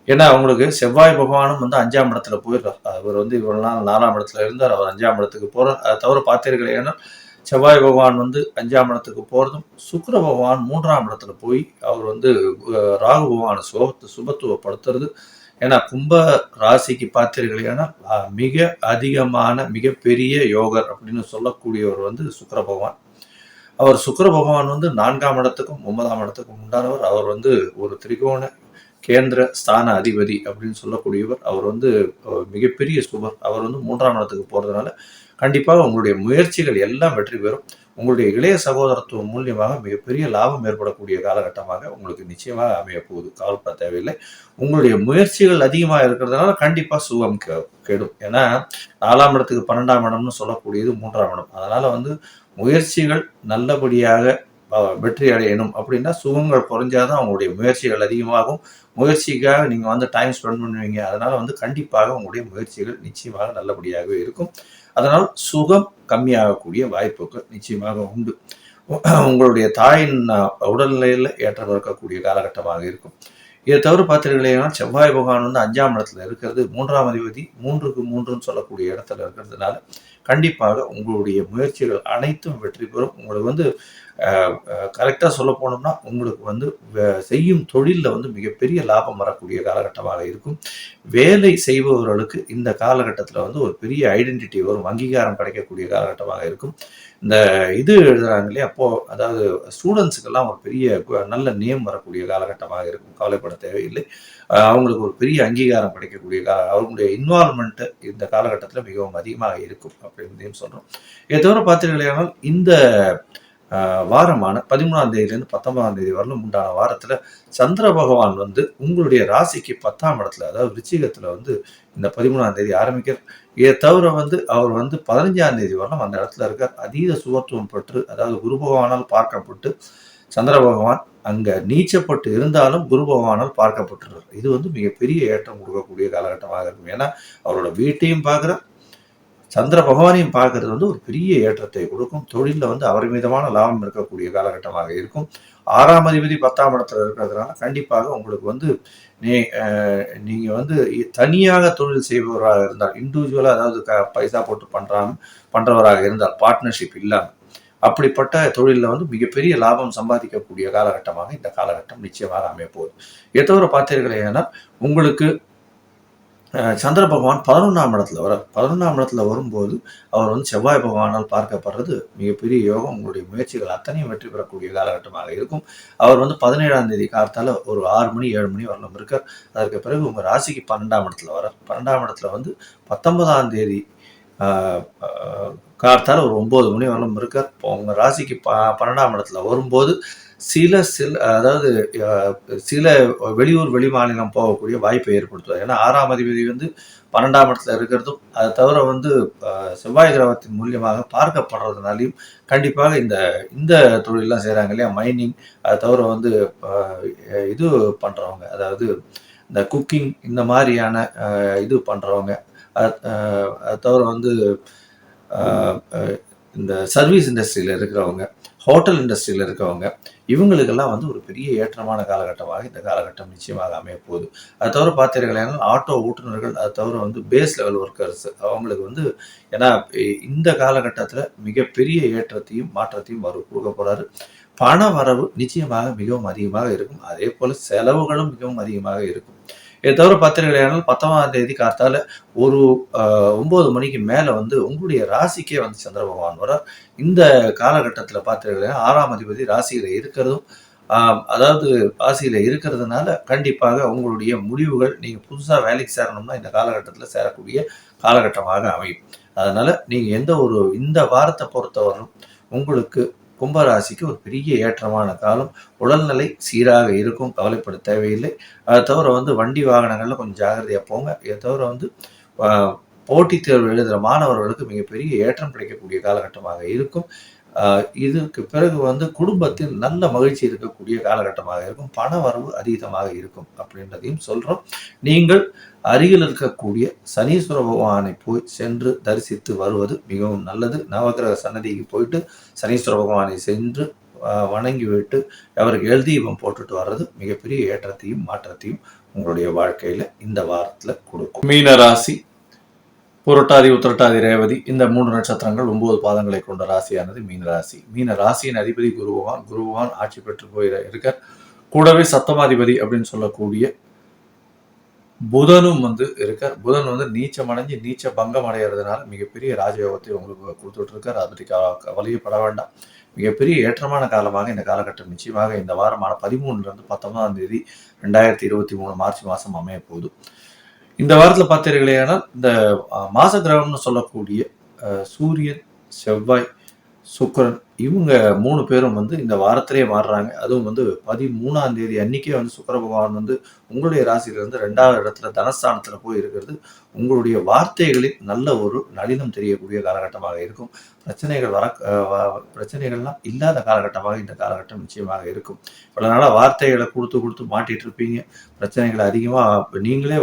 ஏன்னா உங்களுக்கு செவ்வாய் பகவானும் வந்து 5ஆம் இடத்துல போயிடுறார். அவர் வந்து இவ்வளவு நாள் 4ஆம் இடத்துல இருந்தார். அவர் 5ஆம் இடத்துக்கு போகிறார். அதை தவிர பார்த்தீர்களேனால் செவ்வாய் பகவான் வந்து 5ஆம் இடத்துக்கு போகிறதும், சுக்கிர பகவான் 3ஆம் இடத்துல போய் அவர் வந்து ராகு பகவானை சுபத்துவப்படுத்துறது. ஏன்னா கும்ப ராசிக்கு பார்த்தீர்களேனால் மிக அதிகமான மிகப்பெரிய யோகர் அப்படின்னு சொல்லக்கூடியவர் வந்து சுக்கிர பகவான். அவர் சுக்கிர பகவான் வந்து 4ஆம் இடத்துக்கும் 9ஆம் இடத்துக்கும் உண்டானவர். அவர் வந்து ஒரு திரிகோண கேந்திர ஸ்தான அதிபதி அப்படின்னு சொல்லக்கூடியவர். அவர் வந்து மிகப்பெரிய சுபர். அவர் வந்து 3ஆம் இடத்துக்கு போகிறதுனால கண்டிப்பாக உங்களுடைய முயற்சிகள் எல்லாம் வெற்றி பெறும். உங்களுடைய இளைய சகோதரத்துவம் மூலியமாக மிகப்பெரிய லாபம் ஏற்படக்கூடிய காலகட்டமாக உங்களுக்கு நிச்சயமாக அமைய போகுது. கவலைப்பட தேவையில்லை. உங்களுடைய முயற்சிகள் அதிகமாக இருக்கிறதுனால கண்டிப்பாக சுகம் கெடும். ஏன்னா 4ஆம் இடத்துக்கு 12ஆம் இடம்னு சொல்லக்கூடியது 3ஆம் இடம். அதனால வந்து முயற்சிகள் நல்லபடியாக வெற்றி அடையணும் அப்படின்னா சுகங்கள் குறைஞ்சாதான் உங்களுடைய முயற்சிகள் அதிகமாகும். முயற்சிக்காக நீங்கள் வந்து டைம் ஸ்பெண்ட் பண்ணுவீங்க. அதனால வந்து கண்டிப்பாக உங்களுடைய முயற்சிகள் நிச்சயமாக நல்லபடியாகவே இருக்கும். அதனால் சுகம் கம்மியாகக்கூடிய வாய்ப்புகள் நிச்சயமாக உண்டு. உங்களுடைய தாயின் உடல்நிலையில் ஏற்றம் இருக்கக்கூடிய காலகட்டமாக இருக்கும். இதை தவிர பார்த்தீர்களேனா செவ்வாய் பகவான் வந்து 5ஆம் இடத்துல இருக்கிறது, 3ஆம் அதிபதி 3க்கு 3ன்னு சொல்லக்கூடிய இடத்துல இருக்கிறதுனால கண்டிப்பாக உங்களுடைய முயற்சிகள் அனைத்தும் வெற்றி பெறும். உங்களுக்கு வந்து கரெக்டாக சொல்ல போனோம்னா உங்களுக்கு வந்து செய்யும் தொழிலில் வந்து மிகப்பெரிய லாபம் வரக்கூடிய காலகட்டமாக இருக்கும். வேலை செய்பவர்களுக்கு இந்த காலகட்டத்தில் வந்து ஒரு பெரிய ஐடென்டிட்டி வரும், அங்கீகாரம் கிடைக்கக்கூடிய காலகட்டமாக இருக்கும். இந்த இது எழுதுறாங்க இல்லையா, அப்போது அதாவது ஸ்டூடெண்ட்ஸுக்கெல்லாம் ஒரு பெரிய நல்ல நேம் வரக்கூடிய காலகட்டமாக இருக்கும். கவலைப்பட தேவையில்லை. அவங்களுக்கு ஒரு பெரிய அங்கீகாரம் கிடைக்கக்கூடிய அவங்களுடைய இன்வால்மெண்ட்டு இந்த காலகட்டத்தில் மிகவும் அதிகமாக இருக்கும் அப்படின்னு சொல்கிறோம். இதை தவிர பார்த்தீர்களானால் இந்த வாரமான 13ஆம் தேதியிலேருந்து 19ஆம் தேதி வரலும் உண்டான வாரத்தில் சந்திர பகவான் வந்து உங்களுடைய ராசிக்கு 10ஆம் இடத்துல, அதாவது விருச்சிகத்தில் வந்து இந்த 13ஆம் தேதி ஆரம்பிக்கிறார். இதை தவிர வந்து அவர் வந்து 15ஆம் தேதி வரலும் அந்த இடத்துல இருக்கார். அதீத சுபத்துவம் பெற்று, அதாவது குரு பகவானால் பார்க்கப்பட்டு சந்திர பகவான் அங்கே நீச்சப்பட்டு இருந்தாலும் குரு பகவானால் பார்க்கப்பட்டுறார். இது வந்து மிகப்பெரிய ஏற்றம் கொடுக்கக்கூடிய காலகட்டமாக இருக்கும். ஏன்னா அவரோட வீட்டையும் பார்க்குறார், சந்திர பகவானையும் பார்க்கறது வந்து ஒரு பெரிய ஏற்றத்தை கொடுக்கும். தொழிலில் வந்து அபரிமிதமான லாபம் இருக்கக்கூடிய காலகட்டமாக இருக்கும். 6ஆம் அதிபதி 10ஆம் இடத்துல இருக்கிறதுனால கண்டிப்பாக உங்களுக்கு வந்து நீங்கள் வந்து தனியாக தொழில் செய்பவராக இருந்தால், இண்டிவிஜுவலாக அதாவது பைசா போட்டு பண்ணுறவராக இருந்தால், பார்ட்னர்ஷிப் இல்லாமல், அப்படிப்பட்ட தொழிலில் வந்து மிகப்பெரிய லாபம் சம்பாதிக்கக்கூடிய காலகட்டமாக இந்த காலகட்டம் நிச்சயமாக அமையப்போகுது. இதை தவிர பார்த்தீர்களேனா உங்களுக்கு சந்திர பகவான் 11ஆம் இடத்துல வர 11ஆம் இடத்துல வரும்போது அவர் வந்து செவ்வாய் பகவானால் பார்க்கப்படுறது மிகப்பெரிய யோகம். உங்களுடைய முயற்சிகள் அத்தனையும் வெற்றி பெறக்கூடிய காலகட்டமாக இருக்கும். அவர் வந்து 17ஆம் தேதி காலத்தால் ஒரு 6 மணி 7 மணி வரலும் இருக்கார். அதற்கு பிறகு உங்கள் ராசிக்கு 12ஆம் இடத்துல வர 12ஆம் இடத்துல வந்து 19ஆம் தேதி காலத்தால் ஒரு 9 மணி வரலும் இருக்கார். இப்போ உங்கள் ராசிக்கு 12ஆம் இடத்துல வரும்போது சில அதாவது சில வெளியூர் வெளி மாநிலம் போகக்கூடிய வாய்ப்பை ஏற்படுத்துவார். ஏன்னா 6ஆம் அதிபதி வந்து 12ஆம் இடத்துல இருக்கிறதும், அதை தவிர வந்து செவ்வாய் கிரகத்தின் மூலியமாக பார்க்கப்படுறதுனாலையும் கண்டிப்பாக இந்த தொழிலெலாம் செய்கிறாங்க இல்லையா, மைனிங், அதை தவிர வந்து இது பண்ணுறவங்க, அதாவது இந்த குக்கிங், இந்த மாதிரியான இது பண்ணுறவங்க, அதை தவிர வந்து இந்த சர்வீஸ் இண்டஸ்ட்ரியில் இருக்கிறவங்க, ஹோட்டல் இண்டஸ்ட்ரியில் இருக்கவங்க, இவங்களுக்கெல்லாம் வந்து ஒரு பெரிய ஏற்றமான காலகட்டமாக இந்த காலகட்டம் நிச்சயமாக அமைய போகுது. அது தவிர பார்த்தீர்களானால் ஆட்டோ ஓட்டுநர்கள், அது தவிர வந்து பேஸ் லெவல் ஒர்க்கர்ஸ் அவங்களுக்கு வந்து ஏன்னா இந்த காலகட்டத்தில் மிகப்பெரிய ஏற்றத்தையும் மாற்றத்தையும் கொடுக்க போறாரு. பண வரவு நிச்சயமாக மிகவும் அதிகமாக இருக்கும். அதே போல செலவுகளும் மிகவும் அதிகமாக இருக்கும். இதை தவிர பார்த்தீர்களானால் 19ஆம் தேதி காத்தால ஒரு 9 மணிக்கு மேலே வந்து உங்களுடைய ராசிக்கே வந்து சந்திர பகவான் வர இந்த காலகட்டத்தில் பார்த்தீங்கன்னா 6ஆம் அதிபதி ராசியில் இருக்கிறதும் அதாவது ராசியில் இருக்கிறதுனால கண்டிப்பாக உங்களுடைய முடிவுகள் நீங்கள் புதுசாக வேலைக்கு சேரணும்னா இந்த காலகட்டத்தில் சேரக்கூடிய காலகட்டமாக அமையும். அதனால நீங்கள் இந்த வாரத்தை பொறுத்தவரையும் உங்களுக்கு கும்பராசிக்கு ஒரு பெரிய ஏற்றமான காலம். உடல்நிலை சீராக இருக்கும், கவலைப்பட தேவையில்லை. அதை தவிர வந்து வண்டி வாகனங்கள்ல கொஞ்சம் ஜாகிரதையாக போங்க. இதை தவிர வந்து போட்டித் தேர்வு எழுதுகிற மாணவர்களுக்கு மிகப்பெரிய ஏற்றம் கிடைக்கக்கூடிய காலகட்டமாக இருக்கும். இதற்கு பிறகு வந்து குடும்பத்தில் நல்ல மகிழ்ச்சி இருக்கக்கூடிய காலகட்டமாக இருக்கும். பண வரவு அதீதமாக இருக்கும் அப்படின்றதையும் சொல்றோம். நீங்கள் அருகில் இருக்கக்கூடிய சனீஸ்வர பகவானை போய் சென்று தரிசித்து வருவது மிகவும் நல்லது. நவகிரக சன்னதிக்கு போயிட்டு சனீஸ்வர பகவானை சென்று வணங்கி விட்டு அவருக்கு எழுதீபம் போட்டுட்டு வர்றது மிகப்பெரிய ஏற்றத்தையும் மாற்றத்தையும் உங்களுடைய வாழ்க்கையில இந்த வாரத்துல கொடுக்கும். மீன ராசி, புரட்டாதி, உத்திரட்டாதி, ரேவதி இந்த 3 நட்சத்திரங்கள் 9 பாதங்களை கொண்ட ராசியானது மீன ராசி. மீன ராசியின் அதிபதி குரு பகவான் ஆட்சி பெற்று போய் இருக்க, கூடவே சப்தமாதிபதி அப்படின்னு சொல்லக்கூடிய புதனும் வந்து இருக்கார். புதன் வந்து நீச்சமடைஞ்சு நீச்ச பங்கம் அடைகிறதுனால மிகப்பெரிய ராஜயோகத்தை உங்களுக்கு கொடுத்துட்டு இருக்கார். அதை பற்றி கவலையப்பட வேண்டாம். மிகப்பெரிய ஏற்றமான காலமாக இந்த காலகட்டம் நிச்சயமாக இந்த வாரமான 13 19ஆம் தேதி 2023 மார்ச் மாதம் அமைய போகுது. இந்த வாரத்தில் பார்த்தீர்களேனால் இந்த மாச கிரகம்னு சொல்லக்கூடிய சூரியன், செவ்வாய், சுக்கிரன் இவங்க 3 பேரும் வந்து இந்த வாரத்திலே மாறுறாங்க. அதுவும் வந்து 13ஆம் தேதி அன்னைக்கே வந்து சுக்கிர பகவான் வந்து உங்களுடைய ராசியிலிருந்து 2வது இடத்துல தனஸ்தானத்துல போய் இருக்கிறது உங்களுடைய வார்த்தைகளில் நல்ல ஒரு நளினம் தெரியக்கூடிய காலகட்டமாக இருக்கும். பிரச்சனைகள்லாம் இல்லாத காலகட்டமாக இந்த காலகட்டம் நிச்சயமாக இருக்கும். பல நாளாக வார்த்தைகளை கொடுத்து மாட்டிட்டு இருப்பீங்க. பிரச்சனைகளை அதிகமாக நீங்களே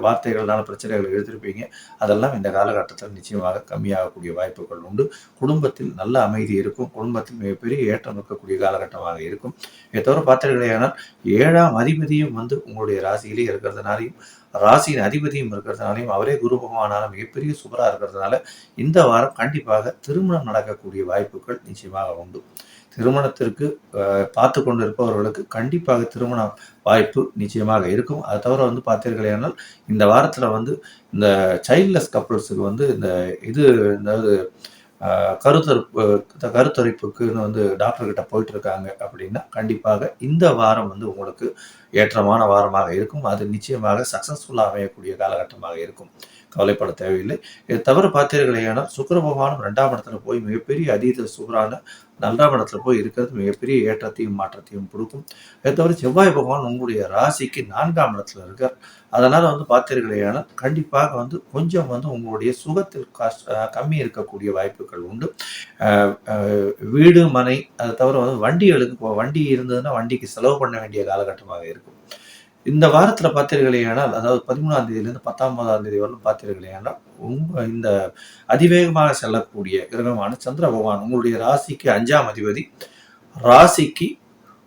வார்த்தைகள்னால பிரச்சனைகளை எடுத்திருப்பீங்க. அதெல்லாம் இந்த காலகட்டத்தில் நிச்சயமாக கம்மியாகக்கூடிய வாய்ப்புகள் உண்டு. குடும்பத்தில் நல்ல அமைதி இருக்கும். குடும்பத்தில் மிகப்பெரிய ஏற்றம் இருக்கக்கூடிய காலகட்டமாக இருக்கும். இதை தவிர பார்த்தீர்களேயானால் 7ஆம் அதிபதியும் வந்து உங்களுடைய ராசியிலே இருக்கிறதுனாலையும் ராசியின் அதிபதியும் இருக்கிறதுனாலையும் அவரே குரு பகவானால மிகப்பெரிய சுபரா இருக்கிறதுனால இந்த வாரம் கண்டிப்பாக திருமணம் நடக்கக்கூடிய வாய்ப்புகள் நிச்சயமாக உண்டு. திருமணத்திற்கு பார்த்து கொண்டு இருப்பவர்களுக்கு கண்டிப்பாக திருமண வாய்ப்பு நிச்சயமாக இருக்கும். அதை தவிர வந்து பார்த்தீர்களேனால் இந்த வாரத்தில் வந்து இந்த சைல்ட்லெஸ் கப்புள்ஸுக்கு வந்து இந்த கருத்தரிப்புக்குன்னு வந்து டாக்டர்கிட்ட போயிட்டு இருக்காங்க அப்படின்னா கண்டிப்பாக இந்த வாரம் வந்து உங்களுக்கு ஏற்றமான வாரமாக இருக்கும். அது நிச்சயமாக சக்சஸ்ஃபுல்லாக அமையக்கூடிய காலகட்டமாக இருக்கும். கவலைப்பட தேவையில்லை. இதை தவிர பார்த்தீர்களேனால் சுக்கிர பகவானும் 2ஆம் இடத்துல போய் மிகப்பெரிய அதீத சுபரான 2ஆம் இடத்துல போய் இருக்கிறது மிகப்பெரிய ஏற்றத்தையும் மாற்றத்தையும் கொடுக்கும். இதை தவிர செவ்வாய் பகவான் உங்களுடைய ராசிக்கு 4ஆம் இடத்துல இருக்கார். அதனால வந்து பார்த்தீர்களேனால் கண்டிப்பாக வந்து கொஞ்சம் வந்து உங்களுடைய சுகத்தில் கம்மி இருக்கக்கூடிய வாய்ப்புகள் உண்டு. வீடு, மனை, அதை தவிர வந்து வண்டி இருந்ததுன்னா வண்டிக்கு செலவு பண்ண வேண்டிய காலகட்டமாக இருக்கும். இந்த வாரத்தில் பார்த்தீர்களேயானால் அதாவது 13ஆம் தேதியிலிருந்து 19ஆம் தேதி வரலும் பார்த்தீர்களேயானால் இந்த அதிவேகமாக செல்லக்கூடிய கிரகமான சந்திர பகவான் உங்களுடைய ராசிக்கு 5ஆம் அதிபதி ராசிக்கு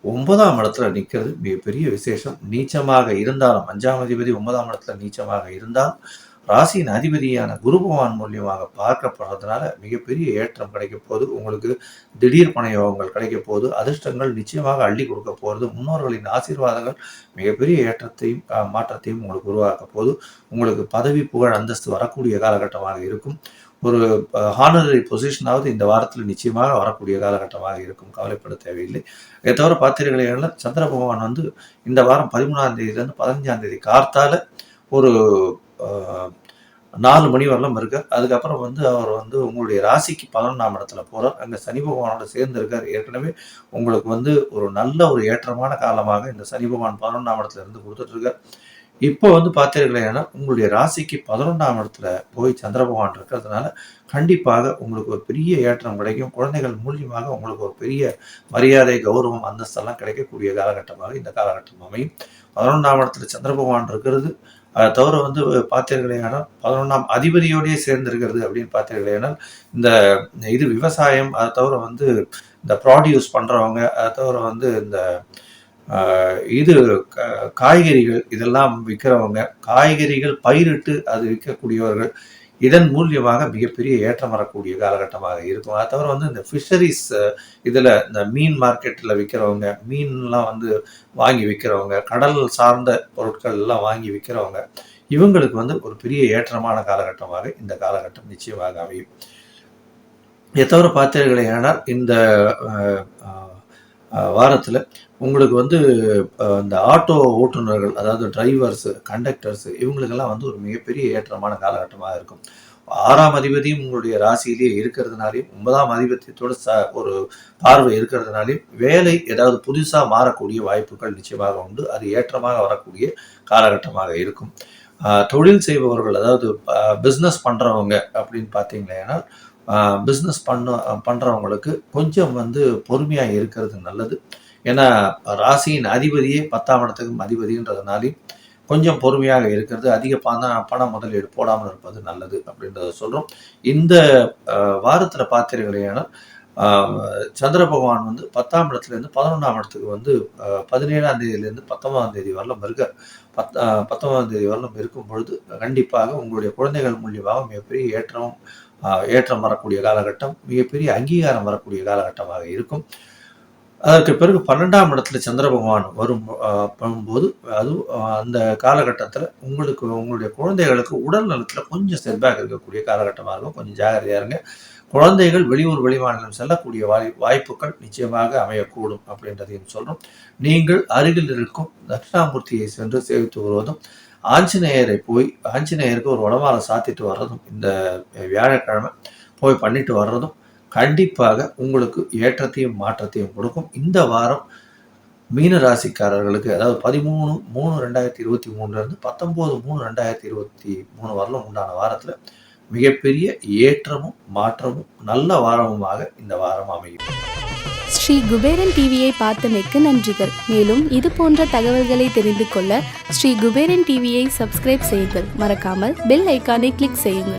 9ஆம் இடத்துல நிற்கிறது மிகப்பெரிய விசேஷம். நீச்சமாக இருந்தாலும் 5ஆம் அதிபதி 9ஆம் இடத்துல நீச்சமாக இருந்தாலும் ராசியின் அதிபதியான குரு பகவான் மூலியமாக பார்க்கப்படுறதுனால மிகப்பெரிய ஏற்றம் கிடைக்க போகுது. உங்களுக்கு திடீர் பண யோகங்கள் கிடைக்க போகுது. அதிர்ஷ்டங்கள் நிச்சயமாக அள்ளி கொடுக்க போகிறது. முன்னோர்களின் ஆசீர்வாதங்கள் மிகப்பெரிய ஏற்றத்தையும் மாற்றத்தையும் உங்களுக்கு உருவாக்க போகுது. உங்களுக்கு பதவி, புகழ், அந்தஸ்து வரக்கூடிய காலகட்டமாக இருக்கும். ஒரு ஹானரரி பொசிஷனாவது இந்த வாரத்தில் நிச்சயமாக வரக்கூடிய காலகட்டமாக இருக்கும். கவலைப்பட தேவையில்லை. இதை தவிர பார்த்தீர்களேனால் சந்திர பகவான் வந்து இந்த வாரம் 13ஆம் தேதியிலிருந்து 15ஆம் தேதி கார்த்தால ஒரு 4 மணி வரலாம் இருக்கார். அதுக்கப்புறம் வந்து அவர் வந்து உங்களுடைய ராசிக்கு 11ஆம் இடத்துல போறார். அங்கே சனி பகவானோட சேர்ந்து இருக்கார். ஏற்கனவே உங்களுக்கு வந்து ஒரு நல்ல ஒரு ஏற்றமான காலமாக இந்த சனி பகவான் 11ஆம் இடத்துல இருந்து கொடுத்துட்டு இருக்கார். இப்போ வந்து பார்த்தீர்களேனா உங்களுடைய ராசிக்கு 11ஆம் இடத்துல போய் சந்திர பகவான் இருக்கிறதுனால கண்டிப்பாக உங்களுக்கு ஒரு பெரிய ஏற்றம் கிடைக்கும். குழந்தைகள் மூலியமாக உங்களுக்கு ஒரு பெரிய மரியாதை, கௌரவம், அந்தஸ்தெல்லாம் கிடைக்கக்கூடிய காலகட்டமாக இந்த காலகட்டம் அமையும். 11ஆம் இடத்துல சந்திர பகவான் இருக்கிறது. அதை தவிர வந்து பார்த்தீர்களேனால் 11ஆம் அதிபதியோடய சேர்ந்து இருக்கிறது அப்படின்னு பார்த்தீர்களேனால் இந்த விவசாயம், அதை தவிர வந்து இந்த ப்ராடியூஸ் பண்றவங்க, அது தவிர வந்து இந்த இது காய்கறிகள் இதெல்லாம் விற்கிறவங்க, காய்கறிகள் பயிரிட்டு அது விற்கக்கூடியவர்கள், இதன் மூலியமாக மிகப்பெரிய ஏற்றம் வரக்கூடிய காலகட்டமாக இருக்கும். அது தவிர வந்து இந்த ஃபிஷரிஸ் இதில் இந்த மீன் மார்க்கெட்டில் விற்கிறவங்க, மீன்லாம் வந்து வாங்கி விற்கிறவங்க, கடல் சார்ந்த பொருட்கள் எல்லாம் வாங்கி விற்கிறவங்க, இவங்களுக்கு வந்து ஒரு பெரிய ஏற்றமான காலகட்டமாக இந்த காலகட்டம் நிச்சயமாக அமையும். இதை தவிர பார்த்தீர்களேயானால் இந்த வாரத்தில் உங்களுக்கு வந்து இந்த ஆட்டோ ஓட்டுநர்கள், அதாவது டிரைவர்ஸு, கண்டக்டர்ஸு, இவங்களுக்கெல்லாம் வந்து ஒரு மிகப்பெரிய ஏற்றமான காலகட்டமாக இருக்கும். 6ஆம் அதிபதியும் உங்களுடைய ராசியிலேயே இருக்கிறதுனாலையும், 9ஆம் அதிபத்தியத்தோட ஒரு பார்வை இருக்கிறதுனாலையும் வேலை ஏதாவது புதுசாக மாறக்கூடிய வாய்ப்புகள் நிச்சயமாக உண்டு. அது ஏற்றமாக வரக்கூடிய காலகட்டமாக இருக்கும். தொழில் செய்பவர்கள், அதாவது பிஸ்னஸ் பண்ணுறவங்க அப்படின்னு பார்த்தீங்கன்னா, பிஸ்னஸ் பண்ணுறவங்களுக்கு கொஞ்சம் வந்து பொறுமையாக இருக்கிறது நல்லது. ஏன்னா ராசியின் அதிபதியே 10ஆம் இடத்துக்கும் அதிபதின்றதுனாலே கொஞ்சம் பொறுமையாக இருக்கிறது, அதிக பண முதலீடு போடாமல் இருப்பது நல்லது அப்படின்றத சொல்கிறோம். இந்த வாரத்தில் பார்த்தீர்களேனால் சந்திர பகவான் வந்து 10ஆம் இடத்துலேருந்து 11ஆம் இடத்துக்கு வந்து 17ஆம் தேதியிலேருந்து 19ஆம் தேதி வரலும் இருக்கார். 19ஆம் தேதி வரலும் இருக்கும் பொழுது கண்டிப்பாக உங்களுடைய குழந்தைகள் மூலியமாக மிகப்பெரிய ஏற்றம் வரக்கூடிய காலகட்டம், மிகப்பெரிய அங்கீகாரம் வரக்கூடிய காலகட்டமாக இருக்கும். அதற்கு பிறகு 12ஆம் இடத்துல சந்திர பகவான் வரும்போது அந்த காலகட்டத்தில் உங்களுடைய குழந்தைகளுக்கு உடல் நலத்தில் கொஞ்சம் செட்பேக் இருக்கக்கூடிய காலகட்டமாக இருக்கும். கொஞ்சம் ஜாகிரதையாக இருங்க. குழந்தைகள் வெளியூர் வெளிமாநிலம் செல்லக்கூடிய வாய்ப்புகள் நிச்சயமாக அமையக்கூடும் அப்படின்றதையும் சொல்கிறோம். நீங்கள் அருகில் இருக்கும் தட்சிணாமூர்த்தியை சென்று சேவித்து வருவதும், ஆஞ்சநேயருக்கு ஒரு வடமாலை சாத்திட்டு வர்றதும், இந்த வியாழக்கிழமை போய் பண்ணிட்டு வர்றதும் கண்டிப்பாக உங்களுக்கு ஏற்றத்தையும் மாற்றத்தையும் கொடுக்கும். இந்த வாரம் மீன ராசிக்காரர்களுக்கு, அதாவது 13/3/2023 19/3/2023 வரலும் உண்டான வாரத்தில் மிகப்பெரிய ஏற்றமும் மாற்றமும் நல்ல வாரமுமாக இந்த வாரம் அமையும். ஸ்ரீ குபேரன் டிவியை பார்த்தமைக்கு நன்றிகள். மேலும் இது போன்ற தகவல்களை தெரிந்து கொள்ள ஸ்ரீ குபேரன் டிவியை சப்ஸ்கிரைப் செய்யுங்கள். மறக்காமல் பெல் ஐக்கானை கிளிக் செய்யுங்கள்.